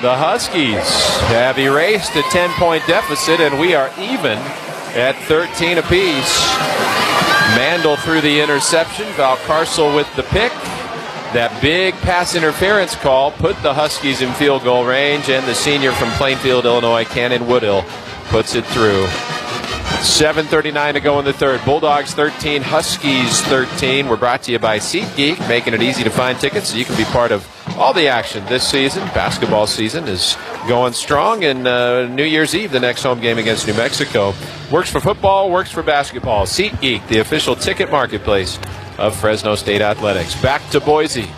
The Huskies have erased a 10-point deficit, and we are even at 13 apiece. Mandel threw the interception. Valcarcel with the pick. That big pass interference call put the Huskies in field goal range, and the senior from Plainfield, Illinois, Cannon Woodill, puts it through. 7:39 to go in the third. Bulldogs 13, Huskies 13. We're brought to you by SeatGeek, making it easy to find tickets so you can be part of all the action this season. Basketball season is going strong, and New Year's Eve, the next home game against New Mexico. Works for football, works for basketball. SeatGeek, the official ticket marketplace of Fresno State Athletics. Back to Boise.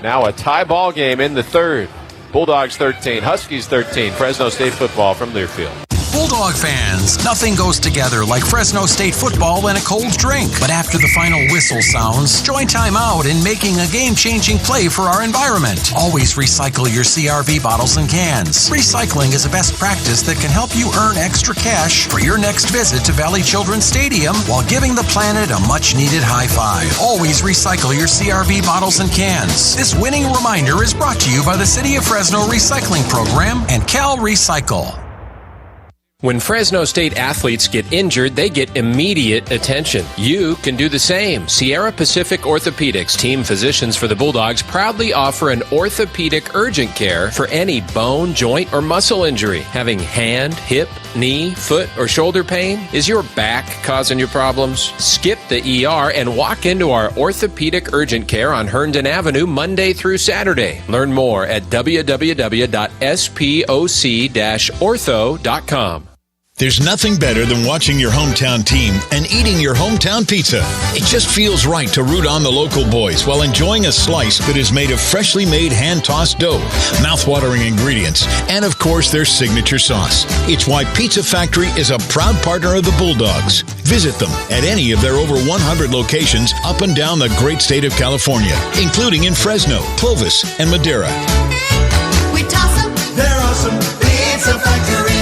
Now a tie ball game in the third. Bulldogs 13, Huskies 13. Fresno State football from Learfield. Bulldog fans, nothing goes together like Fresno State football and a cold drink. But after the final whistle sounds, join time out in making a game-changing play for our environment. Always recycle your CRV bottles and cans. Recycling is a best practice that can help you earn extra cash for your next visit to Valley Children's Stadium while giving the planet a much-needed high five. Always recycle your CRV bottles and cans. This winning reminder is brought to you by the City of Fresno Recycling Program and Cal Recycle. When Fresno State athletes get injured, they get immediate attention. You can do the same. Sierra Pacific Orthopedics, team physicians for the Bulldogs, proudly offer an orthopedic urgent care for any bone, joint, or muscle injury. Having hand, hip, knee, foot, or shoulder pain? Is your back causing your problems? Skip the ER and walk into our orthopedic urgent care on Herndon Avenue Monday through Saturday. Learn more at www.spoc-ortho.com. There's nothing better than watching your hometown team and eating your hometown pizza. It just feels right to root on the local boys while enjoying a slice that is made of freshly made hand-tossed dough, mouth-watering ingredients, and of course their signature sauce. It's why Pizza Factory is a proud partner of the Bulldogs. Visit them at any of their over 100 locations up and down the great state of California, including in Fresno, Clovis, and Madera. We toss them. They're awesome. Pizza Factory.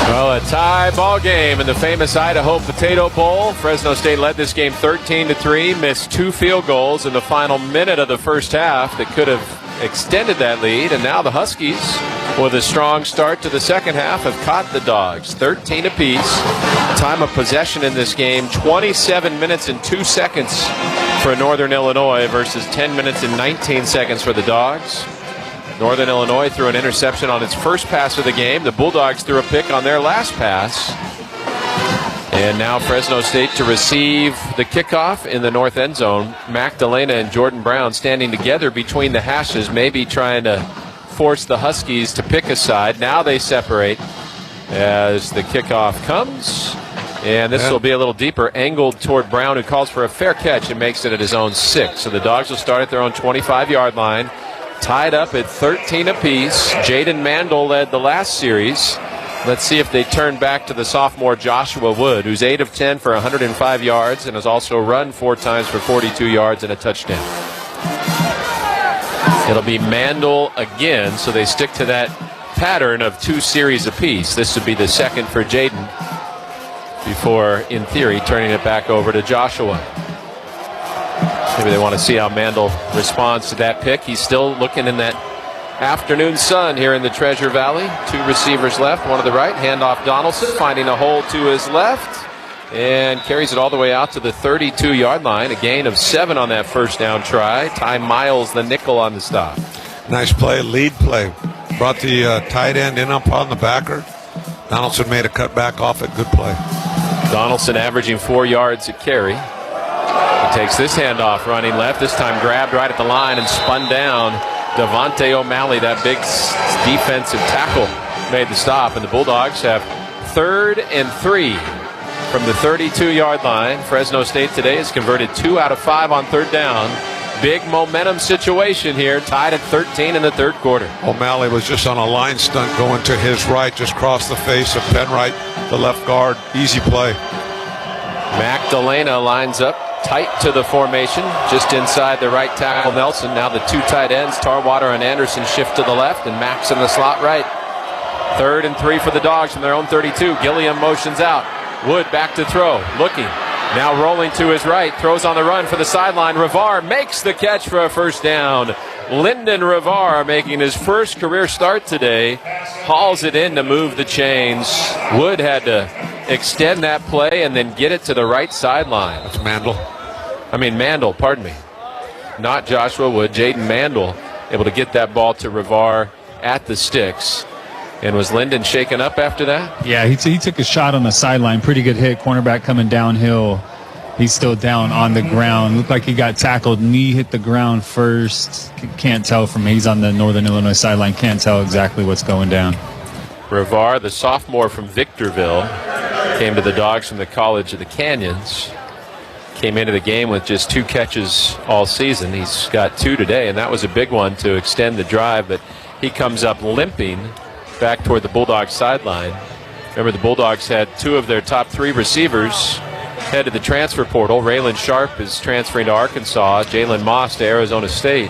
Well, a tie ball game in the famous Idaho Potato Bowl. Fresno State led this game 13-3, missed 2 field goals in the final minute of the first half that could have extended that lead, and now the Huskies, with a strong start to the second half, have caught the Dogs 13 apiece. Time of possession in this game, 27 minutes and 2 seconds for Northern Illinois versus 10 minutes and 19 seconds for the Dogs. Northern Illinois threw an interception on its first pass of the game. The Bulldogs threw a pick on their last pass. And now Fresno State to receive the kickoff in the north end zone. Magdalena and Jordan Brown standing together between the hashes, maybe trying to force the Huskies to pick a side. Now they separate as the kickoff comes. And this will be a little deeper, angled toward Brown, who calls for a fair catch and makes it at his own 6. So the Dogs will start at their own 25-yard line. Tied up at 13 apiece. Jaden Mandel led the last series. Let's see if they turn back to the sophomore Joshua Wood, who's 8 of 10 for 105 yards and has also run 4 times for 42 yards and a touchdown. It'll be Mandel again, so they stick to that pattern of 2 series apiece. This would be the second for Jaden before, in theory, turning it back over to Joshua. Maybe they want to see how Mandel responds to that pick. He's still looking in that afternoon sun here in the Treasure Valley. 2 receivers left, one to the right. Handoff Donaldson, finding a hole to his left, and carries it all the way out to the 32-yard line. A gain of 7 on that first down try. Ty Miles, the nickel, on the stop. Nice play, lead play. Brought the tight end in up on the backer. Donaldson made a cutback off it. Good play. Donaldson averaging 4 yards a carry. He takes this handoff, running left, this time grabbed right at the line and spun down. Devontae O'Malley, that big defensive tackle, made the stop, and the Bulldogs have 3rd and 3 from the 32-yard line. Fresno State today has converted 2 out of 5 on 3rd down. Big momentum situation here, tied at 13 in the 3rd quarter. O'Malley was just on a line stunt going to his right, just crossed the face of Penwright, the left guard. Easy play. Magdalena lines up tight to the formation, just inside the right tackle Nelson. Now the 2 tight ends, Tarwater and Anderson, shift to the left, and Max in the slot right. 3rd and 3 for the Dogs from their own 32. Gilliam motions out. Wood back to throw, looking. Now rolling to his right, throws on the run for the sideline. Rivar makes the catch for a first down. Lyndon Rivar making his first career start today. Hauls it in to move the chains. Wood had to extend that play and then get it to the right sideline. That's Mandel. Mandel, pardon me. Not Joshua Wood. Jaden Mandel able to get that ball to Rivar at the sticks. And was Lyndon shaken up after that? Yeah, he took a shot on the sideline. Pretty good hit. Cornerback coming downhill. He's still down on the ground. Looked like he got tackled. Knee hit the ground first. Can't tell from he's on the Northern Illinois sideline. Can't tell exactly what's going down. Rivar, the sophomore from Victorville, came to the Dogs from the College of the Canyons. Came into the game with just 2 catches all season. He's got 2 today, and that was a big one to extend the drive, but he comes up limping back toward the Bulldogs sideline. Remember, the Bulldogs had 2 of their top 3 receivers head to the transfer portal. Raylan Sharp is transferring to Arkansas. Jalen Moss to Arizona State.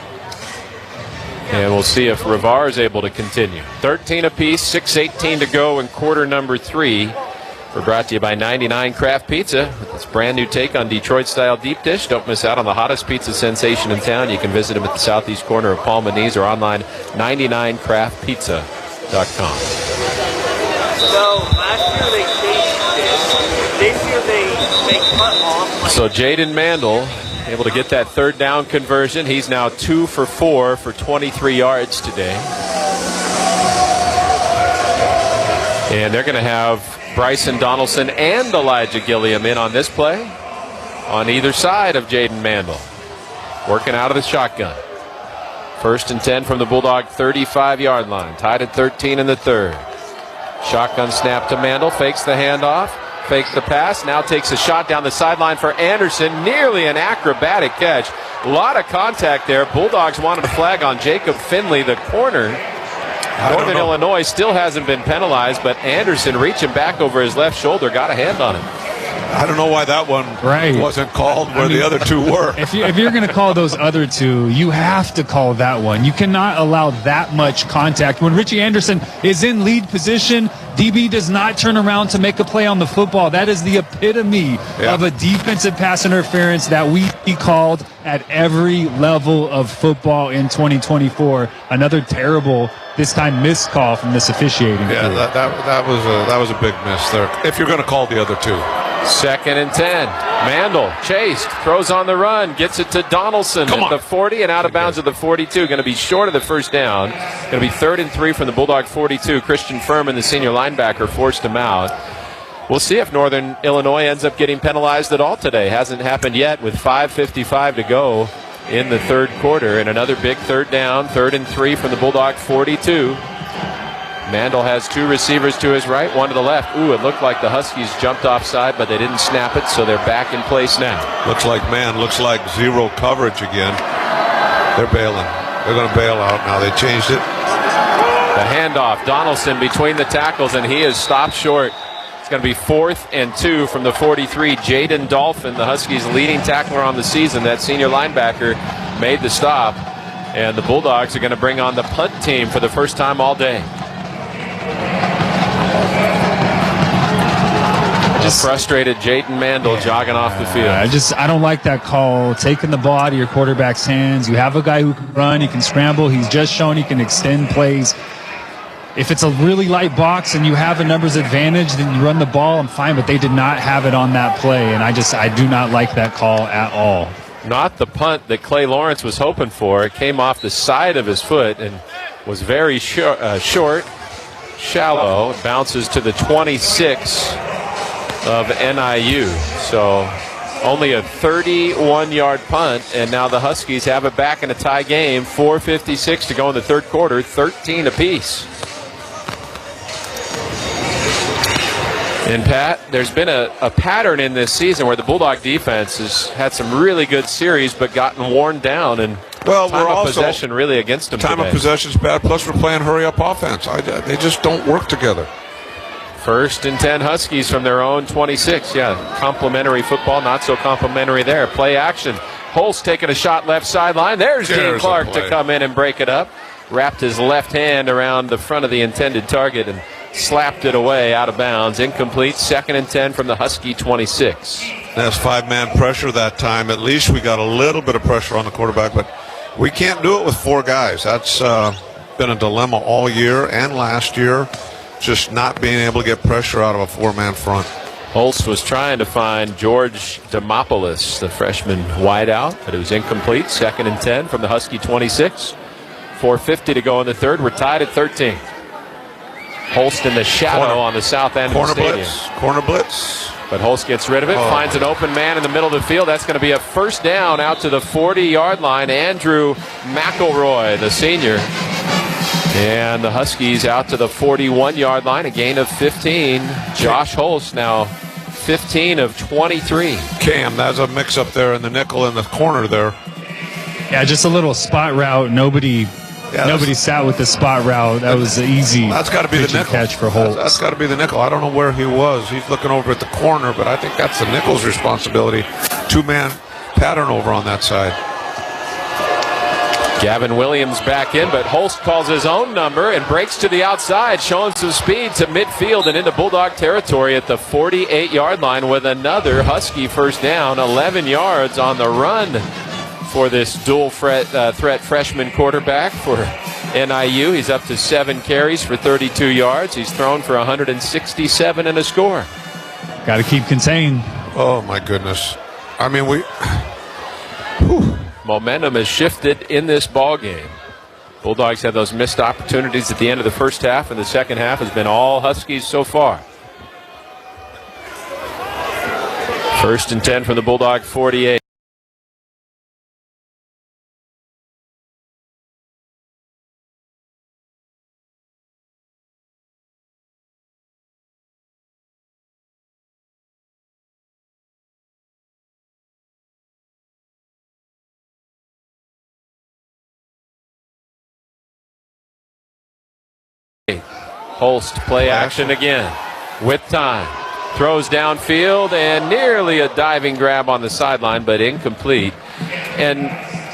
And we'll see if Rivar is able to continue. 13 apiece, 6:18 to go in quarter number 3. We're brought to you by 99 Craft Pizza with its brand new take on Detroit-style deep dish. Don't miss out on the hottest pizza sensation in town. You can visit them at the southeast corner of Palm and Knees or online 99craftpizza.com. So last year they changed it. This year they cut off. So Jaden Mandel able to get that 3rd down conversion. He's now 2 for 4 for 23 yards today. And they're going to have Bryson Donaldson and Elijah Gilliam in on this play on either side of Jaden Mandel. Working out of the shotgun. 1st and 10 from the Bulldog 35-yard line. Tied at 13 in the 3rd. Shotgun snap to Mandel. Fakes the handoff. Fakes the pass. Now takes a shot down the sideline for Anderson. Nearly an acrobatic catch. A lot of contact there. Bulldogs wanted a flag on Jacob Finley, the corner. Northern Illinois still hasn't been penalized, but Anderson reaching back over his left shoulder got a hand on him. I don't know why that one wasn't called where the other two were. If you're going to call those other two, you have to call that one. You cannot allow that much contact. When Richie Anderson is in lead position, DB does not turn around to make a play on the football. That is the epitome of a defensive pass interference that we called at every level of football in 2024. Another terrible, this time missed call from this officiating. Yeah, that was a big miss there. If you're going to call the other two. 2nd and 10. Mandel chased, throws on the run, gets it to Donaldson at the 40 and out of bounds at the 42. Going to be short of the first down. Going to be 3rd and 3 from the Bulldog 42. Christian Furman, the senior linebacker, forced him out. We'll see if Northern Illinois ends up getting penalized at all today. Hasn't happened yet with 5:55 to go in the third quarter. And another big 3rd down, 3rd and 3 from the Bulldog 42. Mandel has 2 receivers to his right, 1 to the left. Ooh, it looked like the Huskies jumped offside, but they didn't snap it, so they're back in place now. Looks like zero coverage again. They're bailing. They're going to bail out now. They changed it. The handoff, Donaldson between the tackles, and he is stopped short. It's going to be 4th and 2 from the 43. Jaden Dolphin, the Huskies' leading tackler on the season, that senior linebacker, made the stop. And the Bulldogs are going to bring on the punt team for the first time all day. Just frustrated Jaden Mandel jogging off the field. I don't like that call, taking the ball out of your quarterback's hands. You have a guy who can run, he can scramble. He's just shown he can extend plays. If it's a really light box and you have a numbers advantage, then you run the ball, I'm fine, but they did not have it on that play, and I do not like that call at all. Not the punt that Clay Lawrence was hoping for. It came off the side of his foot and was very short, shallow. It bounces to the 26 of NIU. So only a 31-yard punt, and now the Huskies have it back in a tie game. 4:56 to go in the third quarter, 13 apiece. And Pat, there's been a pattern in this season where the Bulldog defense has had some really good series but gotten worn down, and time of possession really against them today. Time of possession is bad, plus we're playing hurry-up offense. They just don't work together. 1st and 10 Huskies from their own 26. Yeah, complimentary football, not so complimentary there. Play action. Holst taking a shot left sideline. There's Dean Clark to come in and break it up. Wrapped his left hand around the front of the intended target and slapped it away out of bounds. Incomplete. 2nd and 10 from the Husky 26. That's 5-man pressure that time. At least we got a little bit of pressure on the quarterback, but we can't do it with 4 guys. That's been a dilemma all year and last year, just not being able to get pressure out of a 4-man front. Holst was trying to find George Demopoulos, the freshman wideout, but it was incomplete. 2nd and 10 from the Husky 26. 4:50 to go in the third. We're tied at 13. Holst in the shadow on the south end of the stadium. Corner blitz. But Holst gets rid of it, finds an open man in the middle of the field. That's going to be a first down out to the 40-yard line. Andrew McElroy, the senior. And the Huskies out to the 41-yard line, a gain of 15. Josh Holst now 15 of 23. Cam, that's a mix-up there in the nickel in the corner there. Yeah, just a little spot route. Nobody sat with the spot route. That was an easy that's got to be the nickel catch for Holst. That's got to be the nickel. I don't know where he was. He's looking over at the corner, but I think that's the nickel's responsibility. 2-man pattern over on that side. Gavin Williams back in, but Holst calls his own number and breaks to the outside, showing some speed to midfield and into Bulldog territory at the 48-yard line with another Husky first down. 11 yards on the run for this dual threat freshman quarterback for NIU. He's up to 7 carries for 32 yards. He's thrown for 167 and a score. Got to keep contained. Oh, my goodness. I mean, Momentum has shifted in this ball game. Bulldogs had those missed opportunities at the end of the first half, and the second half has been all Huskies so far. 1st and 10 from the Bulldog 48. Holst play action again with time. Throws downfield and nearly a diving grab on the sideline, but incomplete. And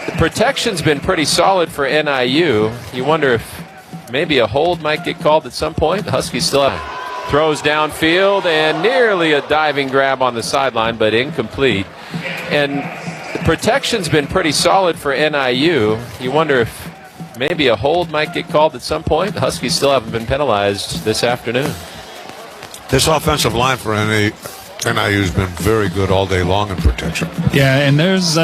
the protection's been pretty solid for NIU. You wonder if maybe a hold might get called at some point. The Huskies still have. Throws downfield and nearly a diving grab on the sideline, but incomplete. And the protection's been pretty solid for NIU. You wonder if maybe a hold might get called at some point. The Huskies still haven't been penalized this afternoon. This offensive line for NIU has been very good all day long in protection. Yeah, and there's,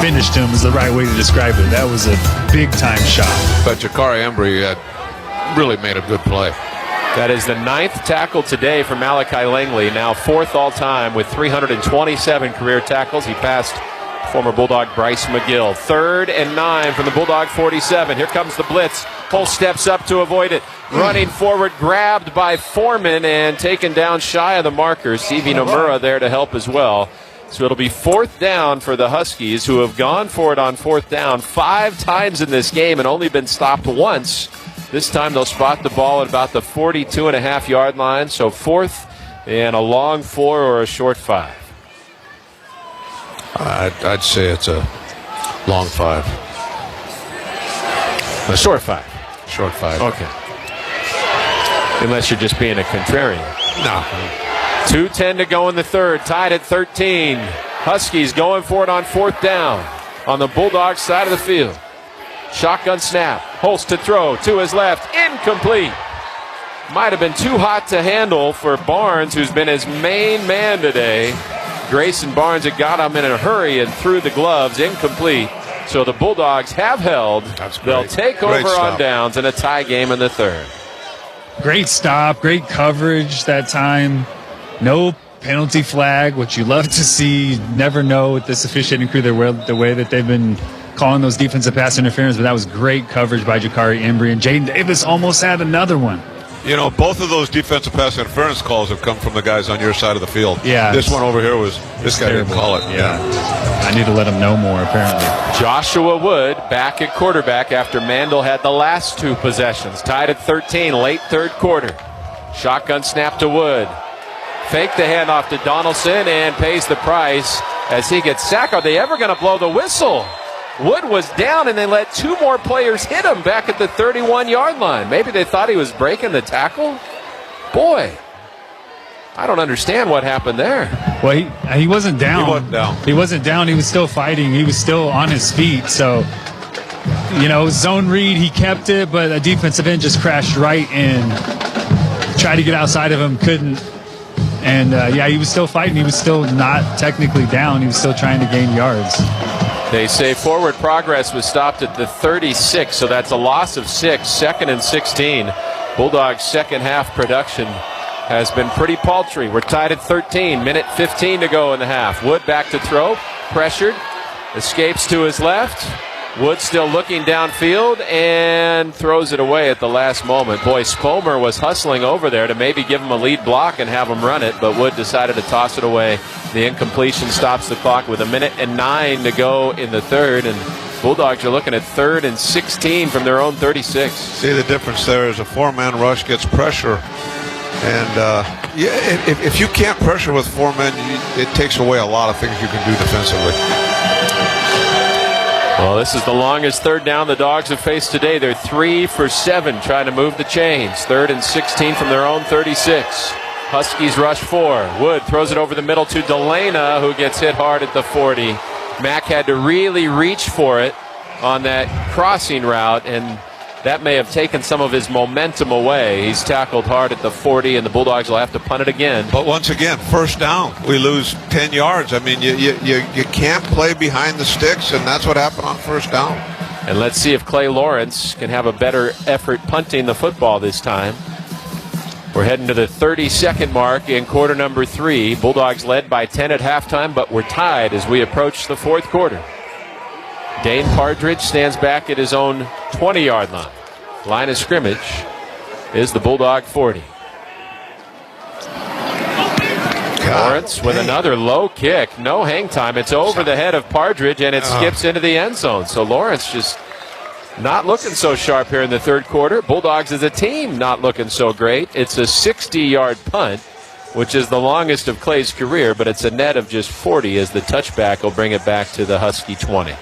finished him is the right way to describe it. That was a big-time shot. But Jakari Embry really made a good play. That is the 9th tackle today for Malachi Langley, now 4th all-time with 327 career tackles. He passed former Bulldog Bryce McGill. 3rd and 9 from the Bulldog 47. Here comes the blitz. Cole steps up to avoid it. Running forward, grabbed by Foreman and taken down shy of the marker. Stevie Nomura there to help as well. So it'll be 4th down for the Huskies, who have gone for it on 4th down 5 times in this game and only been stopped once. This time they'll spot the ball at about the 42.5-yard line. So 4th and a long 4 or a short 5. I'd say it's a long 5. A short 5. Short 5. Okay. Unless you're just being a contrarian. No. 2:10 to go in the 3rd. Tied at 13. Huskies going for it on 4th down on the Bulldogs side of the field. Shotgun snap. Holst to throw. To his left. Incomplete. Might have been too hot to handle for Barnes, who's been his main man today. Grayson Barnes had got him in a hurry and threw the gloves. Incomplete. So the Bulldogs have held. They'll take over on downs in a tie game in the 3rd. Great stop. Great coverage that time. No penalty flag, which you love to see. Never know with this officiating crew the way that they've been calling those defensive pass interference, but that was great coverage by Jakari Embry, and Jaden Davis almost had another one. You know, both of those defensive pass interference calls have come from the guys on your side of the field. Yeah. This one over here this guy terrible. Didn't call it. Yeah. I need to let him know more, apparently. Joshua Wood back at quarterback after Mandel had the last 2 possessions. Tied at 13, late 3rd quarter. Shotgun snap to Wood. Fake the handoff to Donaldson and pays the price as he gets sacked. Are they ever going to blow the whistle? Wood was down and they let 2 more players hit him back at the 31-yard line. Maybe they thought he was breaking the tackle? Boy, I don't understand what happened there. Well, he wasn't down. He wasn't down. He wasn't down. He was still fighting. He was still on his feet. So, zone read, he kept it, but a defensive end just crashed right in. Tried to get outside of him, couldn't. And, he was still fighting. He was still not technically down. He was still trying to gain yards. They say forward progress was stopped at the 36, so that's a loss of 6, 2nd and 16. Bulldogs' second half production has been pretty paltry. We're tied at 13, minute 15 to go in the half. Wood back to throw, pressured, escapes to his left. Wood still looking downfield and throws it away at the last moment. Boy, Spomer was hustling over there to maybe give him a lead block and have him run it, but Wood decided to toss it away. The incompletion stops the clock with 1:09 to go in the 3rd, and Bulldogs are looking at 3rd and 16 from their own 36. See, the difference there is a 4-man rush gets pressure, and if you can't pressure with 4 men, it takes away a lot of things you can do defensively. Well, this is the longest 3rd down the Dogs have faced today. They're 3 for 7 trying to move the chains. 3rd and 16 from their own 36. Huskies rush 4. Wood throws it over the middle to Delana, who gets hit hard at the 40. Mack had to really reach for it on that crossing route, and that may have taken some of his momentum away. He's tackled hard at the 40, and the Bulldogs will have to punt it again. But once again, 1st down. We lose 10 yards. I mean, you can't play behind the sticks, and that's what happened on 1st down. And let's see if Clay Lawrence can have a better effort punting the football this time. We're heading to the 30-second mark in quarter number 3. Bulldogs led by 10 at halftime, but we're tied as we approach the 4th quarter. Dane Partridge stands back at his own 20-yard line. Line of scrimmage is the Bulldog 40. Lawrence with another low kick. No hang time. It's over the head of Partridge, and it skips into the end zone. So Lawrence just not looking so sharp here in the third quarter. Bulldogs as a team not looking so great. It's a 60-yard punt, which is the longest of Clay's career, but it's a net of just 40 as the touchback will bring it back to the Husky 20.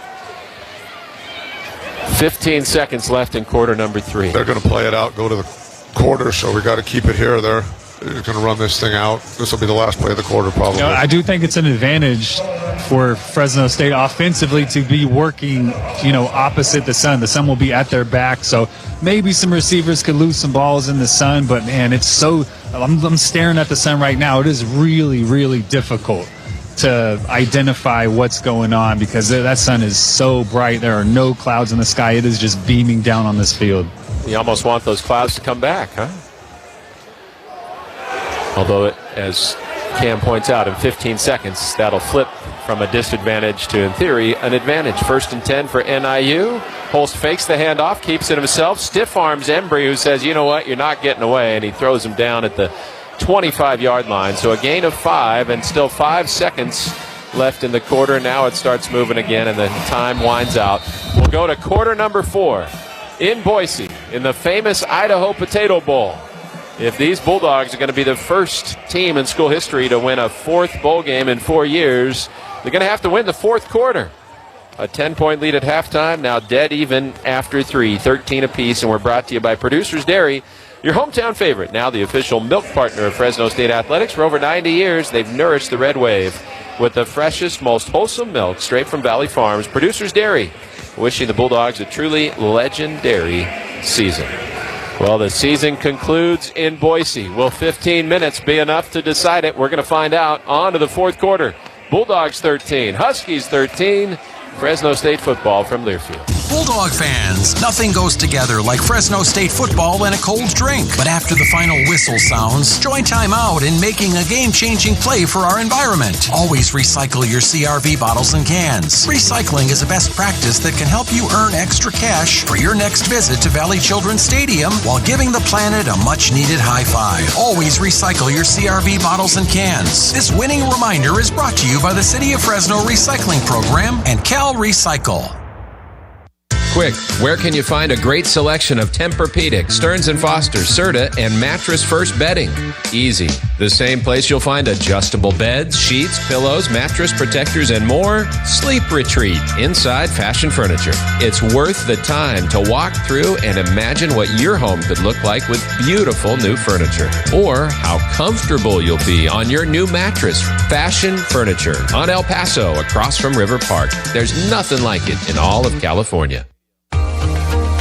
15 seconds left in quarter number 3. They're going to play it out, go to the quarter, so we got to keep it here. They're going to run this thing out. This will be the last play of the quarter, probably. I do think it's an advantage for Fresno State offensively to be working, opposite the sun. The sun will be at their back, so maybe some receivers could lose some balls in the sun, but, man, it's so – I'm staring at the sun right now. It is really, really difficult to identify what's going on because that sun is so bright. There are no clouds in the sky. It is just beaming down on this field. You almost want those clouds to come back, huh? Although, as Cam points out, in 15 seconds, that'll flip from a disadvantage to, in theory, an advantage. 1st and 10 for NIU. Holst fakes the handoff, keeps it himself, stiff arms Embry, who says, you know what, you're not getting away, and he throws him down at the 25-yard line. So a gain of 5 and still 5 seconds left in the quarter. Now it starts moving again, and the time winds out. We'll go to quarter number 4 in Boise in the famous Idaho Potato Bowl. If these Bulldogs are going to be the first team in school history to win a 4th bowl game in 4 years, they're going to have to win the 4th quarter. A 10-point lead at halftime, now dead even after 3, 13 apiece, and we're brought to you by Producers Dairy, your hometown favorite, now the official milk partner of Fresno State Athletics. For over 90 years, they've nourished the Red Wave with the freshest, most wholesome milk straight from Valley Farms. Producers Dairy, wishing the Bulldogs a truly legendary season. Well, the season concludes in Boise. Will 15 minutes be enough to decide it? We're going to find out. On to the 4th quarter. Bulldogs 13, Huskies 13. Fresno State football from Learfield. Bulldog fans, nothing goes together like Fresno State football and a cold drink. But after the final whistle sounds, join time out in making a game-changing play for our environment. Always recycle your CRV bottles and cans. Recycling is a best practice that can help you earn extra cash for your next visit to Valley Children's Stadium while giving the planet a much-needed high five. Always recycle your CRV bottles and cans. This winning reminder is brought to you by the City of Fresno Recycling Program and Cal Recycle. Quick, where can you find a great selection of Tempur-Pedic, Stearns & Foster, Serta, and Mattress First bedding? Easy. The same place you'll find adjustable beds, sheets, pillows, mattress protectors, and more. Sleep Retreat, inside fashion furniture. It's worth the time to walk through and imagine what your home could look like with beautiful new furniture. Or how comfortable you'll be on your new mattress. Fashion Furniture on El Paso, across from River Park. There's nothing like it in all of California.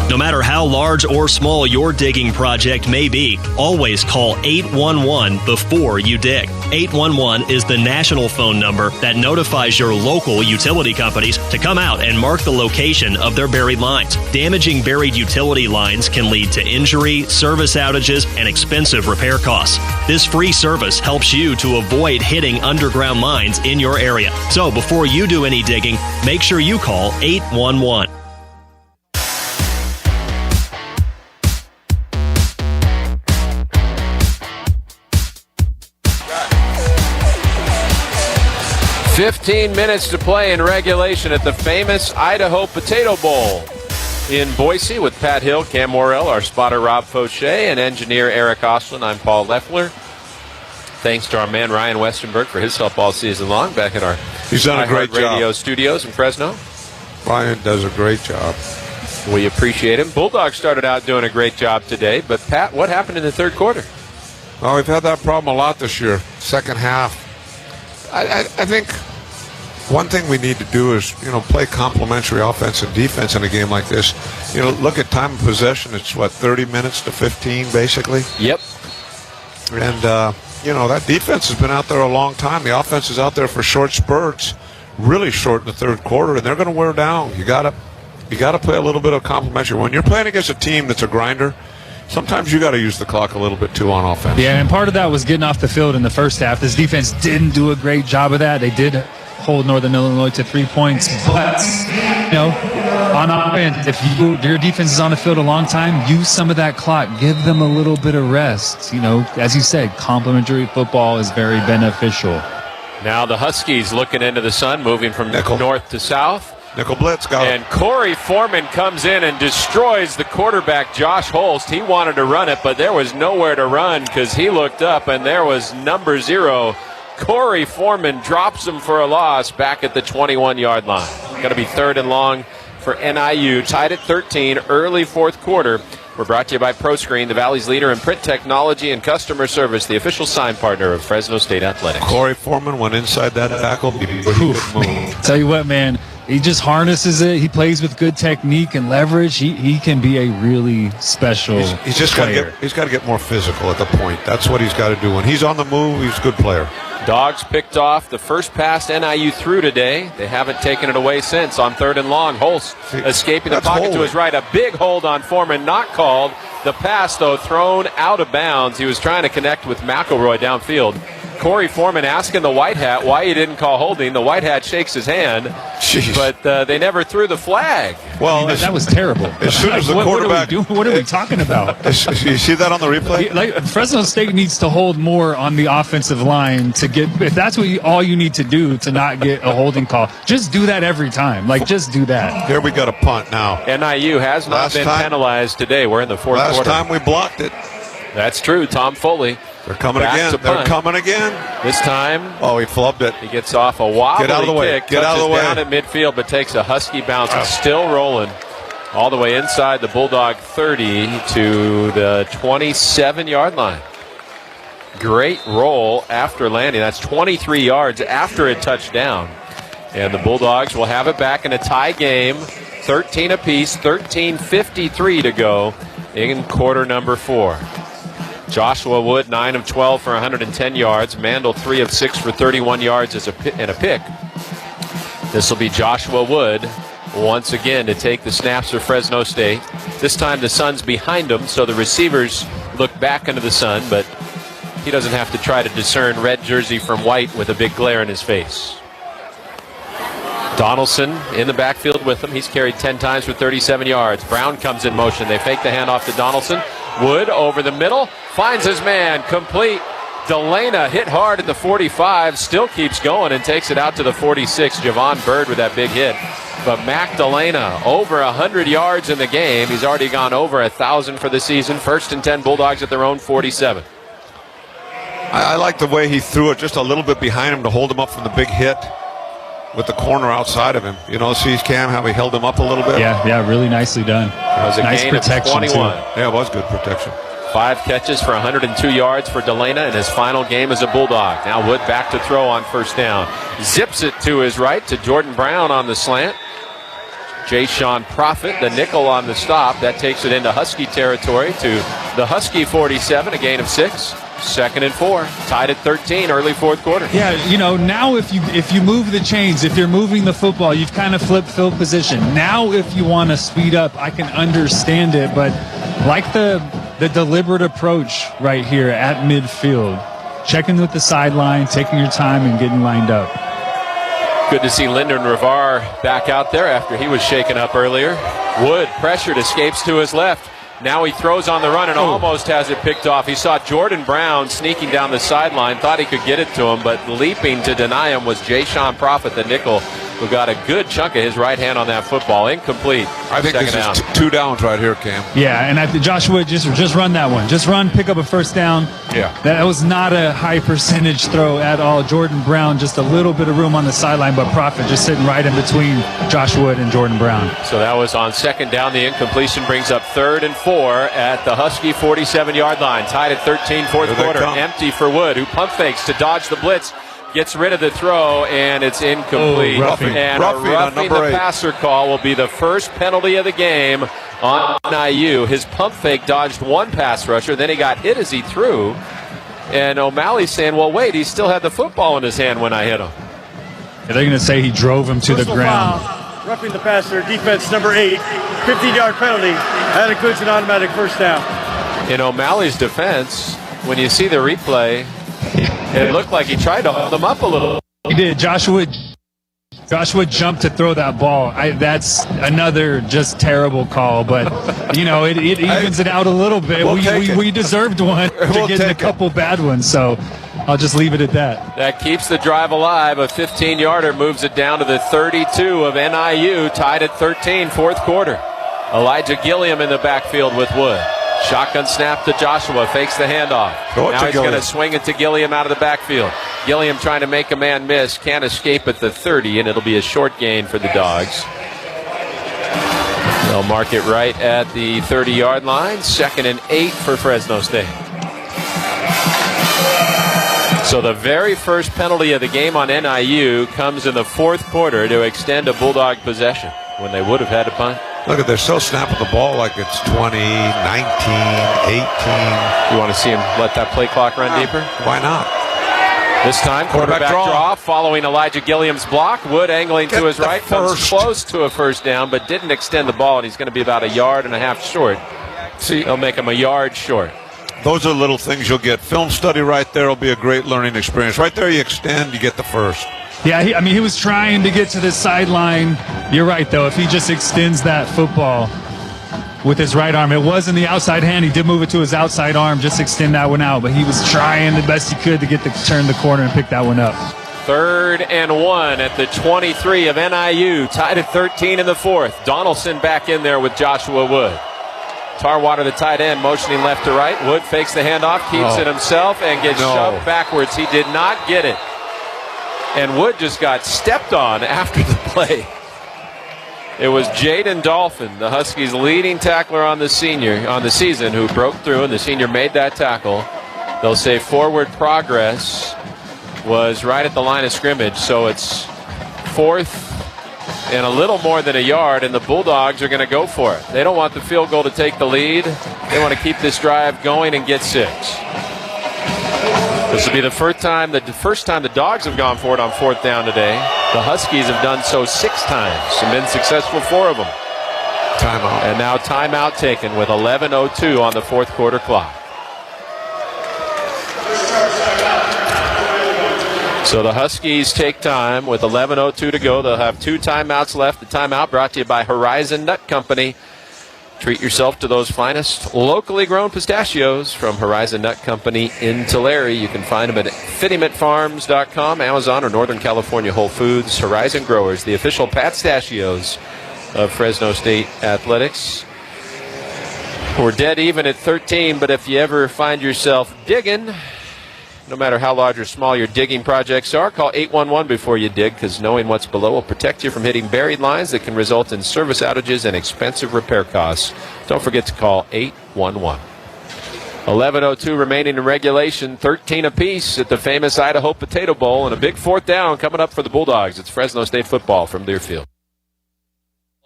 No matter how large or small your digging project may be, always call 811 before you dig. 811 is the national phone number that notifies your local utility companies to come out and mark the location of their buried lines. Damaging buried utility lines can lead to injury, service outages, and expensive repair costs. This free service helps you to avoid hitting underground lines in your area. So before you do any digging, make sure you call 811. "15 minutes to play in regulation at the famous Idaho Potato Bowl in Boise with Pat Hill, Cam Morrell, our spotter Rob Fauché, and engineer Eric Ostlund. I'm Paul Leffler. Thanks to our man Ryan Westenberg for his help all season long back at our He's done a great radio job. studios in Fresno. Ryan does a great job. We appreciate him. Bulldogs started out doing a great job today, but Pat, what happened in the third quarter? Well, we've had that problem a lot this year. Second half. I think one thing we need to do is, play complementary offense and defense in a game like this. Look at time of possession. It's, 30 minutes to 15, basically? Yep. And, that defense has been out there a long time. The offense is out there for short spurts, really short in the third quarter, and they're going to wear down. You got to play a little bit of complementary. When you're playing against a team that's a grinder, sometimes you got to use the clock a little bit too on offense. Yeah, and part of that was getting off the field in the first half. This defense didn't do a great job of that. They did hold Northern Illinois to 3 points. But, on offense, if your defense is on the field a long time, use some of that clock. Give them a little bit of rest. As you said, complementary football is very beneficial. Now the Huskies looking into the sun, moving from north to south. Nickel blitz, got it. And Corey Foreman comes in and destroys the quarterback, Josh Holst. He wanted to run it, but there was nowhere to run because he looked up, and there was number 0. Corey Foreman drops him for a loss back at the 21-yard line. Going to be 3rd and long for NIU. Tied at 13, early 4th quarter. We're brought to you by ProScreen, the Valley's leader in print technology and customer service, the official sign partner of Fresno State Athletics. Corey Foreman went inside that tackle. Pretty good move. Tell you what, man, he just harnesses it. He plays with good technique and leverage. He can be a really special He's just got to get more physical at the point. That's what he's got to do. When he's on the move, he's a good player. Dogs picked off the first pass NIU threw today. They haven't taken it away since on 3rd and long. Holst escaping the pocket to his right. A big hold on Foreman, not called. The pass, though, thrown out of bounds. He was trying to connect with McElroy downfield. Corey Foreman asking the white hat why he didn't call holding. The white hat shakes his hand, but they never threw the flag. Well, that was terrible. As soon as the quarterback... What are we talking about? You see that on the replay? Fresno State needs to hold more on the offensive line to get... If that's all you need to do to not get a holding call, just do that every time. Just do that. Here we got a punt now. NIU has not been penalized today. We're in the 4th quarter. Last time we blocked it. That's true. Tom Foley. They're coming again. They're coming again. This time. Oh, he flubbed it. He gets off a wobbly Get out of the way. kick. Get out of the way. Down at midfield, but takes a Husky bounce. It's still rolling all the way inside the Bulldog 30 to the 27-yard line. Great roll after landing. That's 23 yards after a touchdown. And the Bulldogs will have it back in a tie game. 13 apiece, 13:53 to go in quarter number 4. Joshua Wood, 9 of 12 for 110 yards. Mandel, 3 of 6 for 31 yards and a pick. This will be Joshua Wood once again to take the snaps for Fresno State. This time the sun's behind him, so the receivers look back into the sun, but he doesn't have to try to discern red jersey from white with a big glare in his face. Donaldson in the backfield with him. He's carried 10 times for 37 yards. Brown comes in motion. They fake the handoff to Donaldson. Wood over the middle. Finds his man. Complete. Delana hit hard at the 45. Still keeps going and takes it out to the 46. Javon Bird with that big hit. But Mac Delana over 100 yards in the game. He's already gone over 1,000 for the season. 1st and 10 Bulldogs at their own 47. I like the way he threw it just a little bit behind him to hold him up from the big hit with the corner outside of him. See Cam how he held him up a little bit? Yeah, really nicely done. That was a nice gain protection, of 21. Yeah, it was good protection. 5 catches for 102 yards for Delana in his final game as a Bulldog. Now Wood back to throw on 1st down. Zips it to his right to Jordan Brown on the slant. Jay-Sean Prophet, the nickel on the stop. That takes it into Husky territory to the Husky 47, a gain of 6. 2nd and 4, tied at 13, early 4th quarter. Yeah, now if you move the chains, if you're moving the football, you've kind of flipped field position. Now if you want to speed up, I can understand it, but like the deliberate approach right here at midfield, checking with the sideline, taking your time and getting lined up. Good to see Lyndon Rivar back out there after he was shaken up earlier. Wood pressured, escapes to his left. Now he throws on the run and almost has it picked off. He saw Jordan Brown sneaking down the sideline, thought he could get it to him, but leaping to deny him was Jay-Sean Prophet, the nickel, who got a good chunk of his right hand on that football. Incomplete. I think this is 2 downs right here, Cam. Yeah, and I think Joshua just run that one. Just run, pick up a 1st down. Yeah. That was not a high percentage throw at all. Jordan Brown, just a little bit of room on the sideline, but Prophet just sitting right in between Joshua and Jordan Brown. So that was on 2nd down. The incompletion brings up 3rd and 4 at the Husky 47-yard line. Tied at 13, 4th quarter. Empty for Wood, who pump fakes to dodge the blitz. Gets rid of the throw, and it's incomplete. Roughing. And roughing the passer call will be the first penalty of the game on NIU. His pump fake dodged one pass rusher, then he got hit as he threw. And O'Malley's saying, well, wait, he still had the football in his hand when I hit him. They're going to say he drove him to the ground. Foul. Roughing the passer, defense number 8, 15-yard penalty. That includes an automatic 1st down. In O'Malley's defense, when you see the replay, it looked like he tried to hold them up a little. He did. Joshua Joshua jumped to throw that ball. That's another just terrible call, but, it evens it out a little bit. We deserved one to get in a couple bad ones, so I'll just leave it at that. That keeps the drive alive. A 15-yarder moves it down to the 32 of NIU, tied at 13, fourth quarter. Elijah Gilliam in the backfield with Wood. Shotgun snap to Joshua, fakes the handoff. Now he's going to swing it to Gilliam out of the backfield. Gilliam trying to make a man miss, can't escape at the 30, and it'll be a short gain for the Dogs. They'll mark it right at the 30-yard line, 2nd and 8 for Fresno State. So the very first penalty of the game on NIU comes in the fourth quarter to extend a Bulldog possession when they would have had to punt. Look at, they're still snapping the ball like it's 20, 19, 18. You want to see him let that play clock run deeper? Why not? This time, quarterback draw following Elijah Gilliam's block. Wood angling to his right, comes close to a first down, but didn't extend the ball, and he's going to be about 1.5 yards short. See, they'll make him 1 yard short. Those are little things you'll get. Film study right there will be a great learning experience. Right there, you extend, you get the first. Yeah, he was trying to get to the sideline. You're right, though. If he just extends that football with his right arm, it was in the outside hand. He did move it to his outside arm, just extend that one out. But he was trying the best he could to turn the corner and pick that one up. 3rd and 1 at the 23 of NIU, tied at 13 in the fourth. Donaldson back in there with Joshua Wood. Tarwater, the tight end, motioning left to right. Wood fakes the handoff, keeps it himself, and gets shoved backwards. He did not get it. And Wood just got stepped on after the play. It was Jaden Dolphin, the Huskies' leading tackler on the season, who broke through, and the senior made that tackle. They'll say forward progress was right at the line of scrimmage, so it's 4th and a little more than 1 yard, and the Bulldogs are going to go for it. They don't want the field goal to take the lead. They want to keep this drive going and get 6. This will be the first time the Dogs have gone for it on 4th down today. The Huskies have done so 6 times and been successful 4 of them. Timeout. And now timeout taken with 11:02 on the fourth quarter clock. So the Huskies take time with 11:02 to go. They'll have 2 timeouts left. The timeout brought to you by Horizon Nut Company. Treat yourself to those finest locally grown pistachios from Horizon Nut Company in Tulare. You can find them at fittimitfarms.com, Amazon, or Northern California Whole Foods. Horizon Growers, the official pistachios of Fresno State Athletics. We're dead even at 13, but if you ever find yourself digging, no matter how large or small your digging projects are, call 811 before you dig, because knowing what's below will protect you from hitting buried lines that can result in service outages and expensive repair costs. Don't forget to call 811. 11:02 remaining in regulation, 13 apiece at the famous Idaho Potato Bowl, and a big 4th down coming up for the Bulldogs. It's Fresno State football from Deerfield.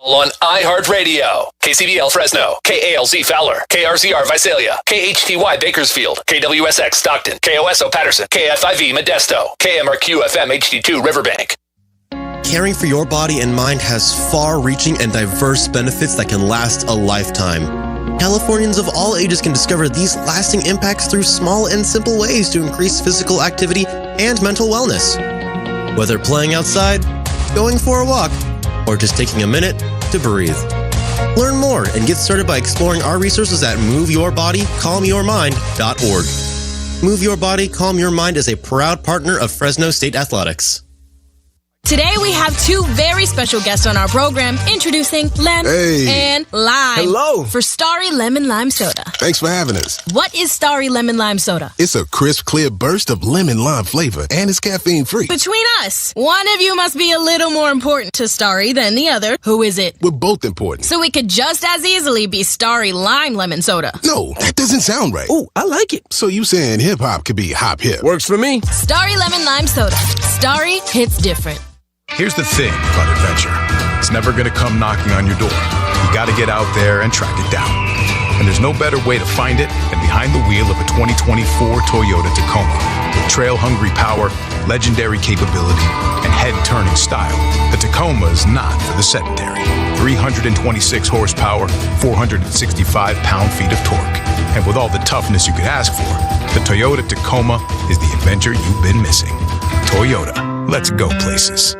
On iHeartRadio, KCBL Fresno, KALZ Fowler, KRZR Visalia, KHTY Bakersfield, KWSX Stockton, KOSO Patterson, KFIV Modesto, KMRQ FM HD2 Riverbank. Caring for your body and mind has far-reaching and diverse benefits that can last a lifetime. Californians of all ages can discover these lasting impacts through small and simple ways to increase physical activity and mental wellness. Whether playing outside, going for a walk, or just taking a minute to breathe. Learn more and get started by exploring our resources at MoveYourBodyCalmYourMind.org. Move Your Body, Calm Your Mind is a proud partner of Fresno State Athletics. Today we have 2 very special guests on our program, introducing Lem and Lime. Hello. For Starry Lemon Lime Soda. Thanks for having us. What is Starry Lemon Lime Soda? It's a crisp, clear burst of lemon lime flavor, and it's caffeine-free. Between us, one of you must be a little more important to Starry than the other. Who is it? We're both important. So it could just as easily be Starry Lime Lemon Soda. No, that doesn't sound right. Oh, I like it. So you saying hip-hop could be hop-hip? Works for me. Starry Lemon Lime Soda. Starry hits different. Here's the thing about adventure. It's never going to come knocking on your door. You got to get out there and track it down. And there's no better way to find it than behind the wheel of a 2024 Toyota Tacoma. With trail-hungry power, legendary capability, and head-turning style, the Tacoma is not for the sedentary. 326 horsepower, 465 pound-feet of torque. And with all the toughness you could ask for, the Toyota Tacoma is the adventure you've been missing. Toyota, let's go places.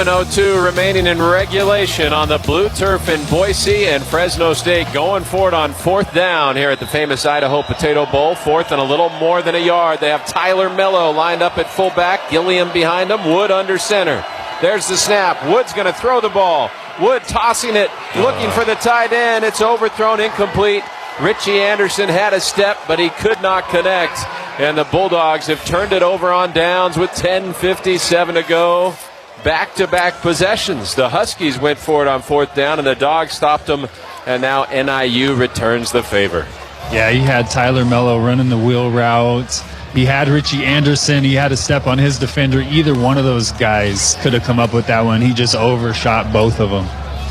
7:02 remaining in regulation on the blue turf in Boise, and Fresno State going for it on 4th down here at the famous Idaho Potato Bowl. 4th and a little more than a yard. They have Tyler Mello lined up at fullback, Gilliam behind him, Wood under center. There's the snap. Wood's going to throw the ball. Wood tossing it, looking for the tight end. It's overthrown, incomplete. Richie Anderson had a step, but he could not connect. And the Bulldogs have turned it over on downs with 10:57 to go. Back-to-back possessions. The Huskies went for it on 4th down, and the Dogs stopped them. And now NIU returns the favor. Yeah, he had Tyler Mello running the wheel route. He had Richie Anderson. He had a step on his defender. Either one of those guys could have come up with that one. He just overshot both of them.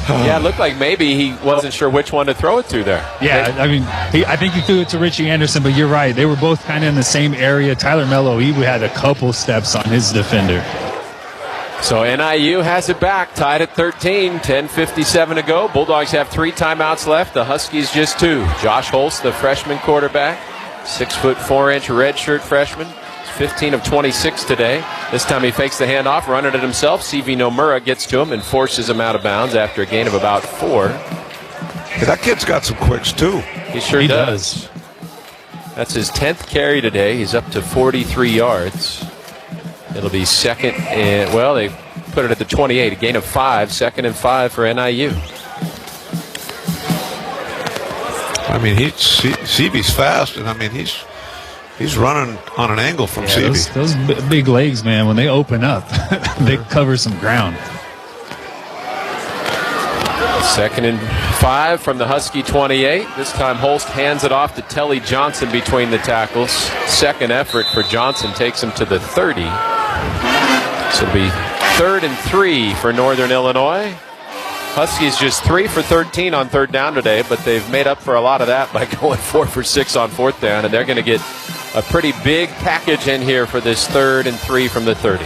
Yeah, it looked like maybe he wasn't sure which one to throw it to there. Yeah, I mean, I think he threw it to Richie Anderson, but you're right. They were both kind of in the same area. Tyler Mello, he had a couple steps on his defender. So NIU has it back, tied at 13, 10:57 to go. Bulldogs have 3 timeouts left. The Huskies just 2. Josh Holst, the freshman quarterback, 6'4" redshirt freshman. 15 of 26 today. This time he fakes the handoff, running it himself. CV Nomura gets to him and forces him out of bounds after a gain of about 4. Yeah, that kid's got some quicks, too. He sure does. That's his 10th carry today. He's up to 43 yards. It'll be second and, well, they put it at the 28. A gain of 5, 2nd and 5 for NIU. I mean, CV's fast, and I mean, he's running on an angle from CV. Those big legs, man, when they open up, they cover some ground. 2nd and 5 from the Husky 28. This time Holst hands it off to Telly Johnson between the tackles. Second effort for Johnson takes him to the 30. So it'll be 3rd and 3 for Northern Illinois. Huskies just 3 for 13 on 3rd down today, but they've made up for a lot of that by going 4 for 6 on 4th down, and they're going to get a pretty big package in here for this 3rd and 3 from the 30.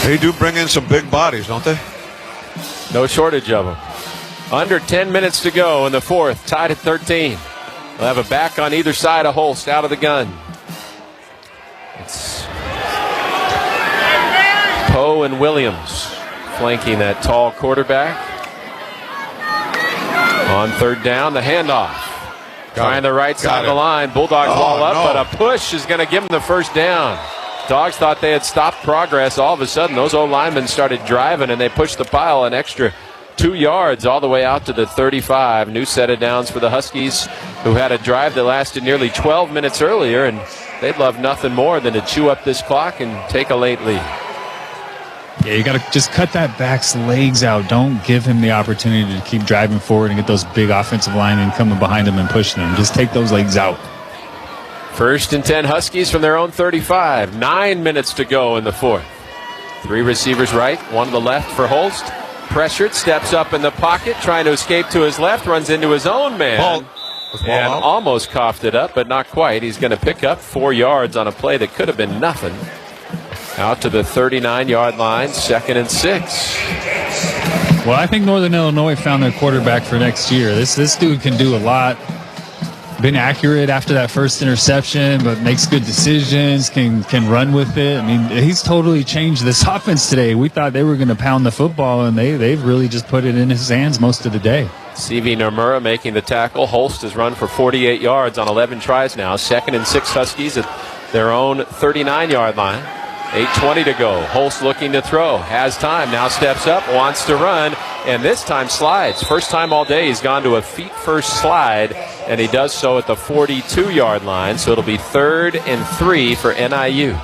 They do bring in some big bodies, don't they? No shortage of them. Under 10 minutes to go in the 4th, tied at 13. We'll have a back on either side of Holst out of the gun. It's Poe and Williams flanking that tall quarterback. On 3rd down, the handoff. Trying the right side of the line. Bulldogs wall up, but a push is going to give them the 1st down. Dogs thought they had stopped progress. All of a sudden, those old linemen started driving, and they pushed the pile an extra 2 yards all the way out to the 35. New set of downs for the Huskies, who had a drive that lasted nearly 12 minutes earlier, and they'd love nothing more than to chew up this clock and take a late lead. Yeah, you got to just cut that back's legs out. Don't give him the opportunity to keep driving forward and get those big offensive linemen coming behind him and pushing them. Just take those legs out. 1st and 10 Huskies from their own 35. 9 minutes to go in the 4th. 3 receivers right, 1 to the left for Holst. Pressured, steps up in the pocket, trying to escape to his left, runs into his own man. And almost coughed it up, but not quite. He's going to pick up 4 yards on a play that could have been nothing. Out to the 39-yard line, 2nd and 6. Well, I think Northern Illinois found their quarterback for next year. This dude can do a lot. Been accurate after that first interception, but makes good decisions, can run with it. I mean, he's totally changed this offense today. We thought they were going to pound the football, and they've really just put it in his hands most of the day. CV Nomura making the tackle. Holst has run for 48 yards on 11 tries now. 2nd and 6 Huskies at their own 39-yard line. 8:20 to go. Holst looking to throw. Has time. Now steps up. Wants to run. And this time slides. First time all day he's gone to a feet-first slide. And he does so at the 42-yard line. So it'll be 3rd and 3 for NIU.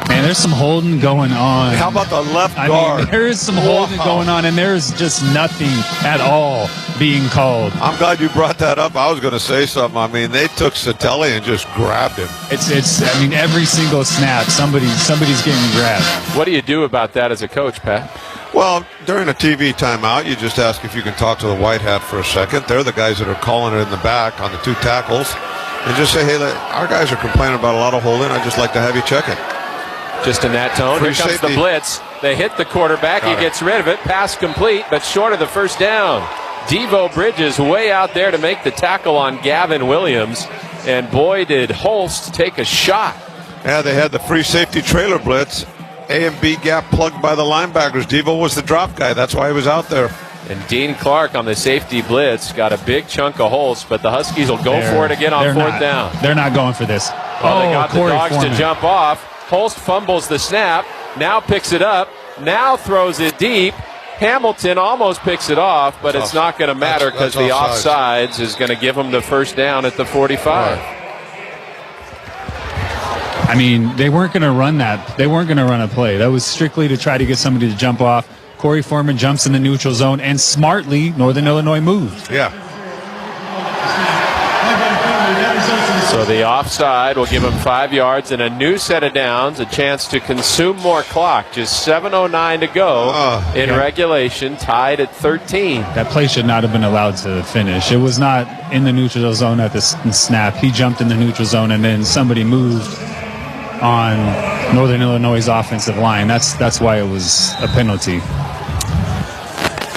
Man, there's some holding going on. How about the left guard? I mean, there is some holding going on, and there's just nothing at all being called. I'm glad you brought that up. I was going to say something. I mean, they took Satelli and just grabbed him. It's. I mean, every single snap, somebody's getting grabbed. What do you do about that as a coach, Pat? Well, during a TV timeout, you just ask if you can talk to the white hat for a second. They're the guys that are calling it in the back on the 2 tackles. And just say, hey, our guys are complaining about a lot of holding. I'd just like to have you check it. Just in that tone. Here comes the blitz. They hit the quarterback. He gets rid of it. Pass complete, but short of the 1st down. Devo Bridges way out there to make the tackle on Gavin Williams. And boy, did Holst take a shot. Yeah, they had the free safety trailer blitz. A and B gap plugged by the linebackers. Devo was the drop guy. That's why he was out there. And Dean Clark on the safety blitz got a big chunk of holes, but the Huskies will go for it again on fourth down. They're not going for this. Well, they got Corey the Dogs Foreman to jump off. Holst fumbles the snap, now picks it up, now throws it deep. Hamilton almost picks it off, but it's not going to matter because the offsides is going to give them the first down at the 45. I mean, they weren't going to run that. They weren't going to run a play. That was strictly to try to get somebody to jump off. Corey Foreman jumps in the neutral zone, and smartly, Northern Illinois moved. Yeah. So the offside will give him 5 yards and a new set of downs, a chance to consume more clock. Just 7:09 to go in regulation, tied at 13. That play should not have been allowed to finish. It was not in the neutral zone at the snap. He jumped in the neutral zone, and then somebody moved on Northern Illinois' offensive line. That's why it was a penalty.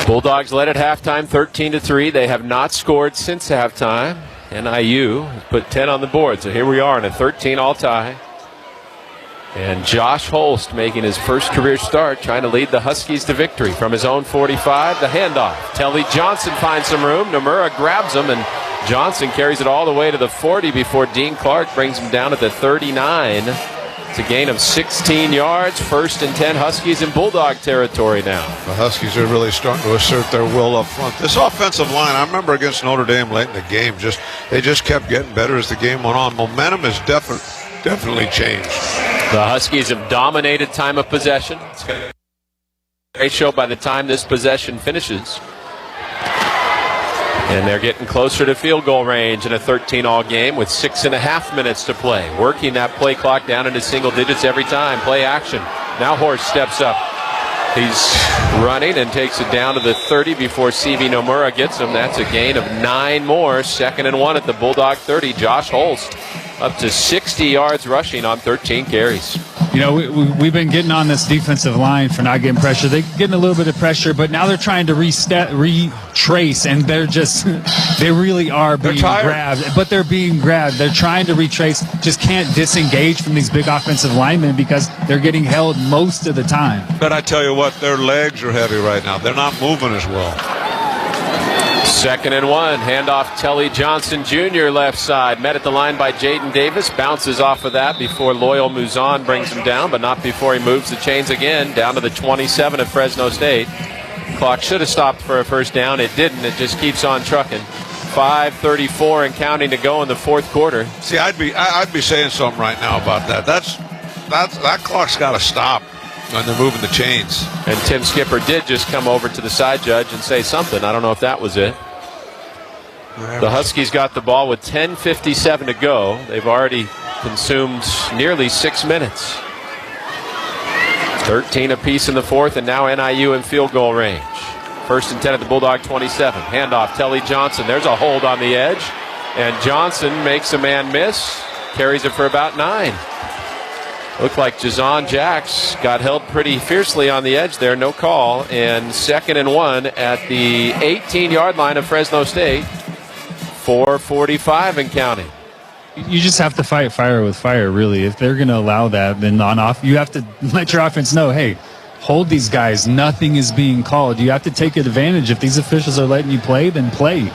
Bulldogs led at halftime 13-3. They have not scored since halftime. NIU has put 10 on the board. So here we are in a 13 all tie. And Josh Holst making his first career start, trying to lead the Huskies to victory from his own 45. The handoff. Telly Johnson finds some room. Nomura grabs him, and Johnson carries it all the way to the 40 before Dean Clark brings him down at the 39. It's a gain of 16 yards. 1st and 10 Huskies in Bulldog territory now. The Huskies are really starting to assert their will up front. This offensive line, I remember against Notre Dame late in the game, they just kept getting better as the game went on. Momentum has definitely changed. The Huskies have dominated time of possession. It's going to be a great show by the time this possession finishes. And they're getting closer to field goal range in a 13-all game with 6.5 minutes to play. Working that play clock down into single digits every time. Play action. Now Horst steps up. He's running and takes it down to the 30 before CV Nomura gets him. That's a gain of 9 more. 2nd and 1 at the Bulldog 30. Josh Holst up to 60 yards rushing on 13 carries. You know, we've been getting on this defensive line for not getting pressure. They're getting a little bit of pressure, but now they're trying to retrace, and they really are being grabbed. But they're being grabbed. They're trying to retrace, just can't disengage from these big offensive linemen because they're getting held most of the time. But I tell you what, their legs are heavy right now. They're not moving as well. 2nd and 1. Handoff Telly Johnson Jr. left side. Met at the line by Jaden Davis. Bounces off of that before Loyal Muzan brings him down, but not before he moves the chains again down to the 27 of Fresno State. Clock should have stopped for a first down. It didn't. It just keeps on trucking. 5:34 and counting to go in the 4th quarter. See, I'd be saying something right now about that. That clock's got to stop when they're moving the chains. And Tim Skipper did just come over to the side judge and say something. I don't know if that was it. The Huskies got the ball with 10:57 to go. They've already consumed nearly 6 minutes. 13 apiece in the 4th, and now NIU in field goal range. 1st and 10 at the Bulldog 27. Handoff, Telly Johnson. There's a hold on the edge, and Johnson makes a man miss. Carries it for about 9. Looked like Jazon Jacks got held pretty fiercely on the edge there. No call. And 2nd and 1 at the 18-yard line of Fresno State. 4:45 and counting. You just have to fight fire with fire, really. If they're going to allow that, then you have to let your offense know, hey, hold these guys. Nothing is being called. You have to take advantage. If these officials are letting you play, then play.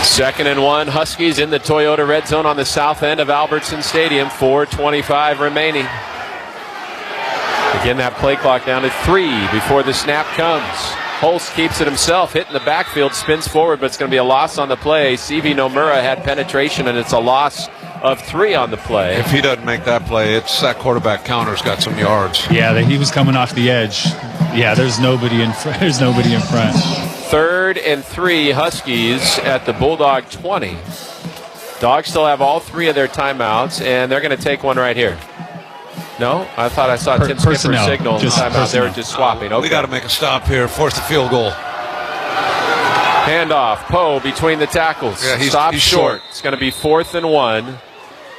2nd and 1. Huskies in the Toyota red zone on the south end of Albertsons Stadium. 4:25 remaining. Again, that play clock down to 3 before the snap comes. Holst keeps it himself, hitting the backfield, spins forward, but it's going to be a loss on the play. CV Nomura had penetration, and it's a loss of 3 on the play. If he doesn't make that play, it's that quarterback counter's got some yards. Yeah, he was coming off the edge. Yeah, there's nobody in front. 3rd and 3 Huskies at the Bulldog 20. Dogs still have all 3 of their timeouts, and they're going to take one right here. No? I thought I saw Tim Skipper signal. They were just swapping. Okay. We got to make a stop here. Force the field goal. Handoff. Poe between the tackles. Yeah, he's short. It's going to be 4th and 1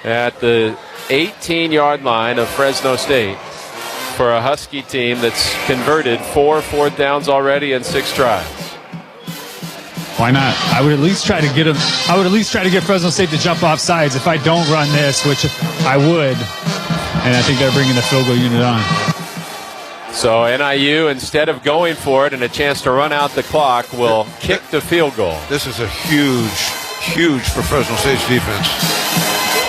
at the 18-yard line of Fresno State for a Husky team that's converted 4 fourth downs already in 6 tries. Why not? I would at least try to get him. I would at least try to get Fresno State to jump off sides if I don't run this, which I would. And I think they're bringing the field goal unit on. So NIU, instead of going for it and a chance to run out the clock, will kick the field goal. This is a huge for Fresno State's defense.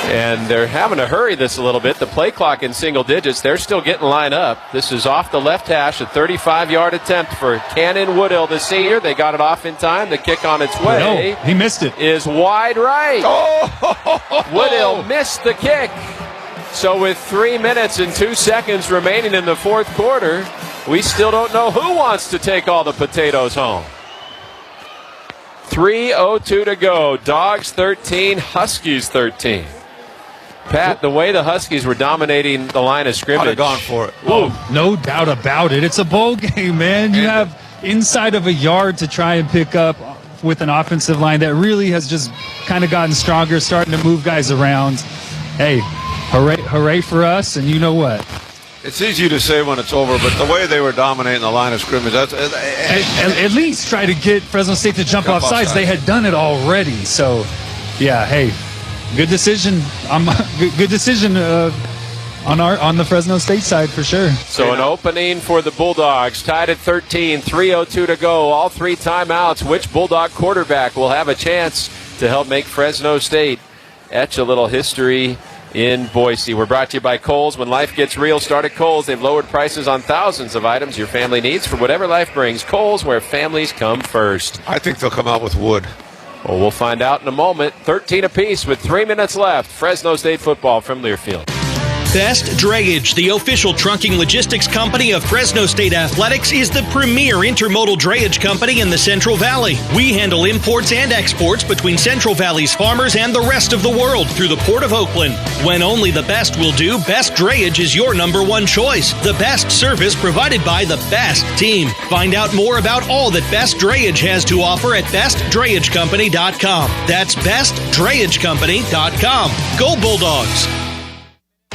And they're having to hurry this a little bit. The play clock in single digits. They're still getting lined up. This is off the left hash, a 35-yard attempt for Cannon Woodill, the senior. They got it off in time. The kick on its way. No, he missed it. Is wide right. Oh! Woodill missed the kick. So with 3 minutes and 2 seconds remaining in the fourth quarter, we still don't know who wants to take all the potatoes home. 3:02 to go. Dogs 13, Huskies 13. Pat, the way the Huskies were dominating the line of scrimmage. I'd have gone for it. Oh, no doubt about it. It's a bowl game, man. You have inside of a yard to try and pick up with an offensive line that really has just kind of gotten stronger, starting to move guys around. Hey, hooray for us, and you know what? It's easy to say when it's over, but the way they were dominating the line of scrimmage, at least try to get Fresno State to jump off sides. They had done it already. So, yeah, hey, good decision. Good decision on the Fresno State side for sure. So an opening for the Bulldogs, tied at 13, 3:02 to go, all 3 timeouts. Which Bulldog quarterback will have a chance to help make Fresno State etch a little history in Boise? We're brought to you by Kohl's. When life gets real, start at Kohl's. They've lowered prices on thousands of items your family needs for whatever life brings. Kohl's, where families come first. I think they'll come out with wood. Well, we'll find out in a moment. 13 apiece with 3 minutes left. Fresno State football from Learfield. Best Drayage, the official trunking logistics company of Fresno State Athletics, is the premier intermodal drayage company in the Central Valley. We handle imports and exports between Central Valley's farmers and the rest of the world through the Port of Oakland. When only the best will do, Best Drayage is your number one choice. The best service provided by the best team. Find out more about all that Best Drayage has to offer at bestdrayagecompany.com. That's bestdrayagecompany.com. Go Bulldogs!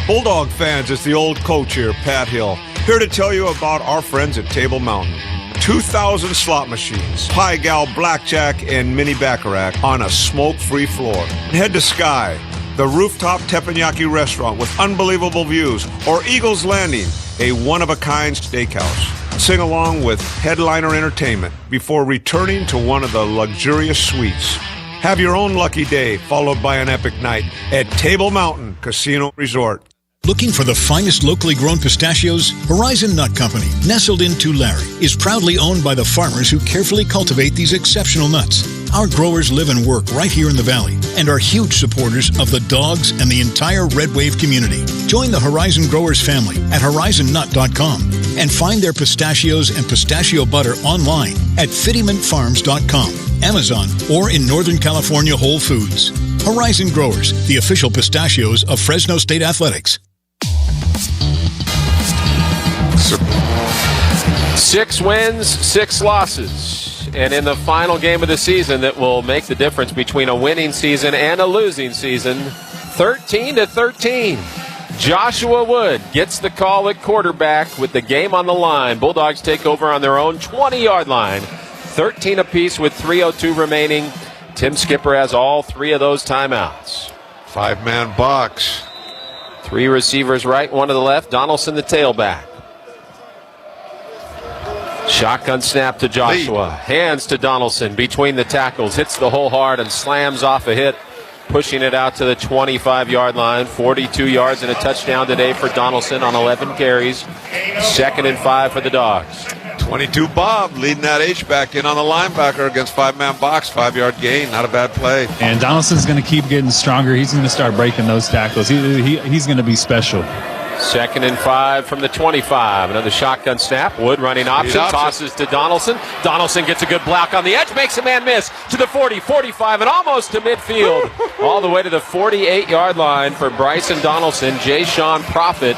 Bulldog fans, it's the old coach here, Pat Hill, here to tell you about our friends at Table Mountain. 2,000 slot machines, Pie Gal, Blackjack, and Mini Baccarat on a smoke-free floor. Head to Sky, the rooftop teppanyaki restaurant with unbelievable views, or Eagles Landing, a one-of-a-kind steakhouse. Sing along with headliner entertainment before returning to one of the luxurious suites. Have your own lucky day, followed by an epic night at Table Mountain Casino Resort. Looking for the finest locally grown pistachios? Horizon Nut Company, nestled in Tulare, is proudly owned by the farmers who carefully cultivate these exceptional nuts. Our growers live and work right here in the valley and are huge supporters of the dogs and the entire Red Wave community. Join the Horizon Growers family at horizonnut.com and find their pistachios and pistachio butter online at fittimentfarms.com, Amazon, or in Northern California Whole Foods. Horizon Growers, the official pistachios of Fresno State Athletics. 6 wins, 6 losses. And in the final game of the season that will make the difference between a winning season and a losing season, 13-13. Joshua Wood gets the call at quarterback with the game on the line. Bulldogs take over on their own 20-yard line. 13 apiece with 3:02 remaining. Tim Skipper has all 3 of those timeouts. 5-man box. 3 receivers right, 1 to the left. Donaldson the tailback. Shotgun snap to Joshua. Hands to Donaldson between the tackles. Hits the hole hard and slams off a hit, pushing it out to the 25-yard line. 42 yards and a touchdown today for Donaldson on 11 carries. 2nd and 5 for the Dogs. 22 Bob leading that H-back in on the linebacker against 5-man box. 5-yard gain. Not a bad play. And Donaldson's going to keep getting stronger. He's going to start breaking those tackles. He's going to be special. 2nd and 5 from the 25. Another shotgun snap. Wood running option. Tosses to Donaldson. Donaldson gets a good block on the edge. Makes a man miss to the 40, 45, and almost to midfield. All the way to the 48-yard line for Bryson Donaldson. Jay Sean Profit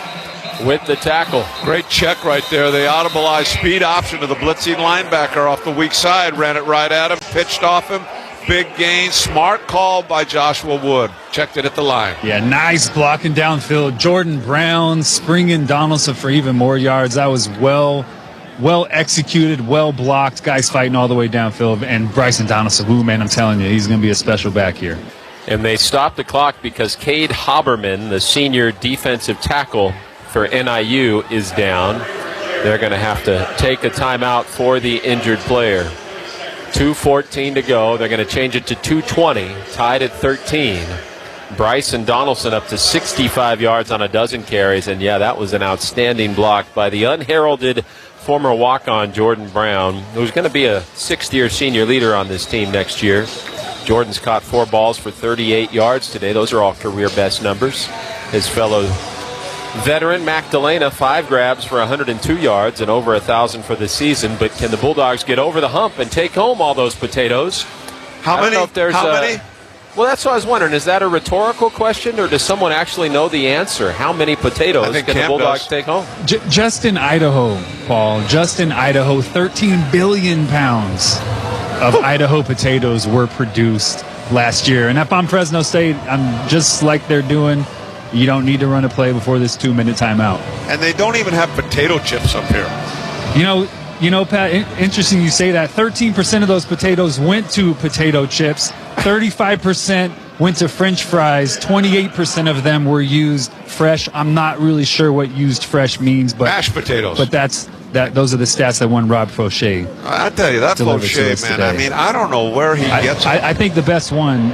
with the tackle. Great check right there. They audibilized speed option to the blitzing linebacker off the weak side. Ran it right at him. Pitched off him. Big gain. Smart call by Joshua Wood. Checked it at the line. Yeah, nice blocking downfield. Jordan Brown springing Donaldson for even more yards. That was well executed, well blocked. Guys fighting all the way downfield. And Bryson Donaldson, ooh, man, I'm telling you, he's going to be a special back here. And they stopped the clock because Cade Haberman, the senior defensive tackle for NIU, is down. They're going to have to take a timeout for the injured player. 2:14 to go. They're going to change it to 2:20, tied at 13. Bryson Donaldson up to 65 yards on a dozen carries. And, yeah, that was an outstanding block by the unheralded former walk-on Jordan Brown, who's going to be a sixth-year senior leader on this team next year. Jordan's caught 4 balls for 38 yards today. Those are all career best numbers. His fellow veteran Mac Delana, 5 grabs for 102 yards and over 1,000 for the season. But can the Bulldogs get over the hump and take home all those potatoes? How many? Well, that's what I was wondering. Is that a rhetorical question, or does someone actually know the answer? How many potatoes can the Bulldogs take home? Just in Idaho, Paul. Just in Idaho, 13 billion pounds of Idaho potatoes were produced last year. And if I'm Fresno State, I'm just like they're doing. You don't need to run a play before this 2-minute timeout. And they don't even have potato chips up here. You know, Pat, interesting you say that. 13% of those potatoes went to potato chips. 35% went to French fries. 28% of them were used fresh. I'm not really sure what used fresh means, but mashed potatoes. But those are the stats that one Rob Fauché. I tell you, that Fauché, man. Today. I mean, I don't know where he gets it. I think the best one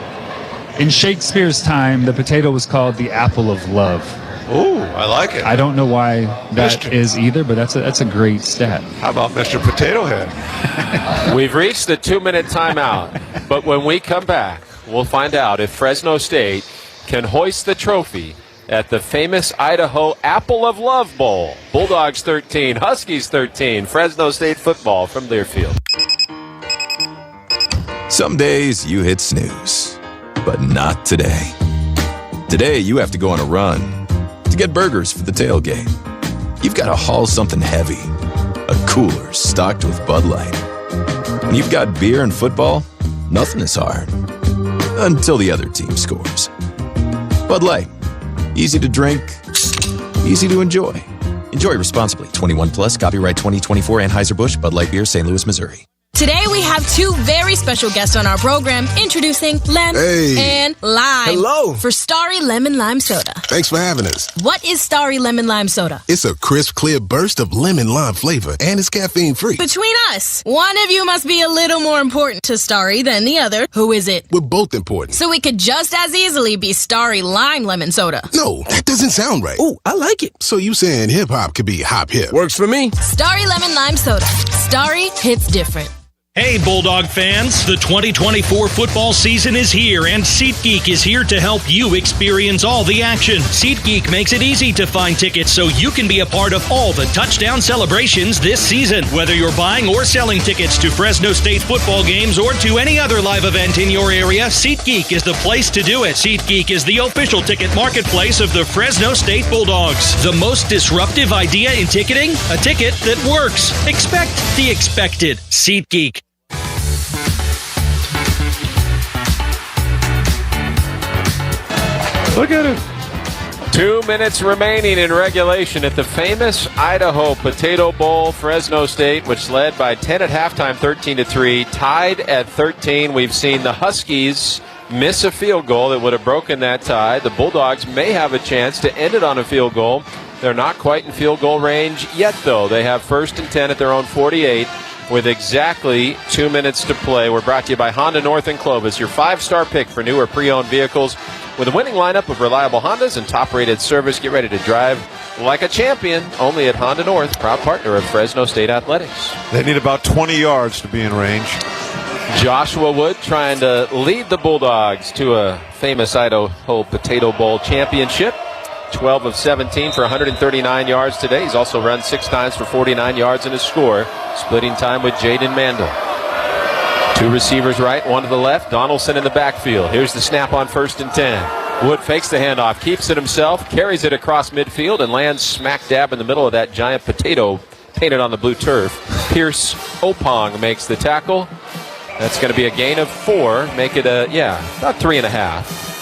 in Shakespeare's time, the potato was called the apple of love. Ooh, I like it. I don't know why that is either, but that's a great stat. How about Mr. Potato Head? We've reached the 2-minute timeout, but when we come back, we'll find out if Fresno State can hoist the trophy at the famous Idaho Apple of Love Bowl. Bulldogs 13, Huskies 13, Fresno State football from Learfield. Some days you hit snooze, but not today. Today you have to go on a run to get burgers for the tailgate. You've got to haul something heavy, a cooler stocked with Bud Light. When you've got beer and football, nothing is hard. Until the other team scores. Bud Light. Easy to drink, easy to enjoy. Enjoy responsibly. 21 plus, copyright 2024 Anheuser-Busch, Bud Light Beer, St. Louis, Missouri. Today we have 2 very special guests on our program, introducing Lem and Lime. Hello. For Starry Lemon Lime Soda. Thanks for having us. What is Starry Lemon Lime Soda? It's a crisp, clear burst of lemon lime flavor, and it's caffeine-free. Between us, one of you must be a little more important to Starry than the other. Who is it? We're both important. So it could just as easily be Starry Lime Lemon Soda. No, that doesn't sound right. Oh, I like it. So you saying hip-hop could be hop-hip. Works for me. Starry Lemon Lime Soda. Starry hits different. Hey, Bulldog fans, the 2024 football season is here, and SeatGeek is here to help you experience all the action. SeatGeek makes it easy to find tickets so you can be a part of all the touchdown celebrations this season. Whether you're buying or selling tickets to Fresno State football games or to any other live event in your area, SeatGeek is the place to do it. SeatGeek is the official ticket marketplace of the Fresno State Bulldogs. The most disruptive idea in ticketing? A ticket that works. Expect the expected. SeatGeek. Look at it. 2 minutes remaining in regulation at the famous Idaho Potato Bowl. Fresno State, which led by 10 at halftime, 13-3, tied at 13. We've seen the Huskies miss a field goal that would have broken that tie. The Bulldogs may have a chance to end it on a field goal. They're not quite in field goal range yet, though. They have 1st and 10 at their own 48 with exactly 2 minutes to play. We're brought to you by Honda North and Clovis, your 5-star pick for new or pre-owned vehicles. With a winning lineup of reliable Hondas and top-rated service, get ready to drive like a champion. Only at Honda North, proud partner of Fresno State Athletics. They need about 20 yards to be in range. Joshua Wood trying to lead the Bulldogs to a famous Idaho Potato Bowl championship. 12 of 17 for 139 yards today. He's also run 6 times for 49 yards in his score, splitting time with Jaden Mandel. 2 receivers right, 1 to the left. Donaldson in the backfield. Here's the snap on 1st and 10. Wood fakes the handoff, keeps it himself, carries it across midfield, and lands smack dab in the middle of that giant potato painted on the blue turf. Pierce Opong makes the tackle. That's going to be a gain of 4. Make it about 3.5.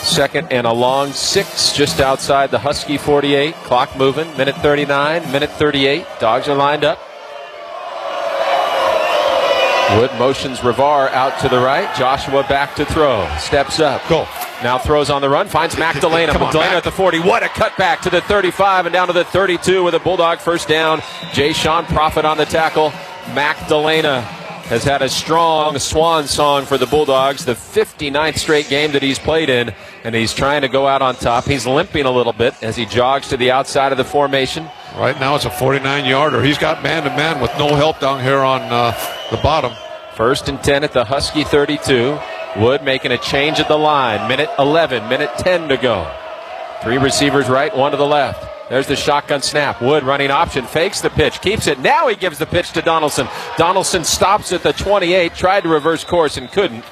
2nd and a long 6 just outside the Husky 48. Clock moving. Minute 39, minute 38. Dogs are lined up. Wood motions Rivar out to the right. Joshua back to throw. Steps up. Go. Now throws on the run. Finds Magdalena. Magdalena at the 40. What a cutback to the 35 and down to the 32 with a Bulldog first down. Jay Sean Prophet on the tackle. Magdalena has had a strong swan song for the Bulldogs, the 59th straight game that he's played in, and he's trying to go out on top. He's limping a little bit as he jogs to the outside of the formation. Right now it's a 49-yarder. He's got man-to-man with no help down here on the bottom. 1st and 10 at the Husky 32. Wood making a change at the line. Minute 11, minute 10 to go. 3 receivers right, 1 to the left. There's the shotgun snap. Wood running option, fakes the pitch, keeps it. Now he gives the pitch to Donaldson. Donaldson stops at the 28, tried to reverse course and couldn't.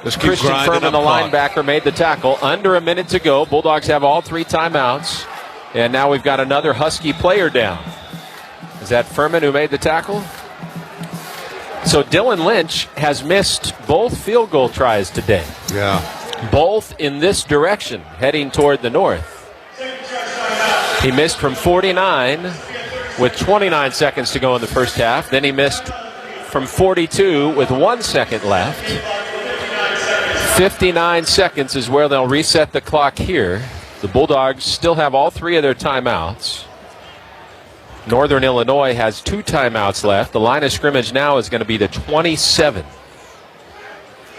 Christian Furman, the linebacker, made the tackle. Under a minute to go. Bulldogs have all 3 timeouts. And now we've got another Husky player down. Is that Furman who made the tackle? So Dylan Lynch has missed both field goal tries today. Yeah. Both in this direction, heading toward the north. He missed from 49 with 29 seconds to go in the first half. Then he missed from 42 with 1 second left. 59 seconds is where they'll reset the clock here. The Bulldogs still have all 3 of their timeouts. Northern Illinois has 2 timeouts left. The line of scrimmage now is going to be the 27.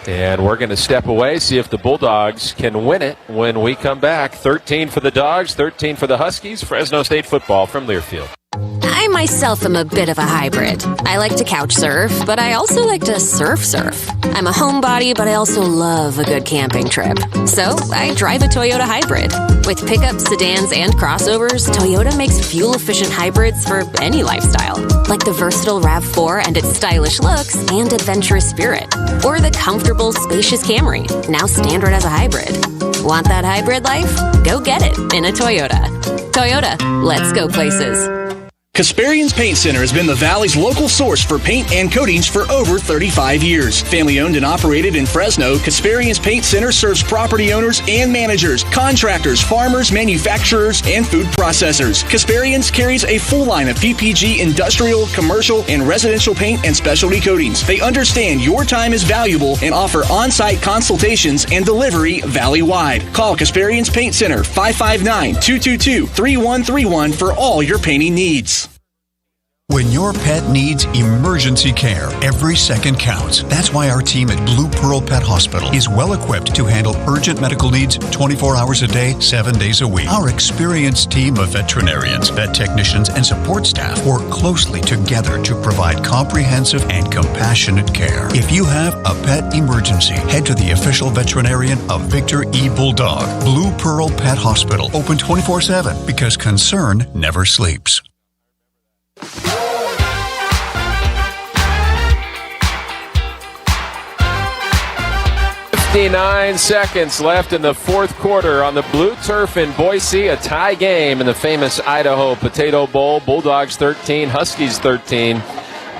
And we're going to step away, see if the Bulldogs can win it when we come back. 13 for the Dogs, 13 for the Huskies. Fresno State football from Learfield. I myself am a bit of a hybrid. I like to couch surf, but I also like to surf. I'm a homebody, but I also love a good camping trip. So I drive a Toyota hybrid. With pickups, sedans, and crossovers, Toyota makes fuel-efficient hybrids for any lifestyle. Like the versatile RAV4 and its stylish looks and adventurous spirit. Or the comfortable, spacious Camry, now standard as a hybrid. Want that hybrid life? Go get it in a Toyota. Toyota, let's go places. Kasparion's Paint Center has been the Valley's local source for paint and coatings for over 35 years. Family owned and operated in Fresno, Kasparion's Paint Center serves property owners and managers, contractors, farmers, manufacturers, and food processors. Kasparion's carries a full line of PPG industrial, commercial, and residential paint and specialty coatings. They understand your time is valuable and offer on-site consultations and delivery valley-wide. Call Kasparion's Paint Center 559-222-3131 for all your painting needs. When your pet needs emergency care, every second counts. That's why our team at Blue Pearl Pet Hospital is well equipped to handle urgent medical needs 24 hours a day, 7 days a week. Our experienced team of veterinarians, vet technicians, and support staff work closely together to provide comprehensive and compassionate care. If you have a pet emergency, head to the official veterinarian of Victor E. Bulldog. Blue Pearl Pet Hospital, open 24/7 because concern never sleeps. 59 seconds left in the fourth quarter on the blue turf in Boise. A tie game in the famous Idaho Potato Bowl. Bulldogs 13, Huskies 13.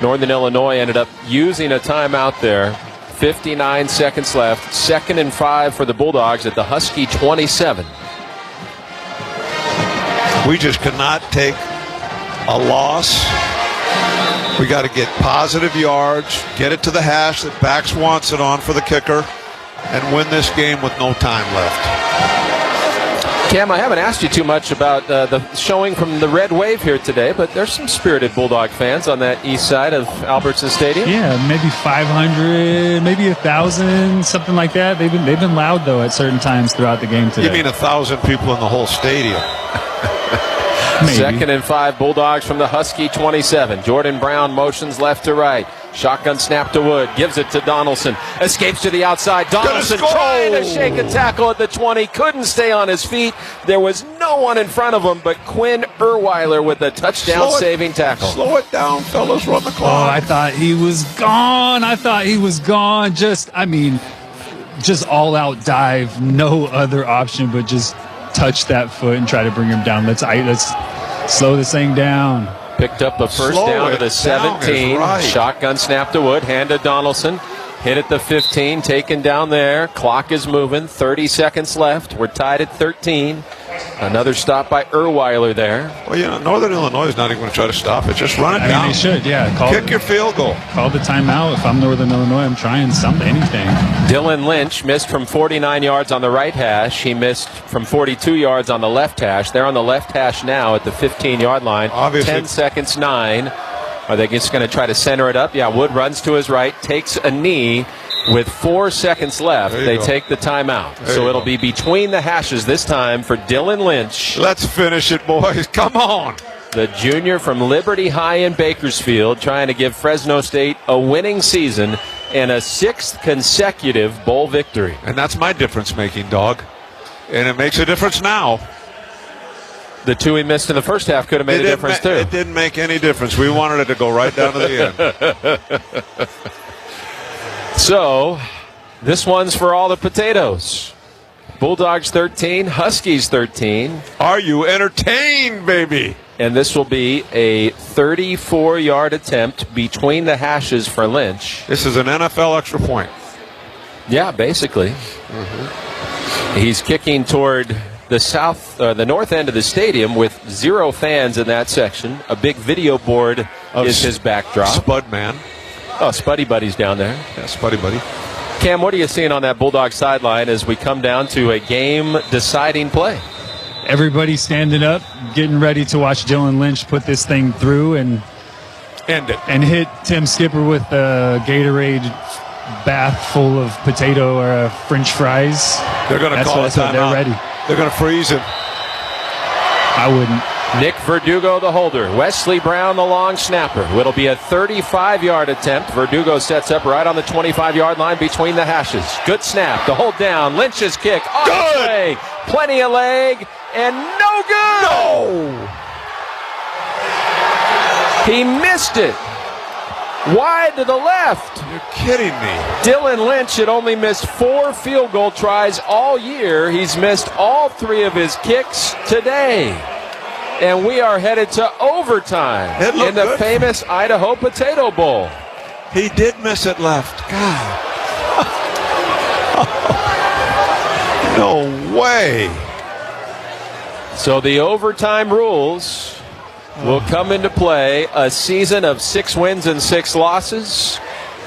Northern Illinois ended up using a timeout there. 59 seconds left. 2nd and 5 for the Bulldogs at the Husky 27. We just cannot take a loss. We got to get positive yards, get it to the hash that Bax wants it on for the kicker, and win this game with no time left. Cam, I haven't asked you too much about the showing from the Red Wave here today, but there's some spirited Bulldog fans on that east side of Albertsons Stadium. Yeah, maybe 500, maybe 1,000, something like that. They've been loud, though, at certain times throughout the game today. You mean 1,000 people in the whole stadium? Maybe. 2nd and 5, Bulldogs from the Husky 27. Jordan Brown motions left to right. Shotgun snap to Wood. Gives it to Donaldson. Escapes to the outside. Donaldson trying to shake a tackle at the 20. Couldn't stay on his feet. There was no one in front of him but Quinn Erweiler with a touchdown-saving tackle. Slow it down, fellas. Run the clock. Oh, I thought he was gone. Just all-out dive. No other option but just touch that foot and try to bring him down. Let's slow this thing down. Picked up the first down to the 17. Right. Shotgun snap to Wood. Hand to Donaldson. Hit at the 15. Taken down there. Clock is moving. 30 seconds left. We're tied at 13. Another stop by Erweiler there. Well, Northern Illinois is not even going to try to stop it. Just run it down. They should, yeah. Kick your field goal. Call the timeout. If I'm Northern Illinois, I'm trying anything. Dylan Lynch missed from 49 yards on the right hash. He missed from 42 yards on the left hash. They're on the left hash now at the 15-yard line. Obviously. 10 seconds, 9. Are they just going to try to center it up? Yeah, Wood runs to his right, takes a knee. With 4 seconds left, they take the timeout. So it'll be between the hashes this time for Dylan Lynch. Let's finish it, boys. Come on. The junior from Liberty High in Bakersfield, trying to give Fresno State a winning season and a 6th consecutive bowl victory. And that's my difference-making, dog. And it makes a difference now. The 2 he missed in the first half could have made a difference, too. It didn't make any difference. We wanted it to go right down to the end. So, this one's for all the potatoes. Bulldogs 13, Huskies 13. Are you entertained, baby? And this will be a 34-yard attempt between the hashes for Lynch. This is an NFL extra point. Yeah, basically. He's kicking toward the north end of the stadium with 0 fans in that section. A big video board is his backdrop. Spud man. Oh, Spuddy Buddy's down there. Yeah, Spuddy Buddy. Cam, what are you seeing on that Bulldog sideline as we come down to a game-deciding play? Everybody standing up, getting ready to watch Dylan Lynch put this thing through and end it. And hit Tim Skipper with a Gatorade bath full of potato or French fries. They're going to call a timeout. They're ready. They're going to freeze him. I wouldn't. Nick Verdugo, the holder. Wesley Brown, the long snapper. It'll be a 35-yard attempt. Verdugo sets up right on the 25-yard line between the hashes. Good snap. The hold down. Lynch's kick. Off the way. Plenty of leg. And no good. No. He missed it. Wide to the left. You're kidding me. Dylan Lynch had only missed 4 field goal tries all year. He's missed all 3 of his kicks today. And we are headed to overtime in the famous Idaho Potato Bowl. He did miss it left. God. No way. So the overtime rules will come into play. A season of 6 wins and 6 losses.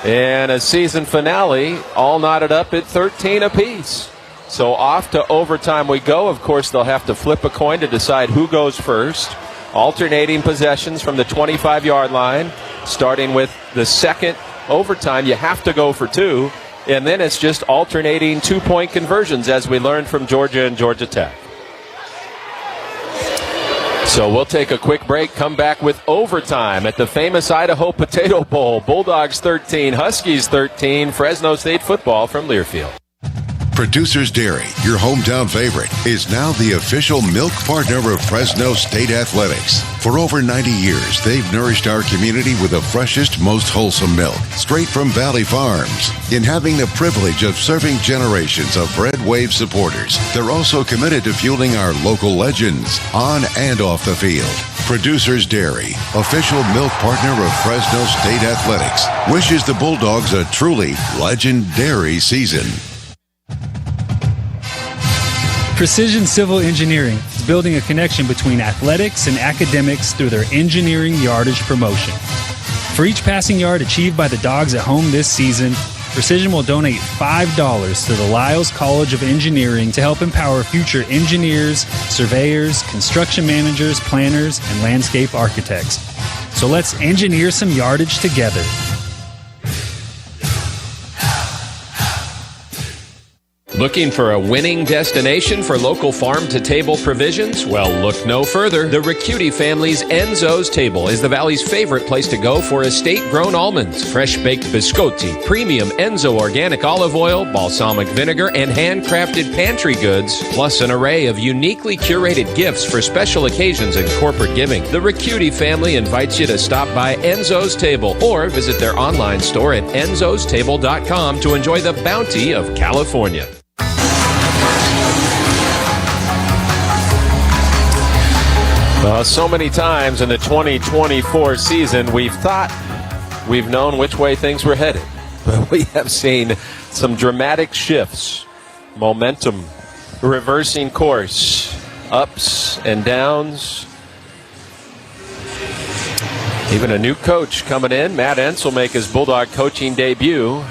And a season finale all knotted up at 13 apiece. So off to overtime we go. Of course, they'll have to flip a coin to decide who goes first. Alternating possessions from the 25-yard line. Starting with the second overtime, you have to go for 2. And then it's just alternating 2-point conversions, as we learned from Georgia and Georgia Tech. So we'll take a quick break, come back with overtime at the famous Idaho Potato Bowl. Bulldogs 13, Huskies 13, Fresno State football from Learfield. Producers Dairy, your hometown favorite, is now the official milk partner of Fresno State Athletics. For over 90 years, they've nourished our community with the freshest, most wholesome milk, straight from Valley Farms. In having the privilege of serving generations of Red Wave supporters, they're also committed to fueling our local legends on and off the field. Producers Dairy, official milk partner of Fresno State Athletics, wishes the Bulldogs a truly legendary season. Precision Civil Engineering is building a connection between athletics and academics through their engineering yardage promotion. For each passing yard achieved by the Dogs at home this season, Precision will donate $5 to the Lyles College of Engineering to help empower future engineers, surveyors, construction managers, planners, and landscape architects. So let's engineer some yardage together. Looking for a winning destination for local farm-to-table provisions? Well, look no further. The Ricciuti family's Enzo's Table is the Valley's favorite place to go for estate-grown almonds, fresh-baked biscotti, premium Enzo organic olive oil, balsamic vinegar, and handcrafted pantry goods, plus an array of uniquely curated gifts for special occasions and corporate giving. The Ricciuti family invites you to stop by Enzo's Table or visit their online store at enzostable.com to enjoy the bounty of California. So many times in the 2024 season, we've thought we've known which way things were headed. But we have seen some dramatic shifts, momentum, reversing course, ups and downs. Even a new coach coming in. Matt Entz will make his Bulldog coaching debut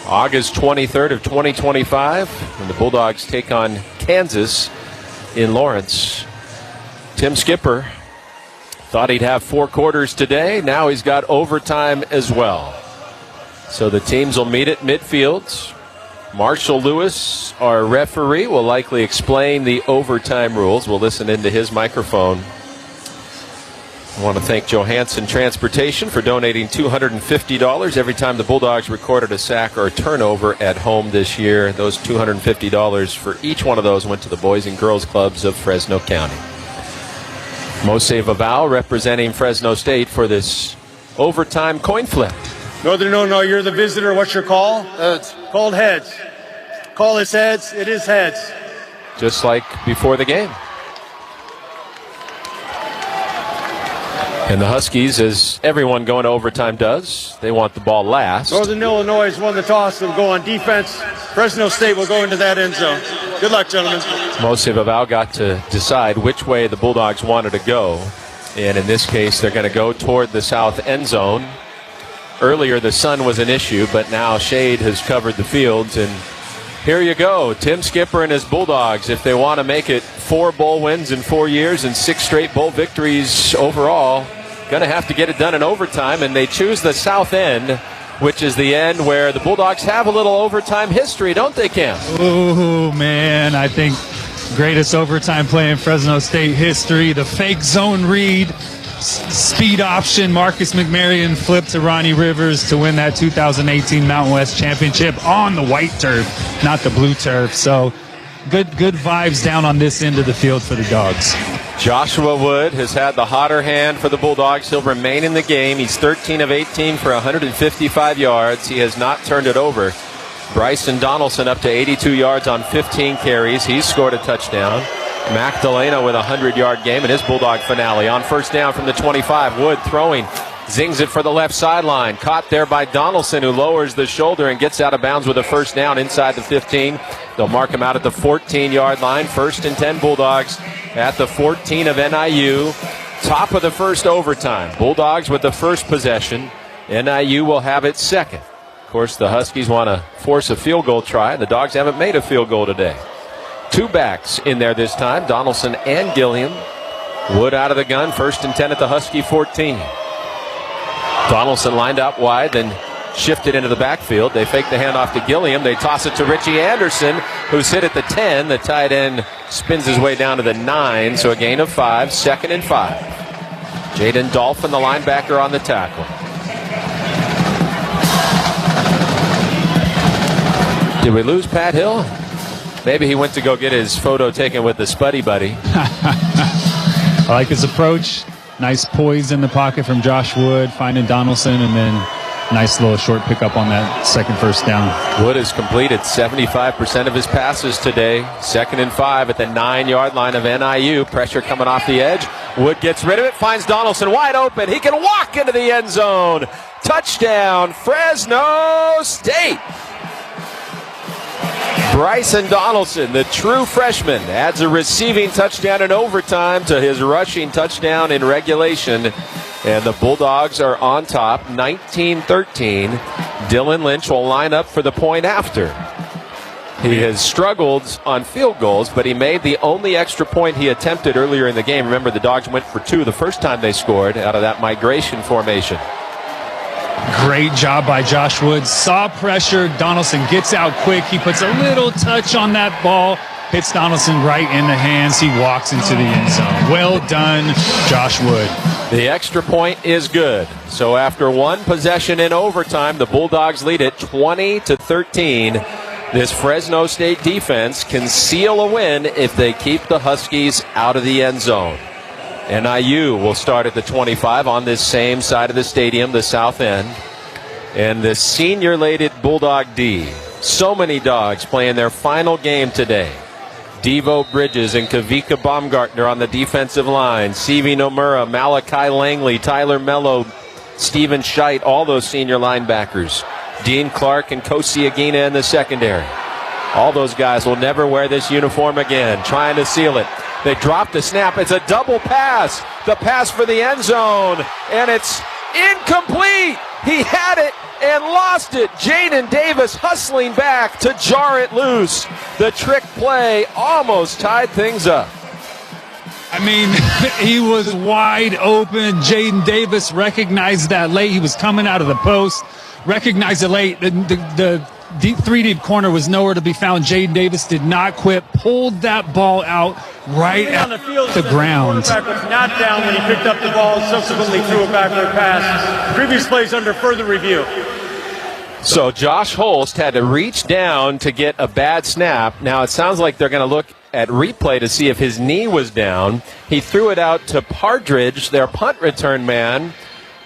August 23rd of 2025 when the Bulldogs take on Kansas in Lawrence. Tim Skipper thought he'd have 4 quarters today. Now he's got overtime as well. So the teams will meet at midfield. Marshall Lewis, our referee, will likely explain the overtime rules. We'll listen into his microphone. I want to thank Johansson Transportation for donating $250 every time the Bulldogs recorded a sack or a turnover at home this year. Those $250 for each one of those went to the Boys and Girls Clubs of Fresno County. Mose Vaval representing Fresno State for this overtime coin flip. Northern Illinois, you're the visitor. What's your call? Heads. Called heads. Call is heads. It is heads. Just like before the game. And the Huskies, as everyone going to overtime does, they want the ball last. Northern Illinois has won the toss. They'll go on defense. Fresno State will go into that end zone. Good luck, gentlemen. Mose Vaval got to decide which way the Bulldogs wanted to go. And in this case, they're going to go toward the south end zone. Earlier, the sun was an issue, but now shade has covered the fields. And here you go. Tim Skipper and his Bulldogs, if they want to make it 4 bowl wins in 4 years and 6 straight bowl victories overall, going to have to get it done in overtime, and they choose the south end, which is the end where the Bulldogs have a little overtime history, don't they, Cam? Oh, man, I think greatest overtime play in Fresno State history. The fake zone read, speed option, Marcus McMarion flipped to Ronnie Rivers to win that 2018 Mountain West Championship on the white turf, not the blue turf. So good vibes down on this end of the field for the Dogs. Joshua Wood has had the hotter hand for the Bulldogs. He'll remain in the game. He's 13 of 18 for 155 yards. He has not turned it over. Bryson Donaldson up to 82 yards on 15 carries. He's scored a touchdown. Magdalena with a 100-yard game in his Bulldog finale. On first down from the 25, Wood throwing. Zings it for the left sideline. Caught there by Donaldson, who lowers the shoulder and gets out of bounds with a first down inside the 15. They'll mark him out at the 14-yard line. 1st and 10 Bulldogs at the 14 of NIU. Top of the first overtime. Bulldogs with the first possession. NIU will have it second. Of course, the Huskies want to force a field goal try. The Dogs haven't made a field goal today. 2 backs in there this time, Donaldson and Gilliam. Wood out of the gun. 1st and 10 at the Husky 14. Donaldson lined up wide, then shifted into the backfield. They fake the handoff to Gilliam. They toss it to Richie Anderson, who's hit at the 10. The tight end spins his way down to the 9, so a gain of 5, 2nd and 5. Jaden Dolphin, the linebacker, on the tackle. Did we lose Pat Hill? Maybe he went to go get his photo taken with the Spuddy Buddy. I like his approach. Nice poise in the pocket from Josh Wood, finding Donaldson, and then nice little short pickup on that second first down. Wood has completed 75% of his passes today. 2nd and 5 at the 9-yard line of NIU. Pressure coming off the edge. Wood gets rid of it, finds Donaldson wide open. He can walk into the end zone. Touchdown, Fresno State. Bryson Donaldson, the true freshman, adds a receiving touchdown in overtime to his rushing touchdown in regulation. And the Bulldogs are on top, 19-13. Dylan Lynch will line up for the point after. He has struggled on field goals, but he made the only extra point he attempted earlier in the game. Remember, the Dogs went for 2 the first time they scored out of that migration formation. Great job by Josh Wood. Saw pressure. Donaldson gets out quick. He puts a little touch on that ball. Hits Donaldson right in the hands. He walks into the end zone. Well done, Josh Wood. The extra point is good. So after 1 possession in overtime, the Bulldogs lead it 20-13. This Fresno State defense can seal a win if they keep the Huskies out of the end zone. NIU will start at the 25 on this same side of the stadium, the south end. And the senior-laden Bulldog D. So many Dogs playing their final game today. Devo Bridges and Kavika Baumgartner on the defensive line. Sivi Nomura, Malachi Langley, Tyler Mello, Steven Scheidt, all those senior linebackers. Dean Clark and Kosi Agina in the secondary. All those guys will never wear this uniform again. Trying to seal it. They drop the snap. It's a double pass. The pass for the end zone, and it's incomplete. He had it and lost it. Jaden Davis hustling back to jar it loose. The trick play almost tied things up. I mean, he was wide open. Jaden Davis recognized that late. He was coming out of the post, recognized it late. The deep 3-deep corner was nowhere to be found. Jaden Davis did not quit, pulled that ball out right at the ground. The quarterback was not down when he picked up the ball, subsequently threw a backward pass. Previous plays under further review. So Josh Holst had to reach down to get a bad snap. Now it sounds like they're going to look at replay to see if his knee was down. He threw it out to Partridge, their punt return man,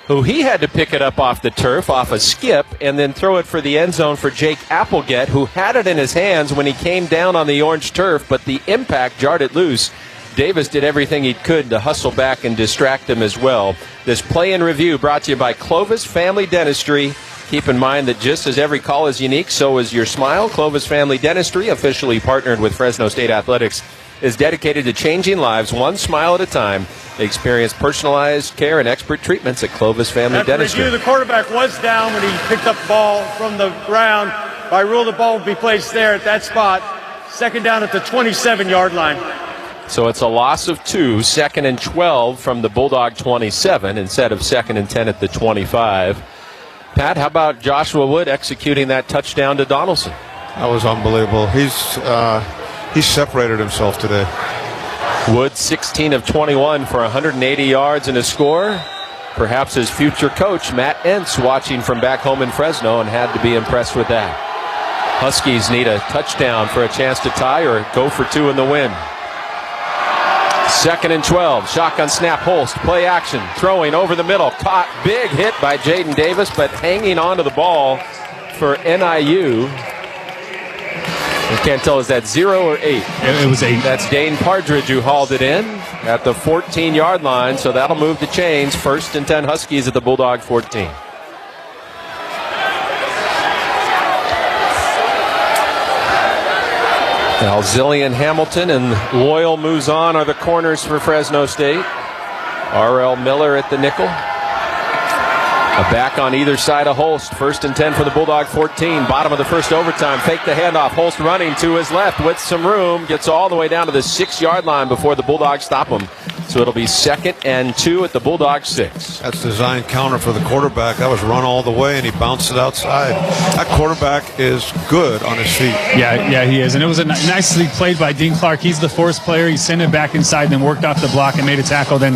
who he had to pick it up off the turf, off a skip, and then throw it for the end zone for Jake Applegate, who had it in his hands when he came down on the orange turf, but the impact jarred it loose. Davis did everything he could to hustle back and distract him as well. This play in review brought to you by Clovis Family Dentistry. Keep in mind that just as every call is unique, so is your smile. Clovis Family Dentistry, officially partnered with Fresno State Athletics, is dedicated to changing lives one smile at a time. They experience personalized care and expert treatments at Clovis Family Dentistry. Review, the quarterback was down when he picked up the ball from the ground. By rule, the ball would be placed there at that spot. Second down at the 27-yard line. So it's a loss of 2, 2nd and 12 from the Bulldog 27 instead of 2nd and 10 at the 25. Pat, how about Joshua Wood executing that touchdown to Donaldson? That was unbelievable. He's separated himself today. Wood 16 of 21 for 180 yards and a score. Perhaps his future coach, Matt Entz, watching from back home in Fresno and had to be impressed with that. Huskies need a touchdown for a chance to tie or go for 2 in the win. 2nd and 12. Shotgun snap. Holst. Play action. Throwing over the middle. Caught. Big hit by Jaden Davis, but hanging on to the ball for NIU. You can't tell, is that 0 or 8? It was 8. That's Dane Partridge who hauled it in at the 14-yard line, so that'll move the chains. 1st and 10 Huskies at the Bulldog 14. Now, Zillion Hamilton and Loyal Muzan are the corners for Fresno State. R.L. Miller at the nickel. A back on either side of Holst. 1st and 10 for the Bulldog 14. Bottom of the first overtime. Fake the handoff. Holst running to his left with some room. Gets all the way down to the 6-yard line before the Bulldogs stop him. So it'll be 2nd and 2 at the Bulldog 6. That's design counter for the quarterback. That was run all the way, and he bounced it outside. That quarterback is good on his feet. Yeah, he is. And it was nicely played by Dean Clark. He's the force player. He sent it back inside, then worked off the block and made a tackle. Then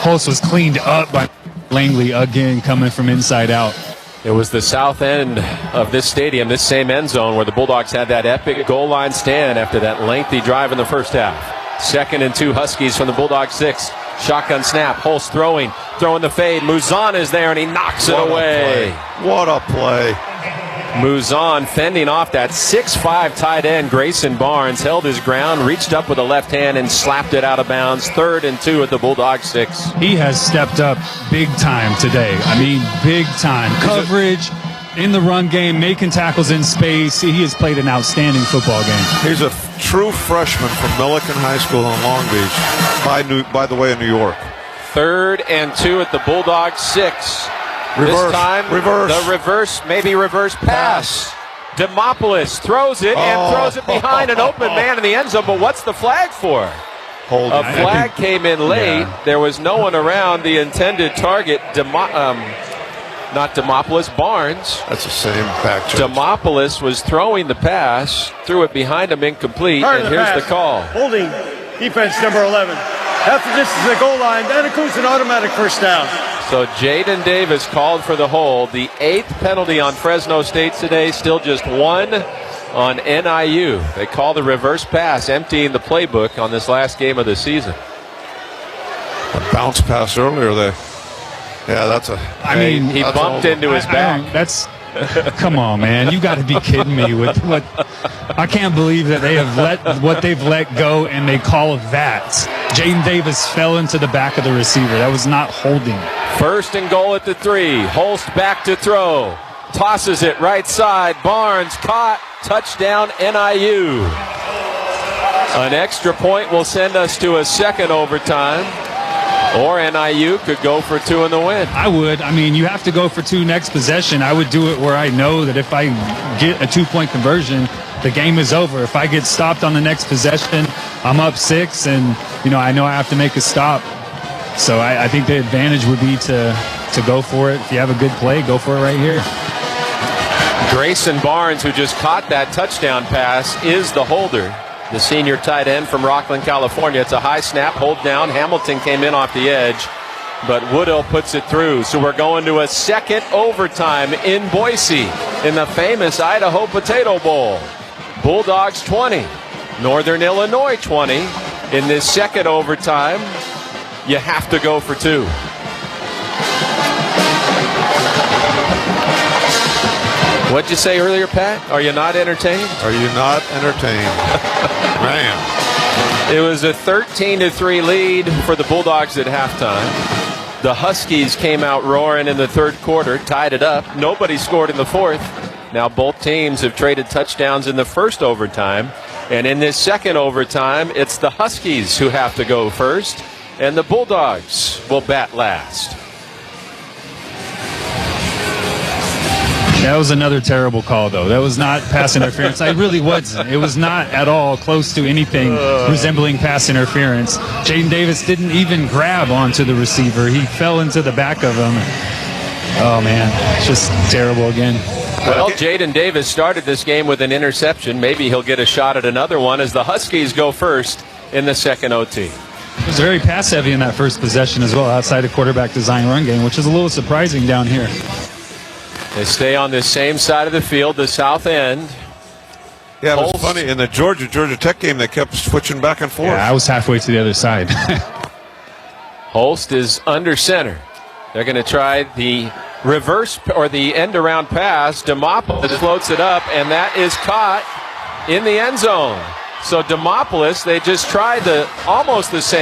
Holst was cleaned up by Langley again, coming from inside out. It was the south end of this stadium, this same end zone, where the Bulldogs had that epic goal line stand after that lengthy drive in the first half. 2nd and 2 Huskies from the Bulldog 6. Shotgun snap. Holst throwing the fade. Muzan is there, and he knocks it away. What a play. Muzan fending off that 6'5 tight end Grayson Barnes, held his ground, reached up with a left hand and slapped it out of bounds. 3rd and 2 at the Bulldog 6. He has stepped up big time today. I mean, big time. Coverage in the run game, making tackles in space. He has played an outstanding football game. He's a true freshman from Millikan High School in Long Beach, by the way, in New York. 3rd and 2 at the Bulldog 6. Reverse, this time, the reverse pass. Demopoulos throws it and throws it behind an open man in the end zone. But what's the flag for? A flag came in late. Yeah. There was no one around the intended target. Not Demopoulos, Barnes. That's the same back. Demopoulos was throwing the pass, threw it behind him incomplete, and here's the call. Holding defense number 11. After this is the goal line, that includes an automatic first down. So Jaden Davis called for the hold. The 8th penalty on Fresno State today, still just 1 on NIU. They call the reverse pass, emptying the playbook on this last game of the season. A bounce pass earlier there. Yeah, that's a... I mean, he bumped into his back. That's... Come on, man. You got to be kidding me with what... I can't believe that they have let go and they call that. Jaden Davis fell into the back of the receiver. That was not holding. 1st and goal at the 3. Holst back to throw. Tosses it right side. Barnes caught. Touchdown NIU. An extra point will send us to a second overtime. Or NIU could go for 2 in the win. I would. I mean, you have to go for 2 next possession. I would do it where I know that if I get a 2-point conversion, the game is over. If I get stopped on the next possession, I'm up 6, and I know I have to make a stop. So I think the advantage would be to go for it. If you have a good play, go for it right here. Grayson Barnes, who just caught that touchdown pass, is the holder. The senior tight end from Rockland, California. It's a high snap, hold down. Hamilton came in off the edge, but Woodill puts it through. So we're going to a second overtime in Boise in the famous Idaho Potato Bowl. Bulldogs 20, Northern Illinois 20. In this second overtime, you have to go for 2. What'd you say earlier, Pat? Are you not entertained? Are you not entertained? Man. It was a 13-3 lead for the Bulldogs at halftime. The Huskies came out roaring in the third quarter, tied it up. Nobody scored in the fourth. Now both teams have traded touchdowns in the first overtime. And in this second overtime, it's the Huskies who have to go first, and the Bulldogs will bat last. That was another terrible call, though. That was not pass interference. I really wasn't. It was not at all close to anything resembling pass interference. Jaden Davis didn't even grab onto the receiver. He fell into the back of him. Oh, man. It's just terrible again. Well, Jaden Davis started this game with an interception. Maybe he'll get a shot at another one as the Huskies go first in the second OT. It was very pass-heavy in that first possession as well, outside of quarterback design run game, which is a little surprising down here. They stay on this same side of the field, the south end. Yeah, it was funny. In the Georgia Tech game, they kept switching back and forth. Yeah, I was halfway to the other side. Holst is under center. They're going to try the reverse or the end-around pass. Demopoulos floats it up, and that is caught in the end zone. So Demopoulos, they just tried almost the same